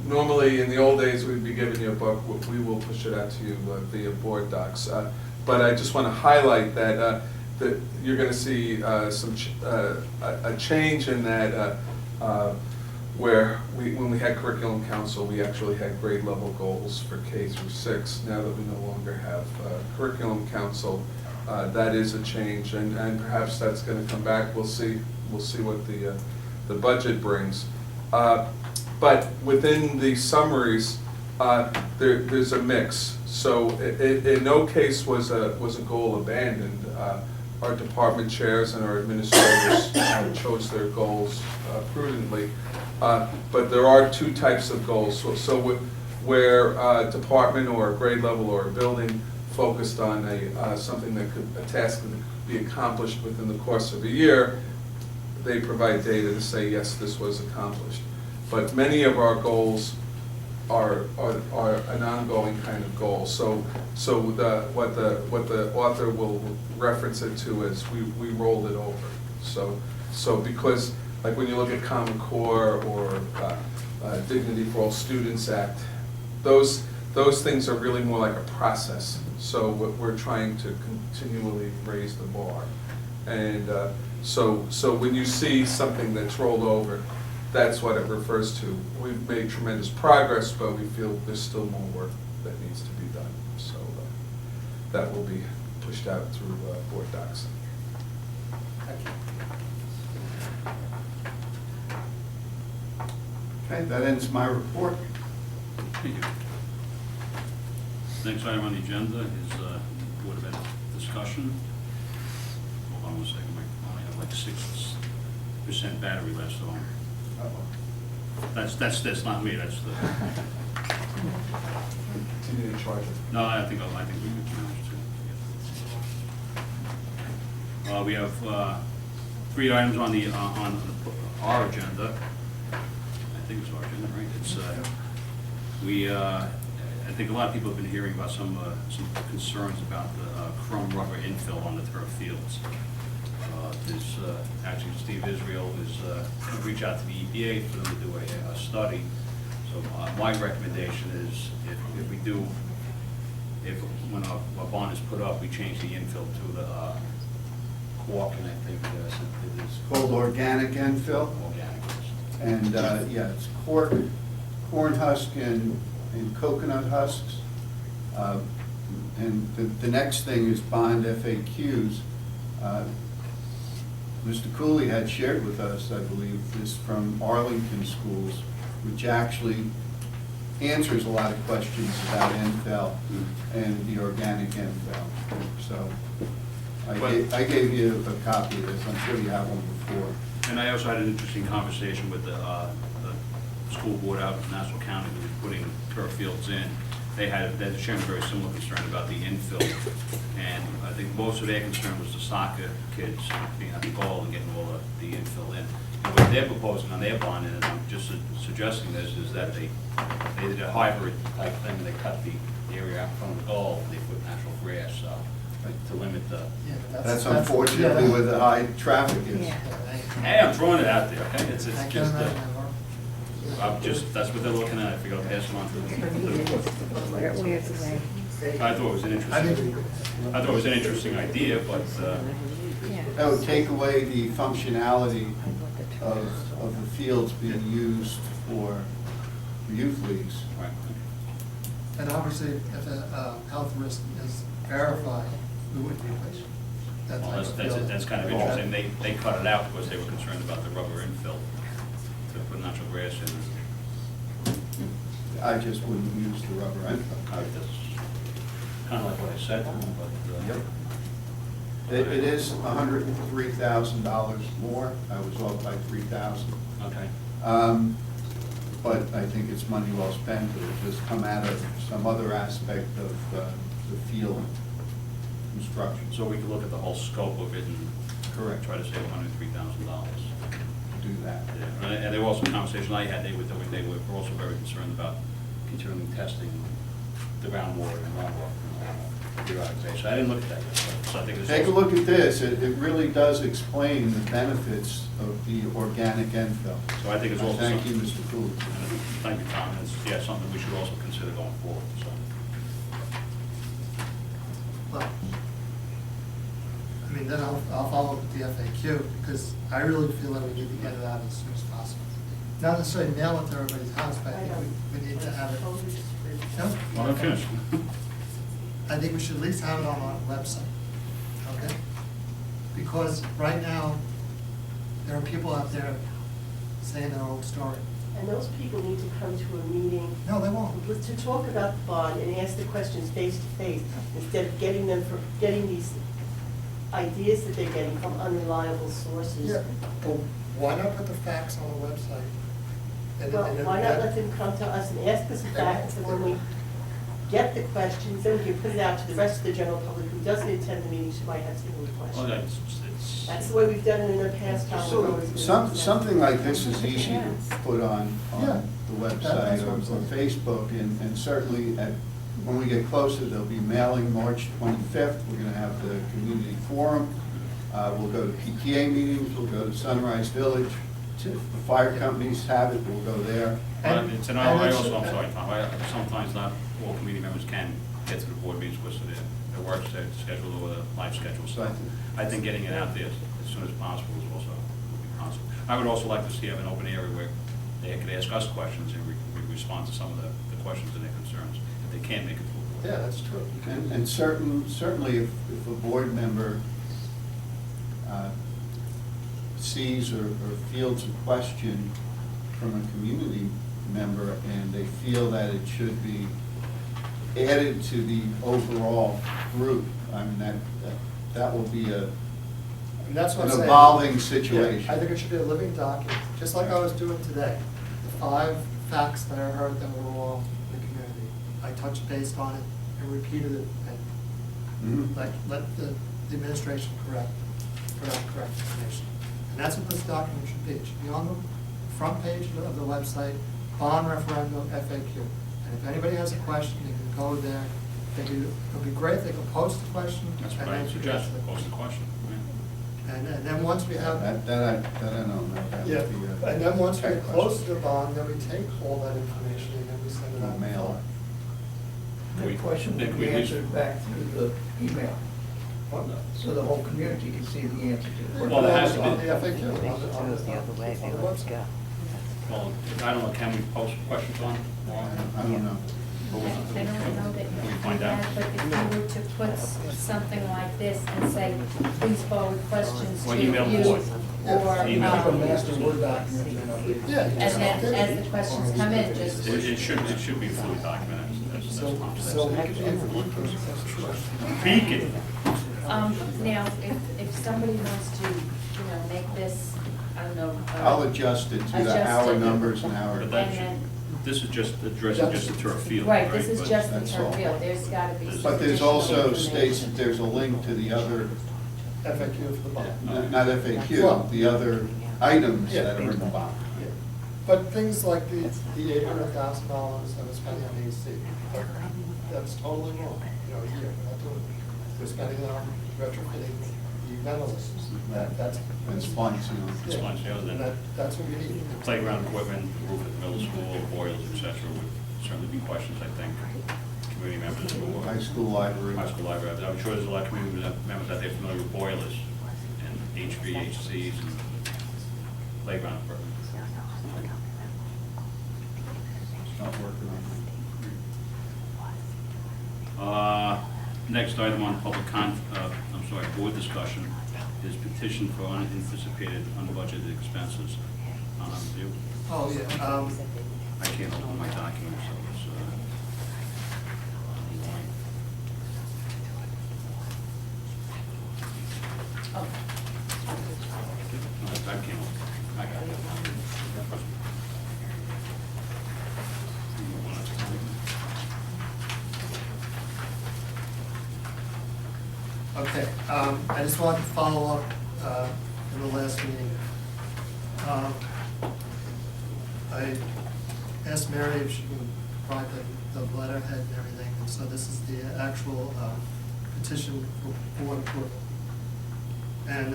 Normally, in the old days, we'd be giving you a book. We will push it out to you via board docs. But I just want to highlight that you're going to see a change in that where when we had curriculum council, we actually had grade level goals for K through 6. Now that we no longer have curriculum council, that is a change, and perhaps that's going to come back. We'll see what the budget brings. But within the summaries, there's a mix. So in no case was a goal abandoned. Our department chairs and our administrators chose their goals prudently. But there are two types of goals. So where a department or a grade level or a building focused on something a task that could be accomplished within the course of a year, they provide data to say, yes, this was accomplished. But many of our goals are an ongoing kind of goal. So what the author will reference it to is we rolled it over. So because like when you look at Common Core or Dignity for All Students Act, those things are really more like a process. So we're trying to continually raise the bar. And so when you see something that's rolled over, that's what it refers to. We've made tremendous progress, but we feel there's still more work that needs to be done. So that will be pushed out through board docs. Thank you. Okay, that ends my report. Thank you. Next item on the agenda is Board of Ed discussion. Hold on one second, I only have like 6% battery left, so that's not me, that's the, Continue to charge it. no, I think we could manage to. We have 3 items on our agenda. I think it's our agenda, right? It's, I think a lot of people have been hearing about some concerns about the chrome rubber infill on the turf fields. Actually, Steve Israel is going to reach out to the EPA for them to do a study. So my recommendation is if when a bond is put up, we change the infill to the cork, and I think it is Called organic infill. organic. And, yeah, it's corn husk and coconut husks. And the next thing is bond FAQs. Mr. Cooley had shared with us, I believe, this from Arlington schools, which actually answers a lot of questions about infill and the organic infill. So I gave you a copy of this. I'm sure you have one before. And I also had an interesting conversation with the school board out in Nassau County that was putting turf fields in. They're sharing a very similar concern about the infill. And I think most of their concern was the soccer kids being at the goal and getting all the infill in. And what they're proposing on their bond, and I'm just suggesting this, is that they did a hybrid type thing, and they cut the area out in front of the goal, and they put natural grass to limit the. Yeah, That's unfortunately where the high traffic is. Yeah. Hey, I'm throwing it out there, okay? It's I just, can imagine that's what they're looking at. I figured I'll pass it on to them. Where's the way? I thought it was an interesting idea, but, Yeah. That would take away the functionality of the fields being used for youth leagues. right. And obviously, if a health risk is verified, we wouldn't use that Well, type of field. that's kind of interesting. They cut it out because they were concerned about the rubber infill to put natural grass in. I just wouldn't use the rubber end. That's kind of like what I said to them, but. It is $103,000 more. I was off by 3,000. Okay. But I think it's money well spent. It'll just come out of some other aspect of the field construction. So we could look at the whole scope of it and. Correct. Try to save $103,000. Do that. Yeah, and there was also a conversation I had, they were also very concerned about continuing testing the groundwater and groundwater periodization. I didn't look at that yet, so I think it's. Take a look at this. It really does explain the benefits of the organic infill. So I think it's also. Thank you, something- Mr. Cooley. Thank you, Tom. It's, yeah, something we should also consider going forward, so. Well, I mean, then I'll follow up with the FAQ, because I really feel that we need to get it out as soon as possible. Not necessarily mail it to everybody's house, but I think we need to have it. No? Well, I'm finished. I think we should at least have it on our website, okay? Because right now, there are people out there saying their own story. And those people need to come to a meeting. No, they won't. To talk about the bond and ask the questions face to face, instead of getting these ideas that they're getting from unreliable sources. Yeah, but why not put the facts on the website? Well, why not let them come to us and ask us facts, and when we get the questions, then we can put it out to the rest of the general public who doesn't attend the meetings, who might have similar Well, questions. it's. That's the way we've done it in the past, Tom. Something like this is easy to put on Yeah. the That's website what or I'm saying. Facebook, and certainly when we get closer, there'll be mailing March 25th. We're going to have the community forum. We'll go to PTA meetings, we'll go to Sunrise Village. If the fire companies have it, we'll go there. But it's, and I also, I'm sorry, Tom, sometimes not all committee members can get to the board meetings because of their work schedule or their life schedule. So I think getting it out there as soon as possible is also would be possible. I would also like to see have an open area where they could ask us questions and we respond to some of the questions and their concerns, if they can't make it to the board. Yeah, that's true. And certainly if a board member sees or fields a question from a community member and they feel that it should be added to the overall group, I mean, that will be And that's what an I'm saying. evolving Yeah, situation. I think it should be a living document, just like I was doing today. The 5 facts that I heard that were wrong in the community. I touched base on it and repeated it, and Mhm. let the administration put out correct information. And that's what this document should be. It should be on the front page of the website, bond referendum FAQ. And if anybody has a question, they can go there. It'll be great if they can post the question. That's and what I then suggest, ask the post the question. Yeah. And then once we have. That I don't know. That Yeah, would be and then once we great close question. the bond, then we take all that information and then we send it out. Mail The question Nick, will we be need- answered back through the email, so the whole community can see the answer to the Well, question. it has to On be- the FAQ. It goes the other way, they let it go. Well, I don't know, can we post questions on? I don't know. I don't know that you We can find do out. that, but if you were to put something like this and say, please forward questions Or to email you, board. or, Email. Like a master Word document, Yeah. and then as the questions come in, just. It should be a fluid document, as So Tom we said. could be. Beacon. Now, if somebody wants to, make this, I don't know. I'll adjust it to the adjust hour it. numbers and hour. But that And should, then- this is just addressing just the turf field, right? Right, this is But just the that's all. turf field, there's gotta be some But there's additional also states information. that there's a link to the other, FAQ for the bond. not FAQ, the other items that are in the bond. Yeah. But things like the $800,000 that we're spending on AC, that's totally wrong, a year, we're not doing it. We're spending it on retrofitting the ventilators. That's. And splicing. Yeah. Splicing, yeah, then- That's what we need. Playground equipment, roof at the middle school, boilers, et cetera, would certainly be questions, I think, community members or. High school library. High school library, I'm sure there's a lot of community members that they're familiar with boilers and HVACs and playground equipment. Stop working on Next item on board discussion is petition for unanticipated, unbudgeted expenses. You- Oh, yeah, I can't open my document, so it's, Oh. no, I can't, I got it. okay, I just wanted to follow up, in the last meeting. I asked Mary if she can provide the letterhead and everything, and so this is the actual, petition for board approval. And,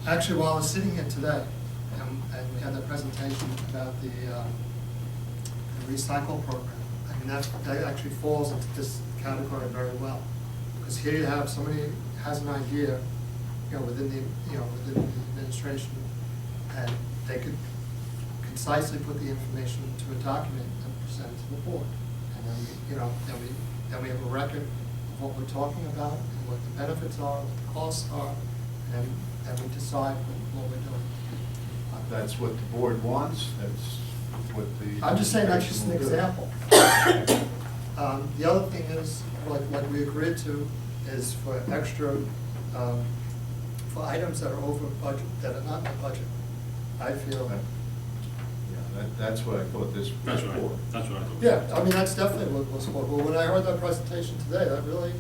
actually, while I was sitting here today, and we had that presentation about the recycle program, I mean, that actually falls into this category very well. Because here you have somebody has an idea, within the administration, and they could concisely put the information into a document and present it to the board. And then, then we have a record of what we're talking about, and what the benefits are, what the costs are, and we decide what we're doing. That's what the board wants, that's what the. I'm just saying that's just an administration example. The other thing is, like we agreed to, is for extra, for items that are over budget, that are not in the budget, I feel. Yeah, that's what I thought this was That's what for. that's what I thought. Yeah, I mean, that's definitely what was for, but when I heard that presentation today, that really,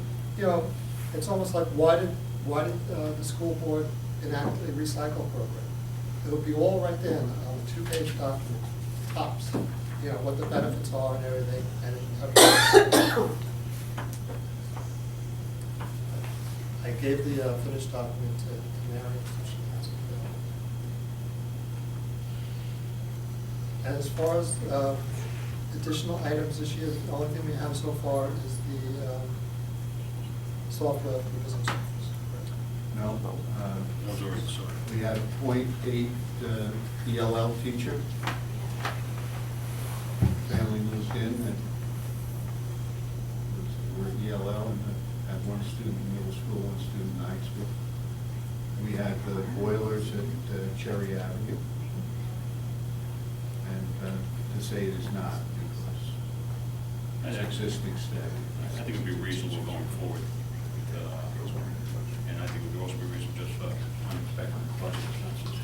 it's almost like, why did the school board enact a recycle program? It would be all right there on a two-page document, tops, what the benefits are and everything, and I gave the finished document to Mary, so she has it. And as far as additional items this year, the only thing we have so far is the software for business office. No, Those are already sorted. we had a .8 ELL teacher. Family moved in and were ELL and had one student in middle school, one student in high school. We had the boilers at Cherry Avenue. And to say it is not, because it's existing staff. I think it would be reasonable going forward. And I think it would also be reasonable just for unexpected budget expenses.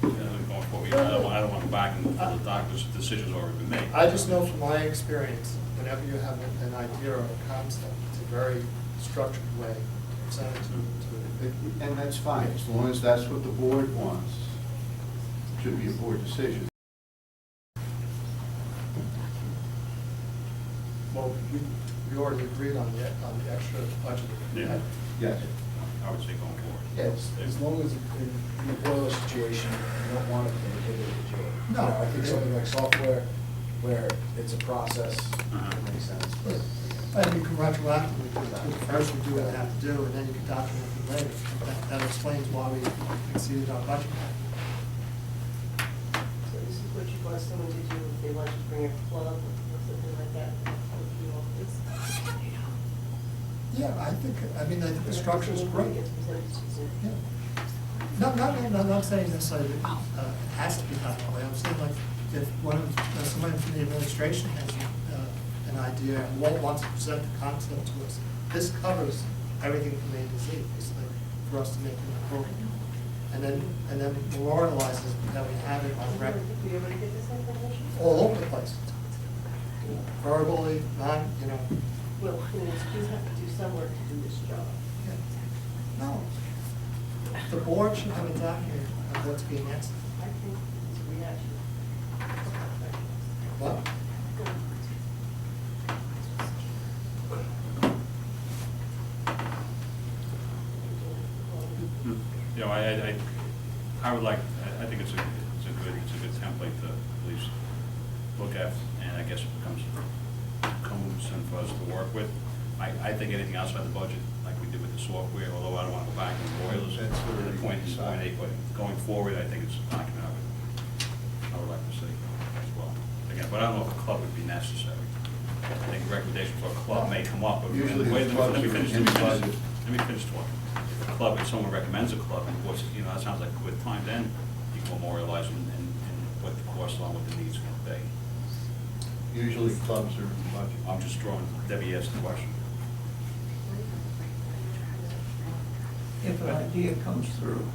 Going forward, I don't want to go back and the doctor's decision's already been made. I just know from my experience, whenever you have an idea or a concept, it's a very structured way to present it to And that's fine, as long as that's what the board wants. It should be a board decision. Well, we already agreed on the extra budget. Yeah. Yes. I would say going forward. Yes, as long as in the boiler situation, you don't want it to inhibit the job. No. I think something like software, where it's a process, Uh-huh. it makes sense. But And you can retroactively do that. First we do what we have to do, and then you can document it later. That explains why we exceeded our budget. So this is what you want someone to do if they want to bring a club or something like that, with you all this. Yeah, I think the structure is great. Gets presented to you. Yeah. I'm not saying necessarily that it has to be done that way. I'm saying like, if somebody from the administration has an idea and wants to present the concept to us, this covers everything from A to Z, basically, for us to make it appropriate. And then memorializes that we have it on record Were you able to get this information? all over the place. Verbally, Well, you have to do some work to do this job. no. The board should have a document of what's being asked. I think it's a reaction. What? I would like, I think it's a good template to at least look at, and I guess it becomes cumbersome for us to work with. I think anything outside the budget, like we did with the software, although I don't want to go back and boilers, That's to the already point decided. eight, but going forward, I think it's a document I would like to see as well. again, but I don't know if a club would be necessary. I think a recommendation for a club may come up, but Usually wait, the let me clubs are finish, in the budget. let me finish talking. If a club, if someone recommends a club, and what's, you know, that sounds like a good time, then you can memorialize and what the cost on what the needs can be. Usually clubs are in the budget. I'm just throwing, Debbie asked the question. If an idea comes through,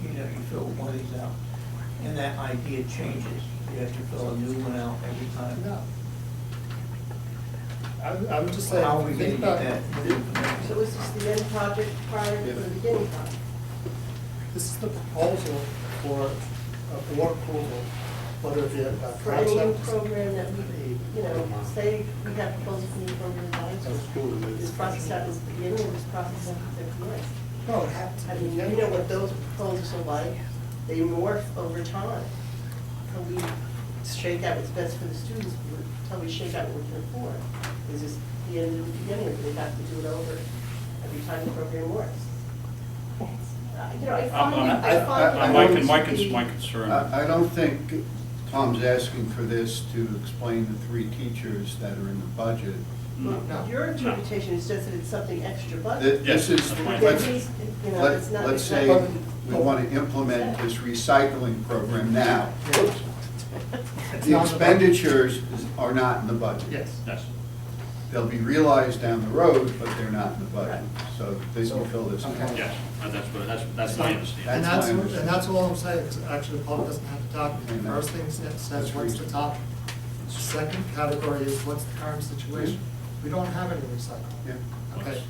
you know, you fill one of these out, and that idea changes, you have to fill a new one out every time. No. I would just say, How are we think gonna about, get that? So is this the end project prior to the beginning project? this is the proposal for a board approval, whether it be a For any new concept. program that we, you know, say we have proposals for new program advisors, this process happens at the beginning and this process happens at the end. No, it happens. I mean, you know what those proposals are like, they morph over time. Until we shake out what's best for the students, until we shake out what we can afford. Is this the end of the beginning, or do we have to do it over every time the program works? You know, I find it. My concern. I don't think Tom's asking for this to explain the 3 teachers that are in the budget. Well, No. your interpretation is just that it's something extra budget. This Yes, is, that's fine. But he's, you know, it's not. let's it's say not- we want to implement this recycling program now. It's The not in the budget. expenditures are not in the budget. Yes. Yes. They'll be realized down the road, but they're not in the budget. So they can fill this in. Okay. Yes, that's my understanding. And That's my and that's all I'm saying, because actually the public doesn't have to document. The Amen. first thing it says, That's what's the reasonable. topic? Second category is what's the current situation? We don't have any recycling. Yeah. Okay,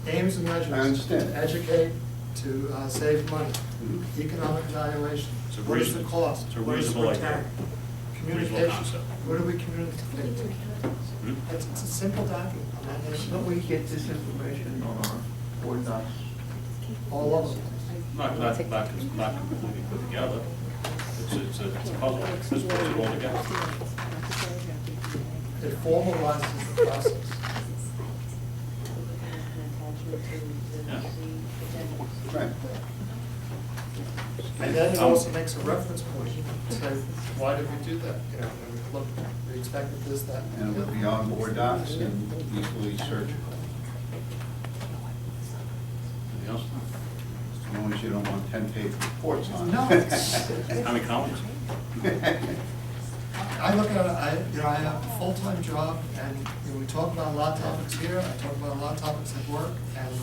aims and measures. I understand. To educate, to save money, Mhm. economic evaluation. It's a What is the reason- cost? it's a What is the reasonable return? idea. Reasonable Communication, concept. what do we communicate? Hmm? It's a simple document. Don't we get this information on our board docs? All of them. Not completely put together. It's a puzzle. Let's put it all together. It formalizes the process. Yeah. Right. And then it also makes a reference point, to say, why did we do that? You know, and we look, we expected this, that. And it would be on board docs and easily searchable. Anything else? As long as you don't want 10-page reports on it. No. How many columns? I look at it, I have a full-time job, and you know, we talk about a lot of topics here, I talk about a lot of topics at work, and,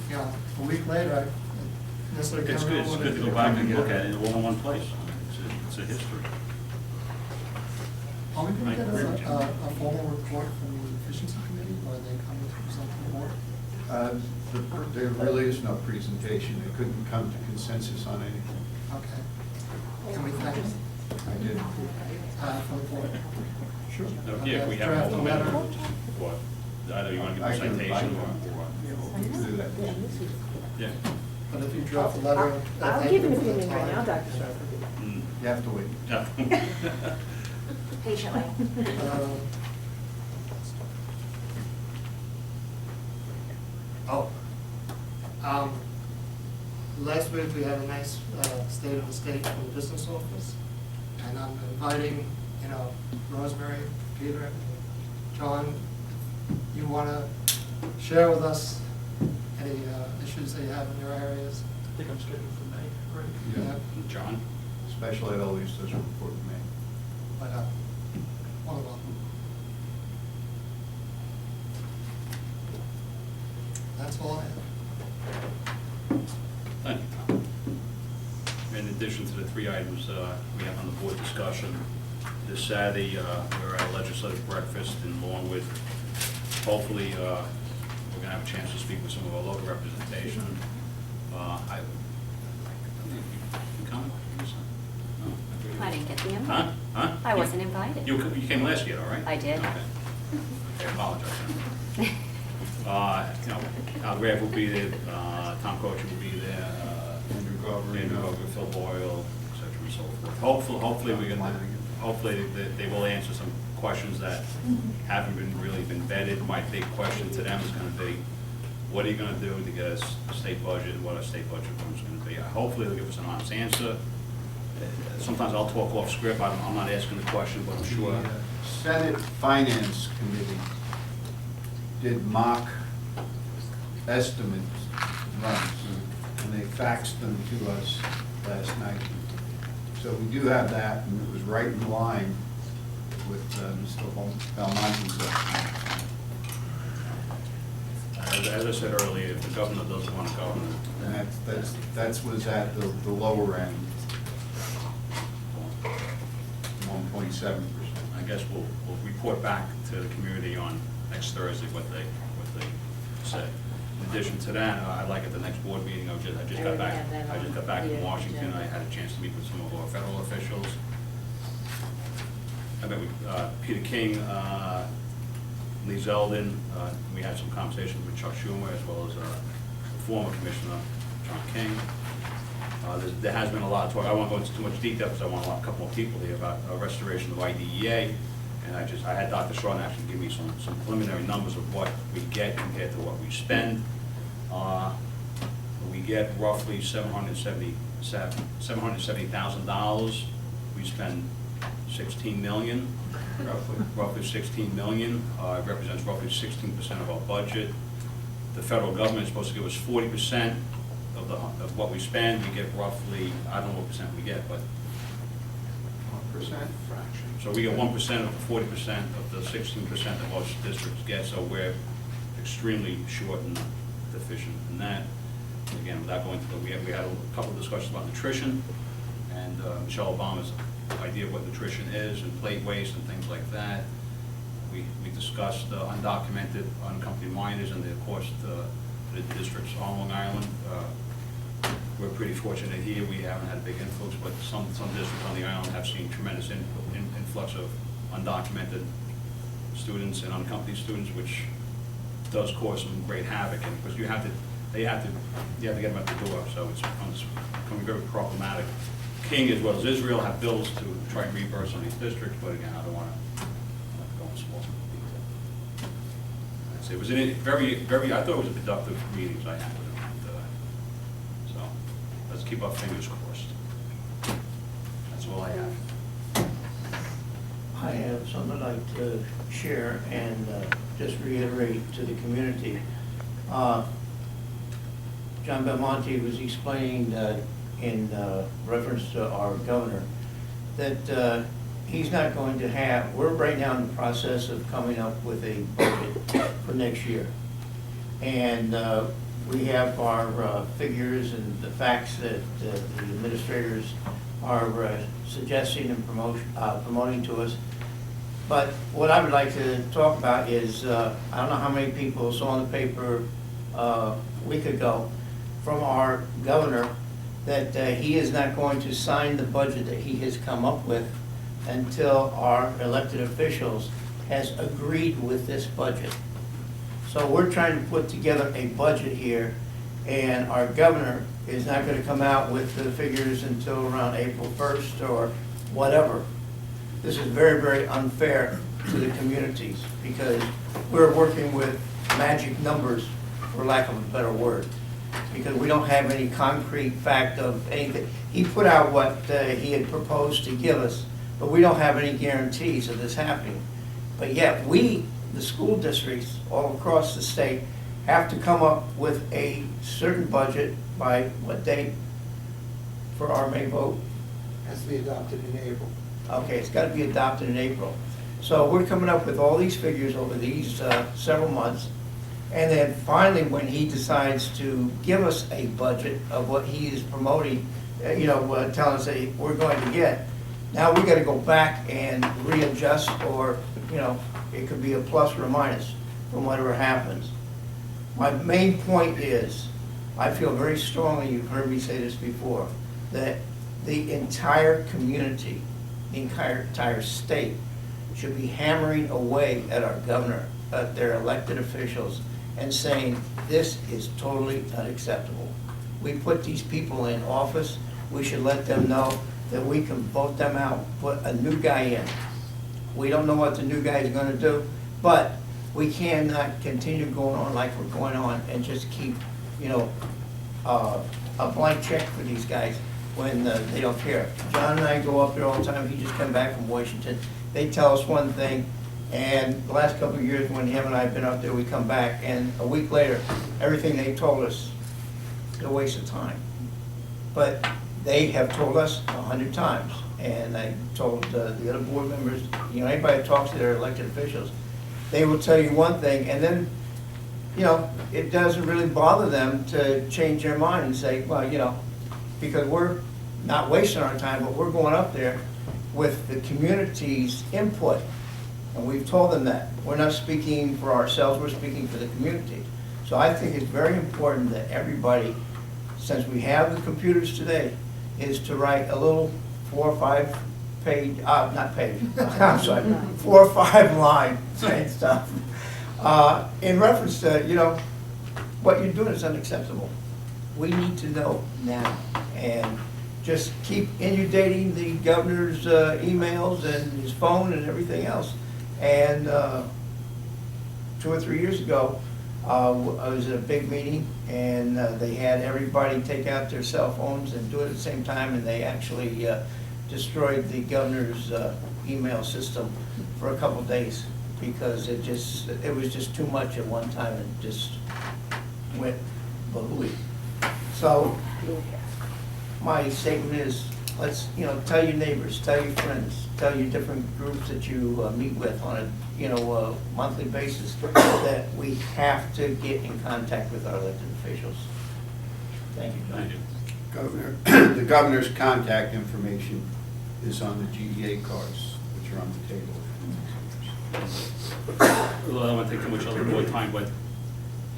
you know, a week later, I necessarily can't It's good, remember it's what good to go back and look at it all in one place. It's a history. Are we gonna I get agree with you. a formal report from the efficiency committee, or are they coming to something more? There really is no presentation. They couldn't come to consensus on anything. Okay. Can we thank them I did. for the board? Sure. Yeah, if we have Draft all a the letter. minutes, what, either you want to give a citation or what? We can do that. Yeah. But if you draft a letter. I'll give an opinion right now, Dr. Sarver. Mm. You have to wait. Yeah. Patiently. Last week, we had a nice state of the state from the business office, and I'm inviting, you know, Rosemary, Peter, and John, you want to share with us any issues that you have in your areas? I think I'm scheduled for May, right? Yeah. John? Special ed always does report to me. But, one of them. That's all I have. Thank you, Tom. In addition to the 3 items we have on the board discussion, this Saturday, we're at a legislative breakfast in Longwood. Hopefully, we're going to have a chance to speak with some of our local representation. You come? No? I didn't get the invite. Huh? Huh? I wasn't invited. You came last year, all right? I did. Okay. I apologize. You know, Al Graff will be there, Tom Coach will be there, Andrew Glover, Andrew Glover, Phil Boyle, et cetera, and so forth. Hopefully we're gonna, hopefully they will answer some questions that haven't really been vetted. My big question to them is gonna be, what are you gonna do to get us a state budget, and what our state budget room is gonna be? Hopefully they'll give us an honest answer, sometimes I'll talk off script, I'm not asking the question, but I'm sure. The Senate Finance Committee did mock estimates runs, and they faxed them to us last night. So we do have that, and it was right in line with Mr. Belmonte's estimate. As I said earlier, if the governor doesn't want to govern, And that's was at the lower end, 1.7%. I guess we'll report back to the community on next Thursday what they say. In addition to that, I'd like at the next board meeting, I just got back from Washington, I had a chance to meet with some of our federal officials. I met with Peter King, Lee Zeldin, we had some conversations with Chuck Schumer as well as former Commissioner John King. There has been a lot of talk, I won't go into too much detail because I want a couple more people here about restoration of IDEA. And I had Dr. Shaw actually give me some preliminary numbers of what we get compared to what we spend. We get roughly $770,000. We spend 16 million, roughly 16 million. It represents roughly 16% of our budget. The federal government is supposed to give us 40% of what we spend. We get roughly, I don't know what percent we get, but 1%. fraction. So we get 1% of the 40% of the 16% that most districts get, so we're extremely short and deficient in that. Again, without going through, we had a couple of discussions about nutrition, and Michelle Obama's idea of what nutrition is, and plate waste and things like that. We discussed undocumented, unaccompanied minors and the cost to the districts on Long Island. We're pretty fortunate here. We haven't had a big influx, but some districts on the island have seen tremendous influx of undocumented students and unaccompanied students, which does cause some great havoc. And because you have to get them at the door, so it's becoming very problematic. King as well as Israel have bills to try and reimburse on these districts, but again, I don't want to go into small detail. It was I thought it was a productive meetings I had with them. So let's keep our fingers crossed. That's all I have. I have something I'd like to share and just reiterate to the community. John Belmonte was explaining in reference to our governor that he's not going to have, we're right now in the process of coming up with a budget for next year. And we have our figures and the facts that the administrators are suggesting and promoting to us. But what I would like to talk about is, I don't know how many people saw in the paper a week ago from our governor that he is not going to sign the budget that he has come up with until our elected officials has agreed with this budget. So we're trying to put together a budget here, and our governor is not going to come out with the figures until around April 1st or whatever. This is very, very unfair to the communities because we're working with magic numbers, for lack of a better word, because we don't have any concrete fact of anything. He put out what he had proposed to give us, but we don't have any guarantees of this happening. But yet we, the school districts all across the state, have to come up with a certain budget by what date for our May vote? Has to be adopted in April. Okay, it's got to be adopted in April. So we're coming up with all these figures over these several months. And then finally, when he decides to give us a budget of what he is promoting, telling us that we're going to get, now we got to go back and readjust, or, it could be a plus or a minus from whatever happens. My main point is, I feel very strongly, you've heard me say this before, that the entire community, the entire state, should be hammering away at our governor, at their elected officials, and saying, this is totally unacceptable. We put these people in office, we should let them know that we can vote them out, put a new guy in. We don't know what the new guy is gonna do, but we cannot continue going on like we're going on and just keep, a blank check for these guys. when they don't care. John and I go up there all the time, he just come back from Washington. They tell us one thing, and the last couple of years when him and I have been up there, we come back, and a week later, everything they told us is a waste of time. But they have told us 100 times, and I told the other board members, you know, anybody that talks to their elected officials, they will tell you one thing, and then, you know, it doesn't really bother them to change their mind and say, well, you know, because we're not wasting our time, but we're going up there with the community's input. And we've told them that. We're not speaking for ourselves, we're speaking for the community. So I think it's very important that everybody, since we have the computers today, is to write a little 4 or 5 page, not page, I'm sorry, 4 or 5 line saying stuff. In reference to, you know, what you're doing is unacceptable. We need to know now. And just keep inundating the governor's emails and his phone and everything else. And 2 or 3 years ago, I was at a big meeting, and they had everybody take out their cell phones and do it at the same time, and they actually destroyed the governor's email system for a couple days because it was just too much at one time and just went balooey. So my statement is, let's, you know, tell your neighbors, tell your friends, tell your different groups that you meet with on a, you know, monthly basis that we have to get in contact with our elected officials. Thank you, John. Thank you. Governor, the governor's contact information is on the GEA cards, which are on the table. Well, I don't want to take too much other more time, but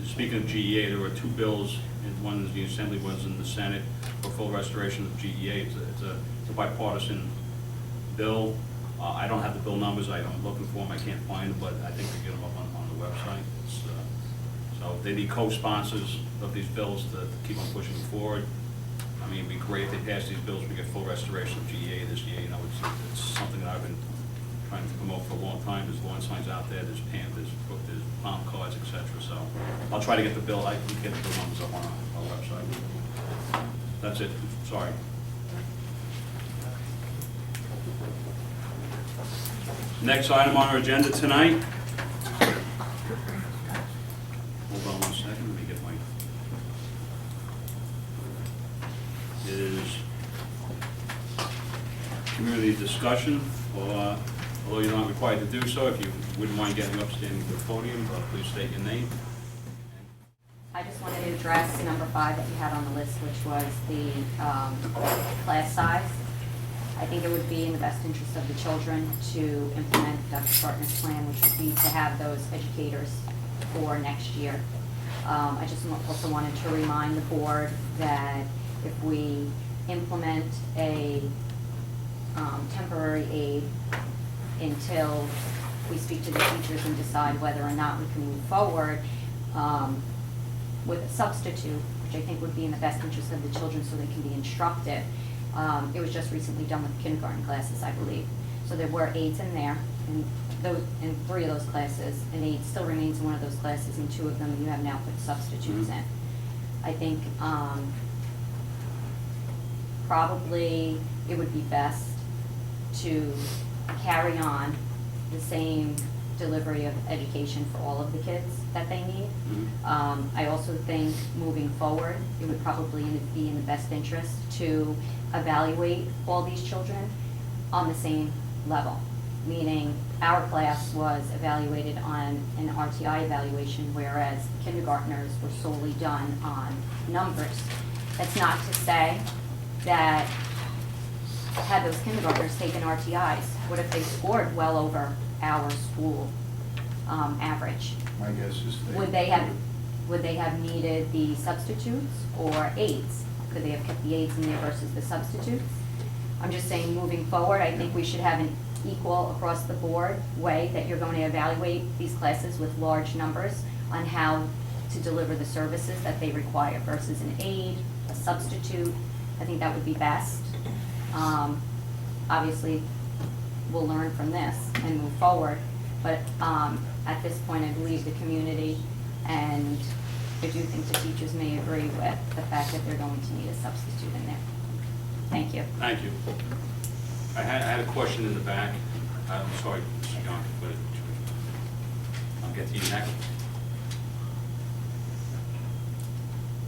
speaking of GEA, there were 2 bills, and one in the Assembly, one's in the Senate, for full restoration of GEA. It's a bipartisan bill. I don't have the bill numbers. I'm looking for them. I can't find them, but I think they get them up on the website. So they need co-sponsors of these bills to keep on pushing them forward. I mean, it'd be great if they pass these bills, we get full restoration of GEA this year. You know, it's something that I've been trying to promote for a long time. There's lawn signs out there, there's PAM, there's palm cards, etc. So I'll try to get the bill, I can get the bill numbers up on our website. That's it, sorry. Next item on our agenda tonight. Hold on 1 second, let me get my, is community discussion, or although you're not required to do so, if you wouldn't mind getting up, standing to the podium, please state your name. I just wanted to address number 5 that you had on the list, which was the class size. I think it would be in the best interest of the children to implement Dr. Partner's plan, which would be to have those educators for next year. I just also wanted to remind the board that if we implement a temporary aid until we speak to the teachers and decide whether or not we can move forward with a substitute, which I think would be in the best interest of the children so they can be instructed. It was just recently done with kindergarten classes, I believe. So there were aides in there, and in 3 of those classes, an aide still remains in one of those classes, and 2 of them you have now put substitutes in. I think probably it would be best to carry on the same delivery of education for all of the kids that they need. I also think moving forward, it would probably be in the best interest to evaluate all these children on the same level. Meaning our class was evaluated on an RTI evaluation, whereas kindergartners were solely done on numbers. That's not to say that had those kindergartners taken RTIs, what if they scored well over our school average? My guess is Would they have needed the substitutes or aides? Could they have kept the aides in there versus the substitutes? I'm just saying, moving forward, I think we should have an equal across the board way that you're going to evaluate these classes with large numbers on how to deliver the services that they require versus an aide, a substitute. I think that would be best. Obviously, we'll learn from this and move forward, but at this point, I believe the community, and I do think the teachers may agree with the fact that they're going to need a substitute in there. Thank you. Thank you. I had a question in the back. I'm sorry, Mr. Young, but I'll get to you next.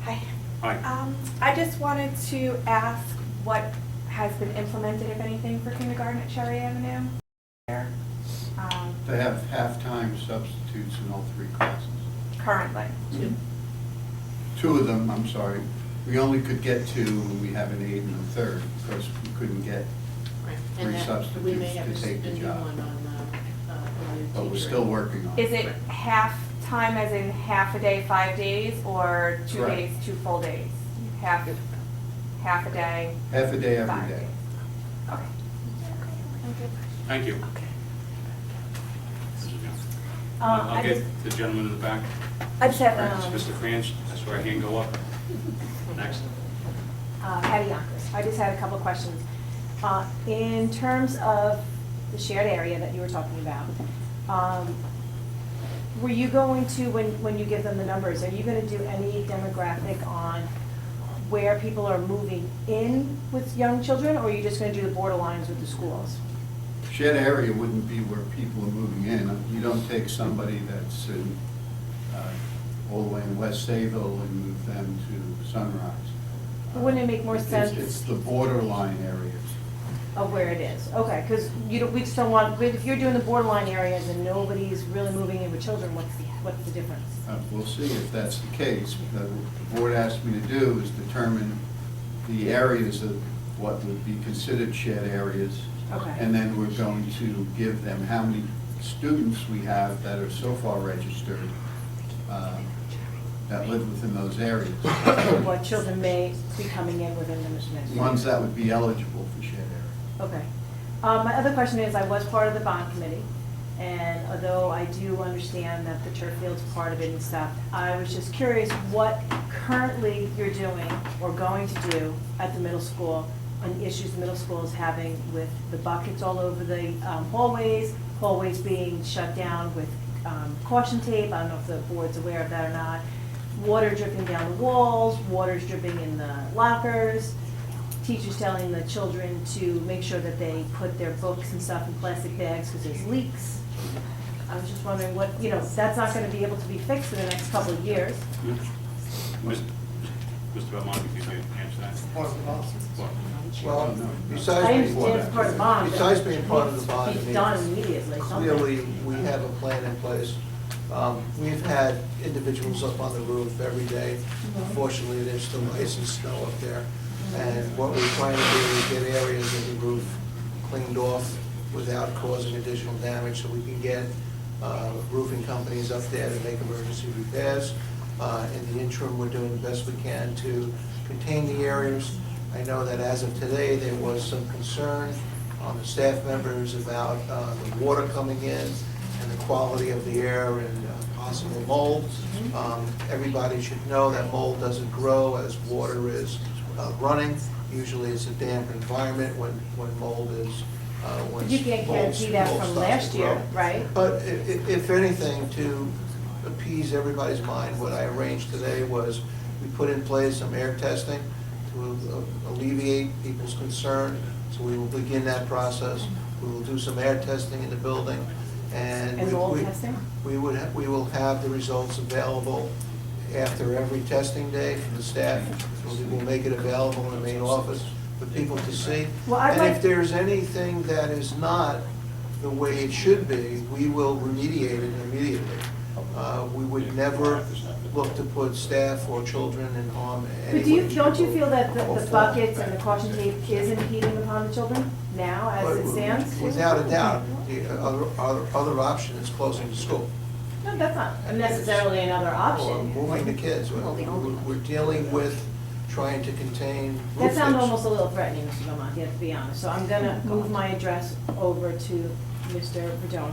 Hi. Hi. I just wanted to ask what has been implemented, if anything, for kindergarten at Cherry Avenue? They have half-time substitutes in all 3 classes. Currently. Two of them, I'm sorry, we only could get 2, and we have an aide and a third, because we couldn't get Right. 3 And that, we may substitutes have to take the a new job. one on, a new But we're teacher. still working on it. Is it half-time as in half a day, 5 days, or 2 Correct. days, 2 full days? Half a day, Half a day, every 5 day. days? Okay. Thank you. Okay. Mrs. Young. I I'll get just- the gentleman in the back. I just have, Mr. France, that's where I hand go up. Next. Patty Yonkers. I just had a couple of questions. In terms of the shared area that you were talking about, were you going to, when you give them the numbers, are you going to do any demographic on where people are moving in with young children, or are you just going to do the borderlines with the schools? Shed area wouldn't be where people are moving in. You don't take somebody that's in, all the way in West Sayville and move them to Sunrise. Wouldn't it make more sense? It's the borderline areas. Of where it is, okay, because we just don't want, if you're doing the borderline areas and nobody's really moving in with children, what's the difference? We'll see if that's the case. What the board asked me to do is determine the areas of what would be considered shed areas. Okay. And then we're going to give them how many students we have that are so far registered that live within those areas. What children may be coming in within the next year. Ones that would be eligible for shed area. Okay. My other question is, I was part of the bond committee, and although I do understand that the turf field's part of it and stuff, I was just curious what currently you're doing or going to do at the middle school and issues the middle school is having with the buckets all over the hallways being shut down with caution tape. I don't know if the board's aware of that or not. Water dripping down the walls, water's dripping in the lockers, teachers telling the children to make sure that they put their books and stuff in plastic bags because there's leaks. I was just wondering what, that's not going to be able to be fixed in the next couple of years. Mr. Belmonte, if you could answer that. What? Well, I besides being, understand it's part of the bond. but besides being part of the bond, I It's mean, done immediately, something. clearly, we have a plan in place. We've had individuals up on the roof every day. Unfortunately, there's still ice and snow up there. And what we're trying to do is get areas of the roof cleaned off without causing additional damage, so we can get roofing companies up there to make emergency repairs. In the interim, we're doing the best we can to contain the areas. I know that as of today, there was some concern on the staff members about the water coming in and the quality of the air and possible mold. Everybody should know that mold doesn't grow as water is running. Usually it's a damp environment when mold is, when But you can't mold guarantee that starts from to last year, grow. right? But if anything, to appease everybody's mind, what I arranged today was we put in place some air testing to alleviate people's concern. So we will begin that process. We will do some air testing in the building, and And mold testing? we will have the results available after every testing day from the staff. We will make it available in the main office for people to see. Well, I'd And like- if there's anything that is not the way it should be, we will remediate it immediately. We would never look to put staff or children in harm anyway. But don't you feel that the buckets and the caution tape is impeding upon the children now as it stands? Without a doubt, the other option is closing the school. No, that's not necessarily another Or option. moving the kids. We're dealing with trying to contain roof That sounds leaks. almost a little threatening, Mr. Belmonte, to be honest. So I'm gonna move my address over to Mr. Verdone.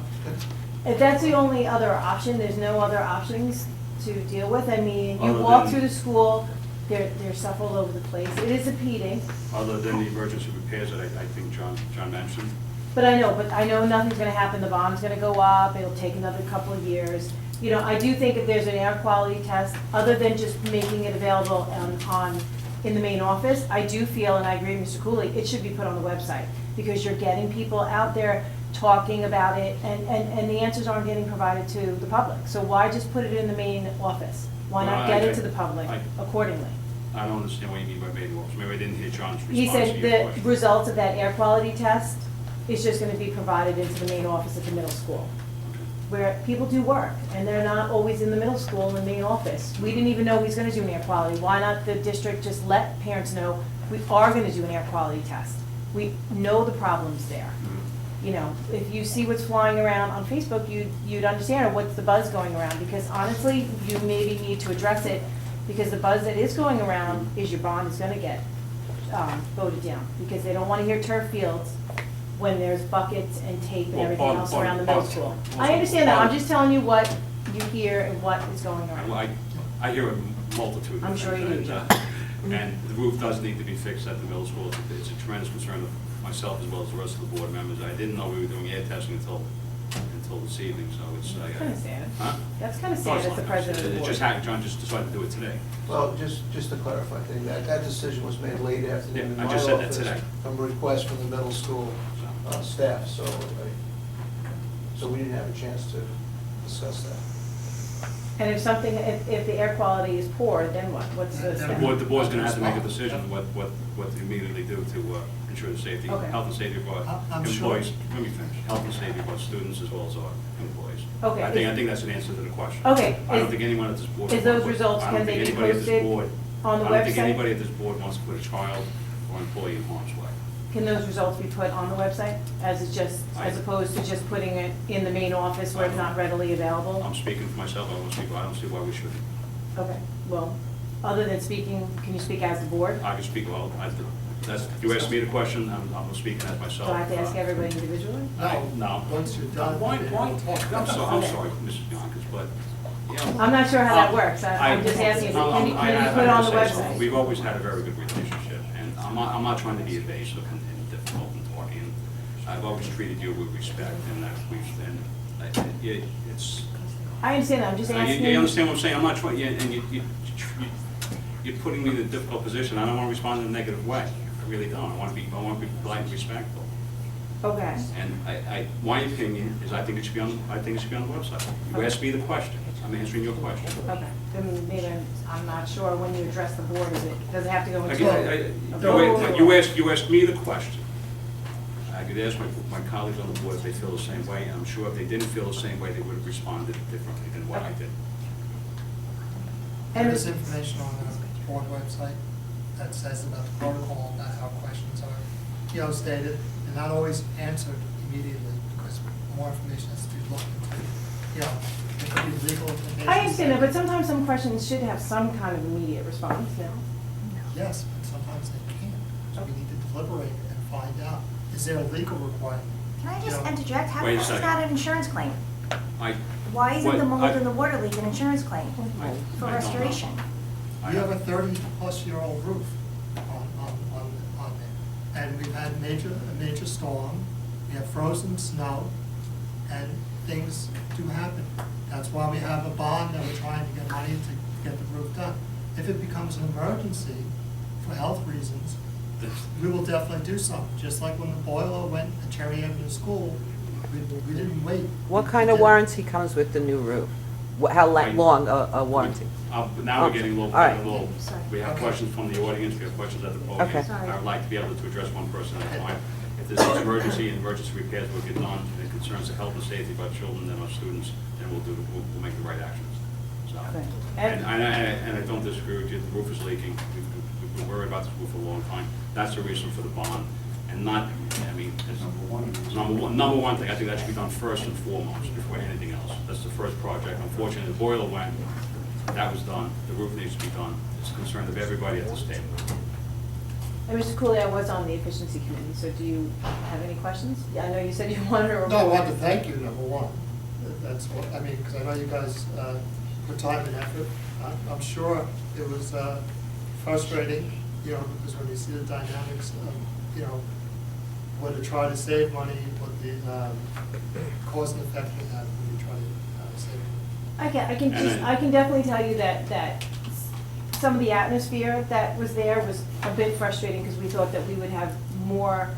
If that's the only other option, there's no other options to deal with. I mean, you Other walk than- through the school, there's stuff all over the place. It is impeding. Other than the emergency repairs that I think John mentioned. But I know nothing's gonna happen, the bond's gonna go up, it'll take another couple of years. I do think if there's an air quality test, other than just making it available on in the main office, I do feel, and I agree with Mr. Cooley, it should be put on the website, because you're getting people out there talking about it, and the answers aren't getting provided to the public. So why just put it in the main office? Why not get it to the public accordingly? I don't understand what you mean by main office. Maybe I didn't hear John's response He to said your the question. results of that air quality test is just gonna be provided into the main office at the middle school, where people do work, and they're not always in the middle school in the main office. We didn't even know he's gonna do an air quality. Why not the district just let parents know we are gonna do an air quality test? We know the problems there. You know, if you see what's flying around on Facebook, you'd understand, or what's the buzz going around, because honestly, you maybe need to address it, because the buzz that is going around is your bond is gonna get voted down, because they don't wanna hear turf fields when there's buckets and tape and Well, everything part- else part- around the middle part- school. well, I understand that, part- I'm just telling you what you hear and what is going Well, around. I hear a multitude of I'm sure you things, do, and the roof does need to be fixed at the middle school. It's a tremendous concern of myself as well as the rest of the board members. I didn't know we were doing air testing until this evening, so it's. That's kinda sad. Huh? That's kinda No, sad it's as the not. president of the It board. just happened, John just decided to do it today. Well, just to clarify thing, that decision was made late afternoon in Yeah, I my just said that office today. from a request from the middle school staff, so we didn't have a chance to discuss that. And if something, if the air quality is poor, then what? What's the The step? board's gonna have to make a decision what to immediately do to ensure the safety, Okay. health and safety of our I'm sure- employees. Let me finish. Health and safety of our students as well as our employees. Okay. I think that's an answer to the question. Okay. I don't think anyone at this board. Is those results, I don't can they think be anybody at this posted board- on the I don't think website? anybody at this board wants to put a child or employee in harm's way. Can those results be put on the website, as opposed to just putting it in the main office where it's not readily available? I'm speaking for myself, I don't speak, I don't see why we shouldn't. Okay, well, other than speaking, can you speak as the board? I can speak, well, you asked me the question, I'm speaking as myself. Do I have to ask everybody individually? No. Once you're done, Point, then point. we'll talk about I'm it. sorry, Mrs. Yonkers, but, you know. I'm not sure how that works. I'm just asking, is it- can you put it on the website? We've always had a very good relationship, and I'm not trying to be evasive and difficult and talking. I've always treated you with respect, and it's. I understand that, I'm just asking. You understand what I'm saying? I'm not trying, and you're putting me in a difficult position. I don't want to respond in a negative way. I really don't. I want to be polite and respectful. Okay. And my opinion is I think it should be on the website. You asked me the question. I'm answering your question. Okay, then maybe I'm not sure when you address the board, does it have to go into? Again, you asked me the question. I could ask my colleagues on the board if they feel the same way, and I'm sure if they didn't feel the same way, they would have responded differently than what I did. There is information on the board website that says about the protocol, about how questions are, stated, and not always answered immediately, because more information has to be looked into. It could be legal implications. I understand that, but sometimes some questions should have some kind of immediate response, no? Yes, but sometimes they can't. So we need to deliberate and find out, is there a legal requirement? Can I just Yeah. interject? How Wait a come this is second. not an insurance claim? I- Why isn't what- the mold I- and the water leak an insurance claim I for don't know. restoration? We have a 30-plus-year-old roof on there. And we've had a major storm, we have frozen snow, and things do happen. That's why we have a bond that we're trying to get money to get the roof done. If it becomes an emergency for health reasons, we will definitely do something. Just like when the boiler went at Cherry Avenue School, we didn't wait. What kind of warranty comes with the new roof? How long a warranty? Now we're getting a little, All right. we have questions from the audience, we have questions at the podium. Okay. Sorry. I would like to be able to address one person at a time. If there's an emergency and emergency repairs will get done, and it concerns the health and safety of our children and our students, then we'll make the right actions. So, Okay. and I don't disagree with you, the roof is leaking, we've been worried about this roof for a long time. That's the reason for the bond, and not, I mean, it's number one thing, I think that should be done first and foremost, before anything else. That's the first project. Unfortunately, the boiler went, that was done, the roof needs to be done. It's a concern of everybody at this table. And Mr. Cooley, I was on the efficiency committee, so do you have any questions? Yeah, I know you said you wanted to report. No, I want to thank you, number one. That's what, I mean, because I know you guys put time and effort. I'm sure it was frustrating, because when you see the dynamics of, whether to try to save money, what the cause and effect we have when you try to save money. I can definitely tell you that some of the atmosphere that was there was a bit frustrating because we thought that we would have more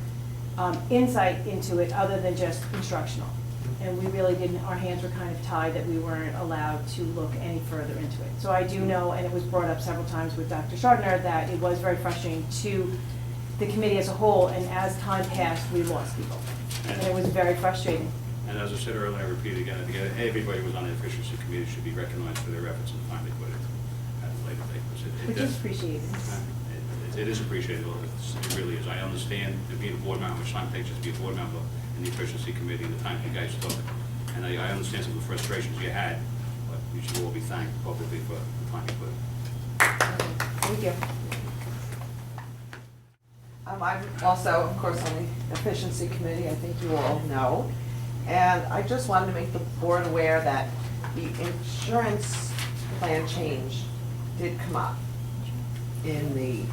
insight into it other than just instructional. And we really didn't, our hands were kind of tied that we weren't allowed to look any further into it. So I do know, and it was brought up several times with Dr. Chardner, that it was very frustrating to the committee as a whole, and as time passed, we lost people. And it was very frustrating. And as I said earlier, I repeat again, I think everybody who was on the efficiency committee should be recognized for their efforts and the time they put in at a later date. Which is appreciated. It is appreciated, it really is. I understand to be a board member, how much time it takes just to be a board member in the efficiency committee and the time you guys took. And I understand some of the frustrations you had, but you should all be thanked publicly for the time you put in. Thank you. I'm also, of course, on the efficiency committee, I think you all know. And I just wanted to make the board aware that the insurance plan change did come up in the,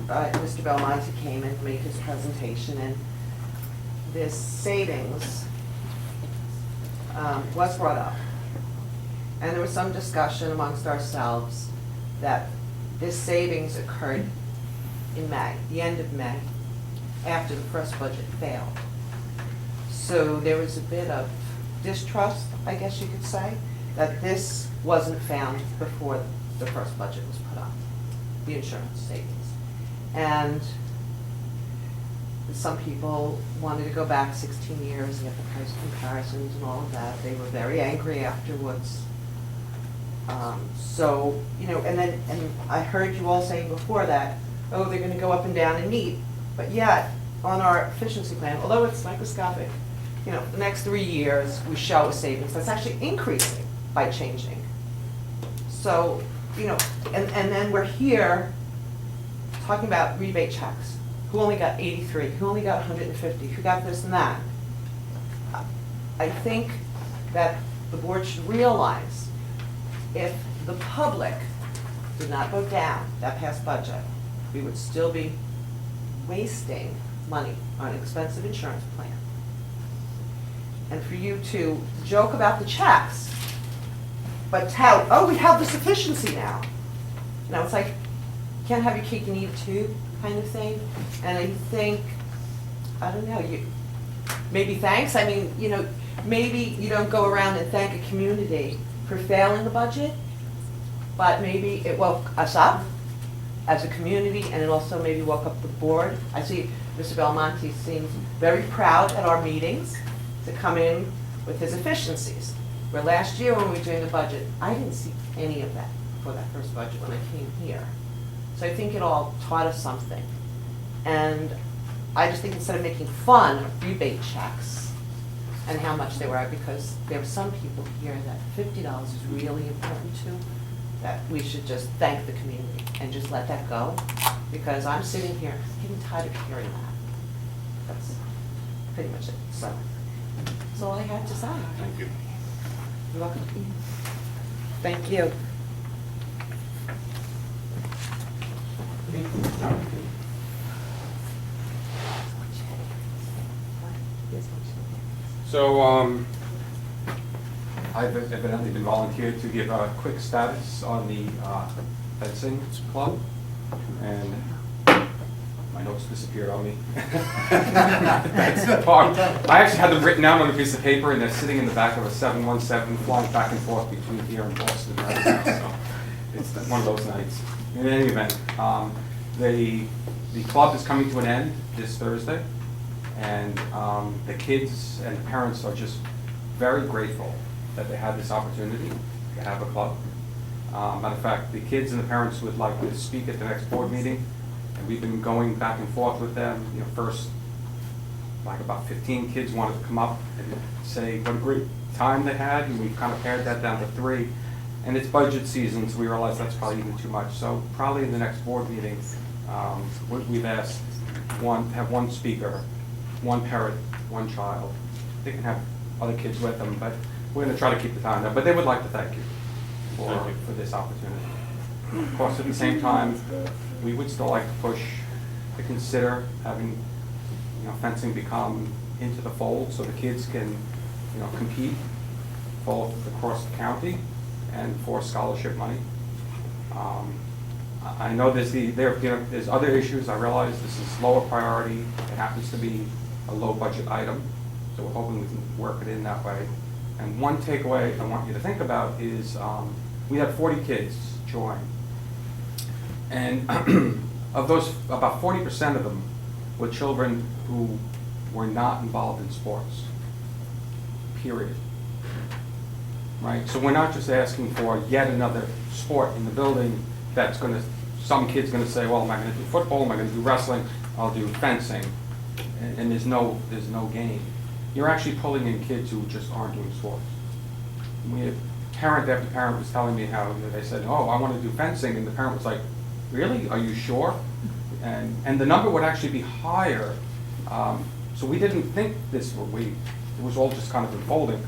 Mr. Belmonte came and made his presentation, and this savings was brought up. And there was some discussion amongst ourselves that this savings occurred in May, the end of May, after the first budget failed. So there was a bit of distrust, I guess you could say, that this wasn't found before the first budget was put on, the insurance savings. And some people wanted to go back 16 years and get the price comparisons and all of that. They were very angry afterwards. So, you know, and I heard you all saying before that, oh, they're going to go up and down and meet. But yet, on our efficiency plan, although it's microscopic, you know, the next 3 years, we show a savings that's actually increasing by changing. So, you know, and then we're here talking about rebate checks. Who only got 83? Who only got 150? Who got this and that? I think that the board should realize if the public did not vote down that past budget, we would still be wasting money on an expensive insurance plan. And for you to joke about the checks, but tout, oh, we have the sufficiency now. You know, it's like, you can't have your cake and eat it too, kind of thing. And I think, I don't know, maybe thanks. I mean, you know, maybe you don't go around and thank a community for failing the budget, but maybe it woke us up as a community, and it also maybe woke up the board. I see Mr. Belmonte seems very proud at our meetings to come in with his efficiencies. Where last year when we were doing the budget, I didn't see any of that for that first budget when I came here. So I think it all taught us something. And I just think instead of making fun of rebate checks and how much they were, because there were some people here that $50 is really important to, that we should just thank the community and just let that go. Because I'm sitting here getting tired of hearing that. That's pretty much it. So that's all I had to say. Thank you. You're welcome. Thank you. So, I've evidently been volunteered to give a quick status on the fencing club, and my notes disappeared on me. That's the part. I actually had them written down on a piece of paper, and they're sitting in the back of a 717 flying back and forth between here and Boston right now, so it's one of those nights. In any event, the club is coming to an end this Thursday, and the kids and the parents are just very grateful that they had this opportunity to have a club. Matter of fact, the kids and the parents would like to speak at the next board meeting, and we've been going back and forth with them. You know, first, like about 15 kids wanted to come up and say what a great time they had, and we've kind of pared that down to 3. And it's budget season, so we realize that's probably even too much. So probably in the next board meeting, we've asked have one speaker, one parent, one child. They can have other kids with them, but we're going to try to keep the time down. But they would like to thank you for this opportunity. Of course, at the same time, we would still like to push to consider having, you know, fencing become into the fold so the kids can, you know, compete both across the county and for scholarship money. I know there's other issues, I realize this is lower priority, it happens to be a low budget item, so we're hoping we can work it in that way. And one takeaway I want you to think about is, we had 40 kids join. And of those, about 40% of them were children who were not involved in sports, period. Right? So we're not just asking for yet another sport in the building that's gonna, some kid's gonna say, well, am I gonna do football, am I gonna do wrestling, I'll do fencing, and there's no gain. You're actually pulling in kids who just aren't doing sports. We had parent after parent was telling me how they said, oh, I wanna do fencing, and the parent was like, really, are you sure? And the number would actually be higher, so we didn't think this, it was all just kind of unfolding.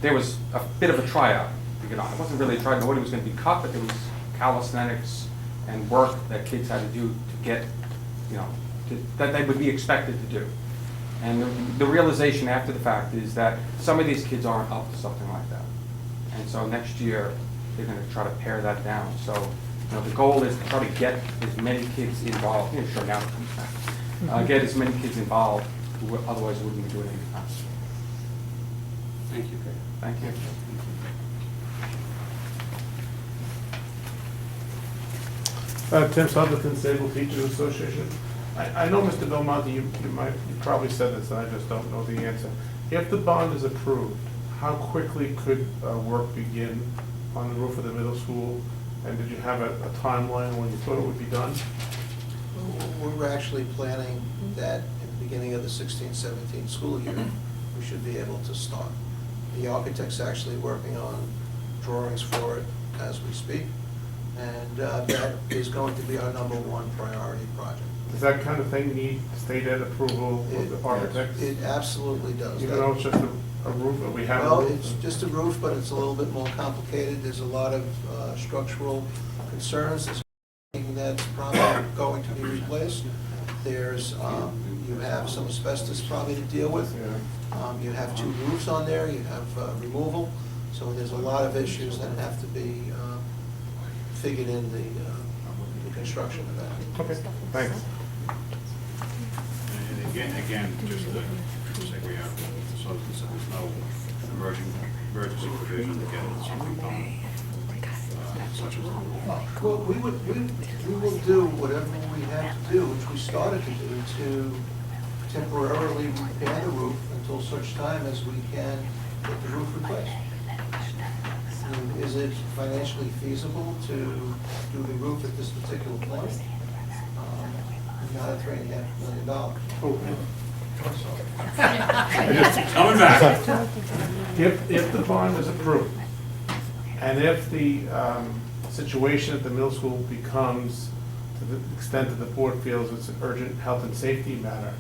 There was a bit of a tryout to get on. It wasn't really a tryout, nobody was gonna be cut, but there was calisthenics and work that kids had to do to get, that they would be expected to do. And the realization after the fact is that some of these kids aren't up to something like that. And so next year, they're gonna try to pare that down. So, the goal is to try to get as many kids involved, sure now it comes back. Get as many kids involved who otherwise wouldn't be doing anything. Thank you. Thank you. Tim Sutherland, Sayville Teachers Association. I know, Mr. Belmonte, you probably said this, and I just don't know the answer. If the bond is approved, how quickly could work begin on the roof of the middle school? And did you have a timeline when you thought it would be done? We're actually planning that in the beginning of the 16-17 school year, we should be able to start. The architect's actually working on drawings for it as we speak, and that is going to be our #1 priority project. Does that kind of thing need state ed approval of the architects? It absolutely does. Even though it's just a roof that we have? Well, it's just a roof, but it's a little bit more complicated. There's a lot of structural concerns. There's something that's probably going to be replaced. There's, you have some asbestos probably to deal with. You have 2 roofs on there, you have removal. So there's a lot of issues that have to be figured in the construction of that. Okay, thanks. And again, just to say we have, so there's no emergency provision to get something done, such as. Well, we will do whatever we have to do, which we started to do, to temporarily repair the roof until such time as we can get the roof replaced. Is it financially feasible to do the roof at this particular point? Not at $3.5 million. Coming back. If the bond is approved, and if the situation at the middle school becomes, to the extent that the board feels it's an urgent health and safety matter,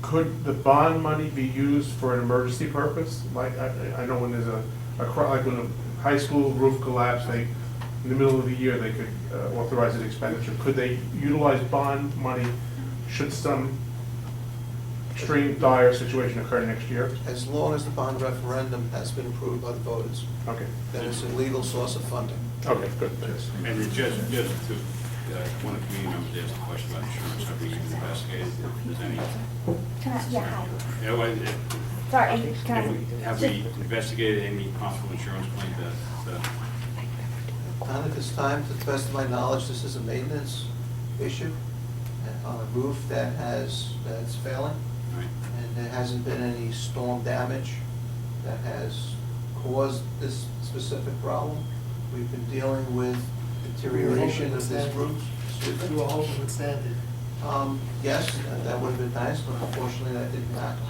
could the bond money be used for an emergency purpose? Like, I know when there's like when a high school roof collapse, in the middle of the year, they could authorize an expenditure. Could they utilize bond money should some extreme dire situation occur next year? As long as the bond referendum has been approved by the voters. Okay. Then it's a legal source of funding. Okay, good. And just to, one of the community members asked a question about insurance, have we investigated if there's any? Hi. Yeah, well, Sorry, can I? Have we investigated any possible insurance claim that Not at this time, to the best of my knowledge, this is a maintenance issue on a roof that's failing. right? And there hasn't been any storm damage that has caused this specific problem. We've been dealing with deterioration of this roof. Excuse me? You were hoping with Sandy. Yes, that would have been nice, but unfortunately that didn't happen.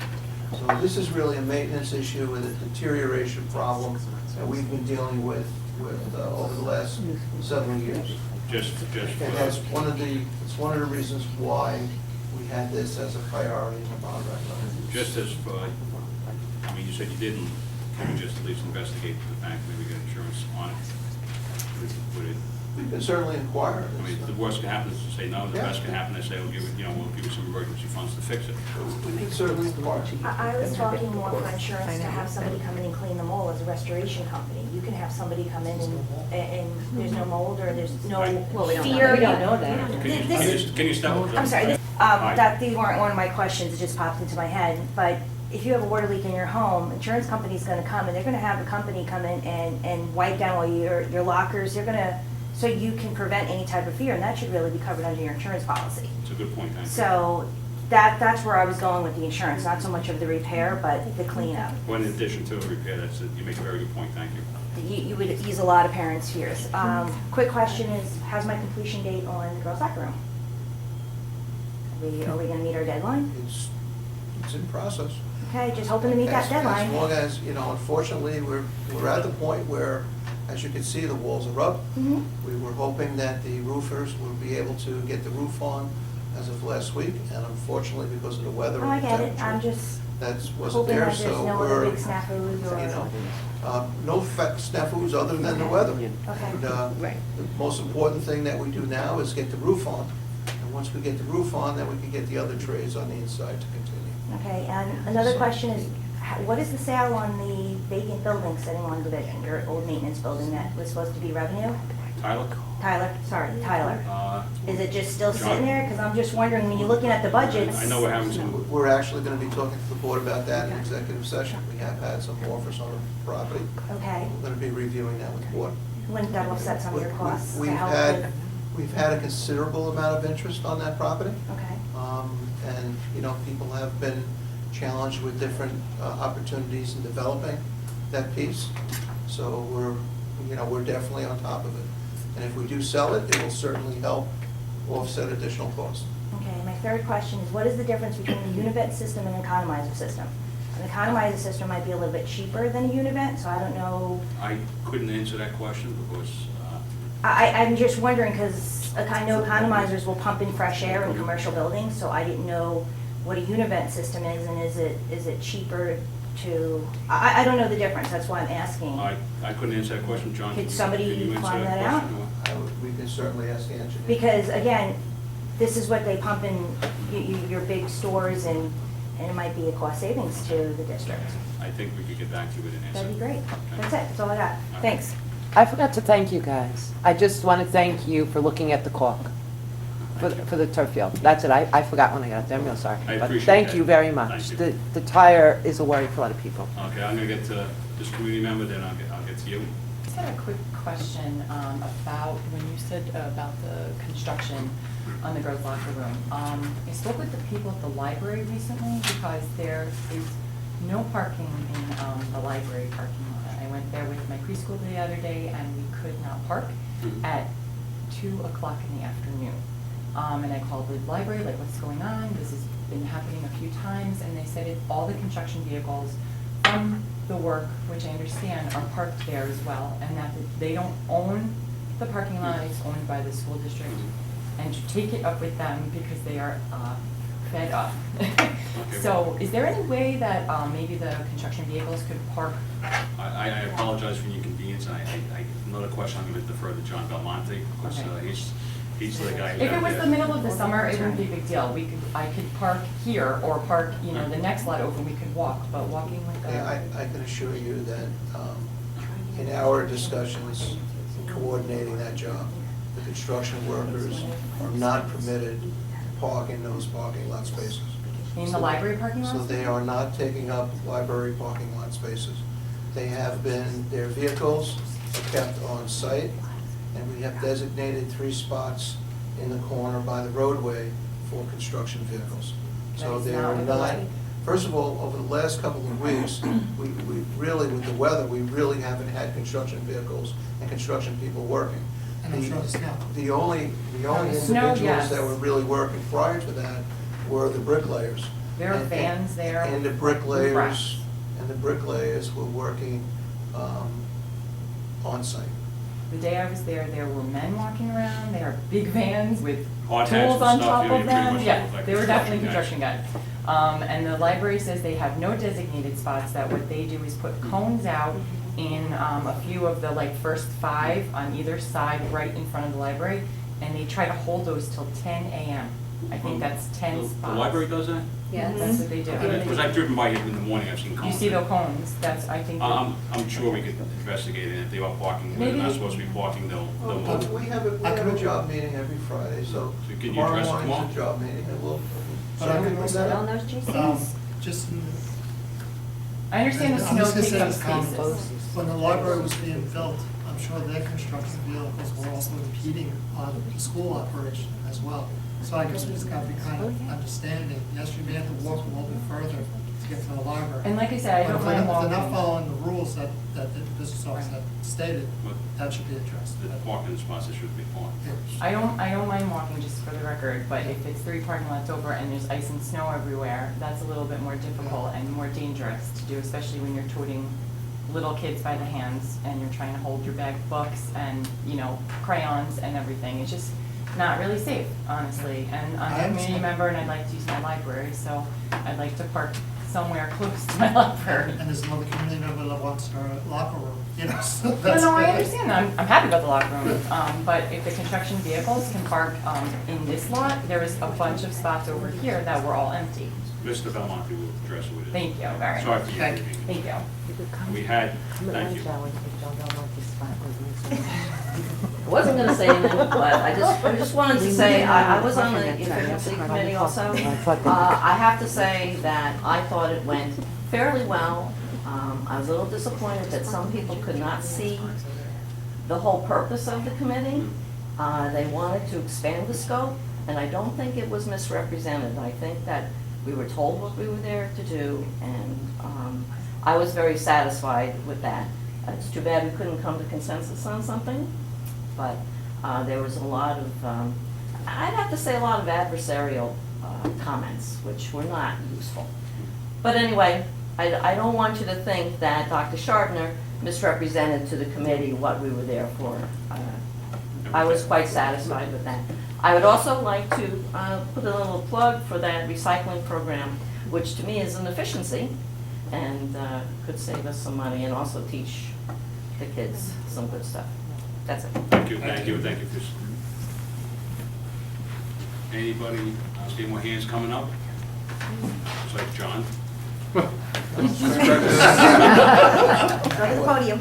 So this is really a maintenance issue with a deterioration problem that we've been dealing with over the last several years. Just And that's it's one of the reasons why we had this as a priority in the bond referendum. just as, I mean, you said you didn't, can you just at least investigate the fact that we got insurance on it? Would it We can certainly inquire. I mean, the worst can happen is to say no, the Yeah. best can happen is say, we'll give it, we'll give you some emergency funds to fix it. We can certainly inquire. I was talking more for insurance to have somebody come in and clean the mold as a restoration company. You can have somebody come in and there's no mold or there's no Well, we don't know. fear. We don't know that. Can you stop? I'm sorry, that, these weren't one of my questions, it just popped into my head, but if you have a water leak in your home, insurance company's gonna come, and they're gonna have a company come in and wipe down all your lockers, they're gonna, so you can prevent any type of fear, and that should really be covered under your insurance policy. It's a good point, thank you. So, that's where I was going with the insurance, not so much of the repair, but the cleanup. Well, in addition to the repair, you make a very good point, thank you. You would ease a lot of parents' fears. Quick question is, how's my completion date on the girls' locker room? Are we gonna meet our deadline? It's in process. Okay, just hoping to meet that deadline. As long as, unfortunately, we're at the point where, as you can see, the walls are up. Mhm. We were hoping that the roofers would be able to get the roof on as of last week, and unfortunately, because of the weather Oh, I and the get it, temperature, I'm just that wasn't hoping there, that there's so no other we're, big snafus or. no snafus other than the weather. Okay. And, the most important thing that we do now is get the roof on. And once we get the roof on, then we can get the other trades on the inside to continue. Okay, and another question is, what is the sale on the vacant building sitting on Division, your old maintenance building that was supposed to be revenue? Tyler? Tyler. Is it just still John. sitting there? Because I'm just wondering, when you're looking at the budgets. I know we're having some, We're actually going to be talking to the board about that in executive session. We have had some offers on the property. Okay, We're going to be reviewing that with the board. wouldn't that offset some of your costs to We've help had, with? we've had a considerable amount of interest on that property. Okay, And, people have been challenged with different opportunities in developing that piece. So we're definitely on top of it. And if we do sell it, it will certainly help offset additional costs. okay, my third question is, what is the difference between a univent system and an economizer system? An economizer system might be a little bit cheaper than a univent, so I don't know. I couldn't answer that question because, I'm just wondering, because I know economizers will pump in fresh air in commercial buildings, so I didn't know what a univent system is, and is it cheaper to, I don't know the difference, that's why I'm asking. I couldn't answer that question, John. Could somebody Can you answer find that out? question, or- We can certainly ask the engineer. Because again, this is what they pump in your big stores, and it might be a cost savings to the district. I think we could get back to it and answer. That'd be great. That's it, that's all I got. Thanks. I forgot to thank you guys. I just want to thank you for looking at the caulk for the turf field. That's it. I forgot when I got there. I'm real sorry. I But appreciate thank that. you very much. Thank you. The tire is a worry for a lot of people. Okay, I'm gonna get to this community member, then I'll get to you. Just had a quick question about when you said about the construction on the girls' locker room. I spoke with the people at the library recently because there is no parking in the library parking lot. I went there with my preschool the other day and we could not park at 2 o'clock in the afternoon. And I called the library, like, what's going on? This has been happening a few times, and they said all the construction vehicles from the work, which I understand, are parked there as well, and that they don't own the parking lot, it's owned by the school district, and to take it up with them because they are fed up. So is there any way that maybe the construction vehicles could park? I apologize for the inconvenience, and another question I'm gonna defer to John Belmonte, because he's the guy who's If it out was there. the middle of the summer, it wouldn't be a big deal. I could park here or park, the next lot over, we could walk, but walking like Yeah, I can assure you that in our discussions coordinating that job, the construction workers are not permitted to park in those parking lot spaces. In the library parking lot? So they are not taking up library parking lot spaces. They have been, their vehicles are kept on site, and we have designated 3 spots in the corner by the roadway for construction vehicles. So That is they not are what the not, light- first of all, over the last couple of weeks, we really, with the weather, we really haven't had construction vehicles and construction people working. And I'm sure the snow. The only Snow, individuals yes. that were really working prior to that were the bricklayers. There are And- vans there. And the bricklayers, were working on site. The day I was there were men walking around, there are big vans with Hard hats tools and on stuff, top yeah, of you pretty them. much Yeah, look like they were definitely construction construction guys. And the library says they have no designated spots, that what they do is put cones out in a few of the like first 5 on either side, right in front of the library, and they try to hold those till 10 a.m. I think that's 10 spots. The library does that? Yes. That's what they do. Because I've driven by here in the morning, I've seen You cones. see the cones, that's, I think. I'm sure we could investigate it, if they are parking, where they're not Maybe- supposed to be parking, they'll move. We have a job meeting every Friday, so So can you tomorrow address it morning's tomorrow? a job meeting, and we'll. But I can bring also- that On up. those GCs? Just in the I understand the I'm snow just gonna say pickup this comment. spaces. When the library was being built, I'm sure their construction vehicles were also impeding on the school operation as well. So I guess we just gotta be kind of understanding. Yes, you may have to walk a little bit further to get to the library. And like I said, I But don't if mind they're not walking. following the rules that the business office had stated, that should be addressed. The parking spots that should be parked. I don't mind walking, just for the record, but if it's 3 parking lots over and there's ice and snow everywhere, that's a little bit more difficult and more dangerous to do, especially when you're toting little kids by the hands and you're trying to hold your bag of books and, you know, crayons and everything. It's just not really safe, honestly. And I'm a community member and I'd like to use my library, so I'd like to park somewhere close to my library. And there's another community member that wants her locker room, you know, so No, that's. no, I understand. I'm happy about the locker room. But if the construction vehicles can park in this lot, there is a bunch of spots over here that were all empty. Mr. Belmonte will address it with it. Thank you very much. Sorry for you. Thank you. Thank you. We had, thank you. I wasn't gonna say anything, but I just wanted to say, I was on the efficiency committee also. I have to say that I thought it went fairly well. I was a little disappointed that some people could not see the whole purpose of the committee. They wanted to expand the scope, and I don't think it was misrepresented. I think that we were told what we were there to do, and I was very satisfied with that. It's too bad we couldn't come to consensus on something, but there was a lot of, I'd have to say, a lot of adversarial comments, which were not useful. But anyway, I don't want you to think that Dr. Sharpner misrepresented to the committee what we were there for. I was quite satisfied with that. I would also like to put a little plug for that recycling program, which to me is an efficiency and could save us some money and also teach the kids some good stuff. That's it. Thank you, thank you, thank you. Anybody, see more hands coming up? It's like John. Go to the podium.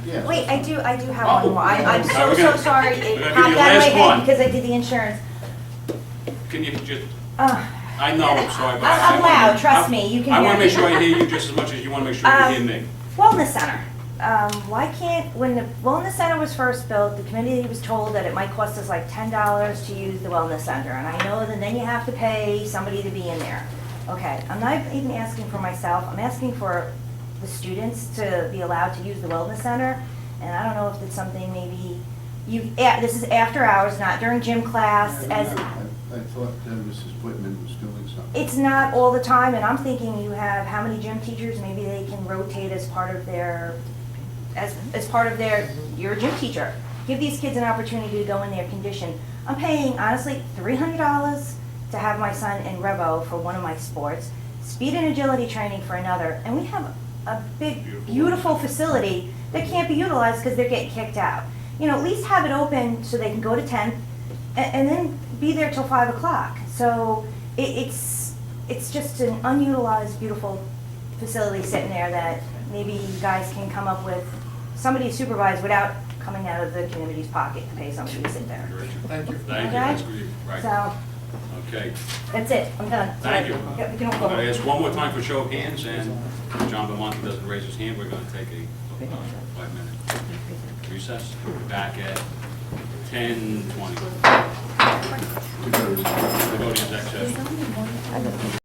Yeah. Wait, I do have one more. I'm We're so gonna- sorry. we're It gonna popped give you out of my last head one. because I did the insurance. Can you just, Ugh. I know, I'm sorry, but I'm loud, trust me, you can I hear want to make me. sure I hear you just as much as you want to make sure you hear me. Wellness center. Why can't, when the wellness center was first built, the community was told that it might cost us like $10 to use the wellness center. And I know that then you have to pay somebody to be in there. Okay, I'm not even asking for myself, I'm asking for the students to be allowed to use the wellness center. And I don't know if it's something maybe this is after hours, not during gym class, as I thought Mrs. Whitman was doing something. it's not all the time, and I'm thinking you have how many gym teachers, maybe they can rotate as part of their, as part of their, you're a gym teacher. Give these kids an opportunity to go in there conditioned. I'm paying, honestly, $300 to have my son in Revo for one of my sports, speed and agility training for another, and we have a big, beautiful facility that can't be utilized because they're getting kicked out. You know, at least have it open so they can go to 10 and then be there till 5 o'clock. So it's just an unutilized, beautiful facility sitting there that maybe you guys can come up with somebody to supervise without coming out of the community's pocket to pay somebody to sit there. Thank you. Thank you, Okay? that's great, right. So, Okay, that's it, I'm done. thank you. Yeah, we can all I'm go. going to ask one more time for show of hands, and if John Belmonte doesn't raise his hand, we're going to take a 5-minute recess. Back at 10:20. We go to exec session.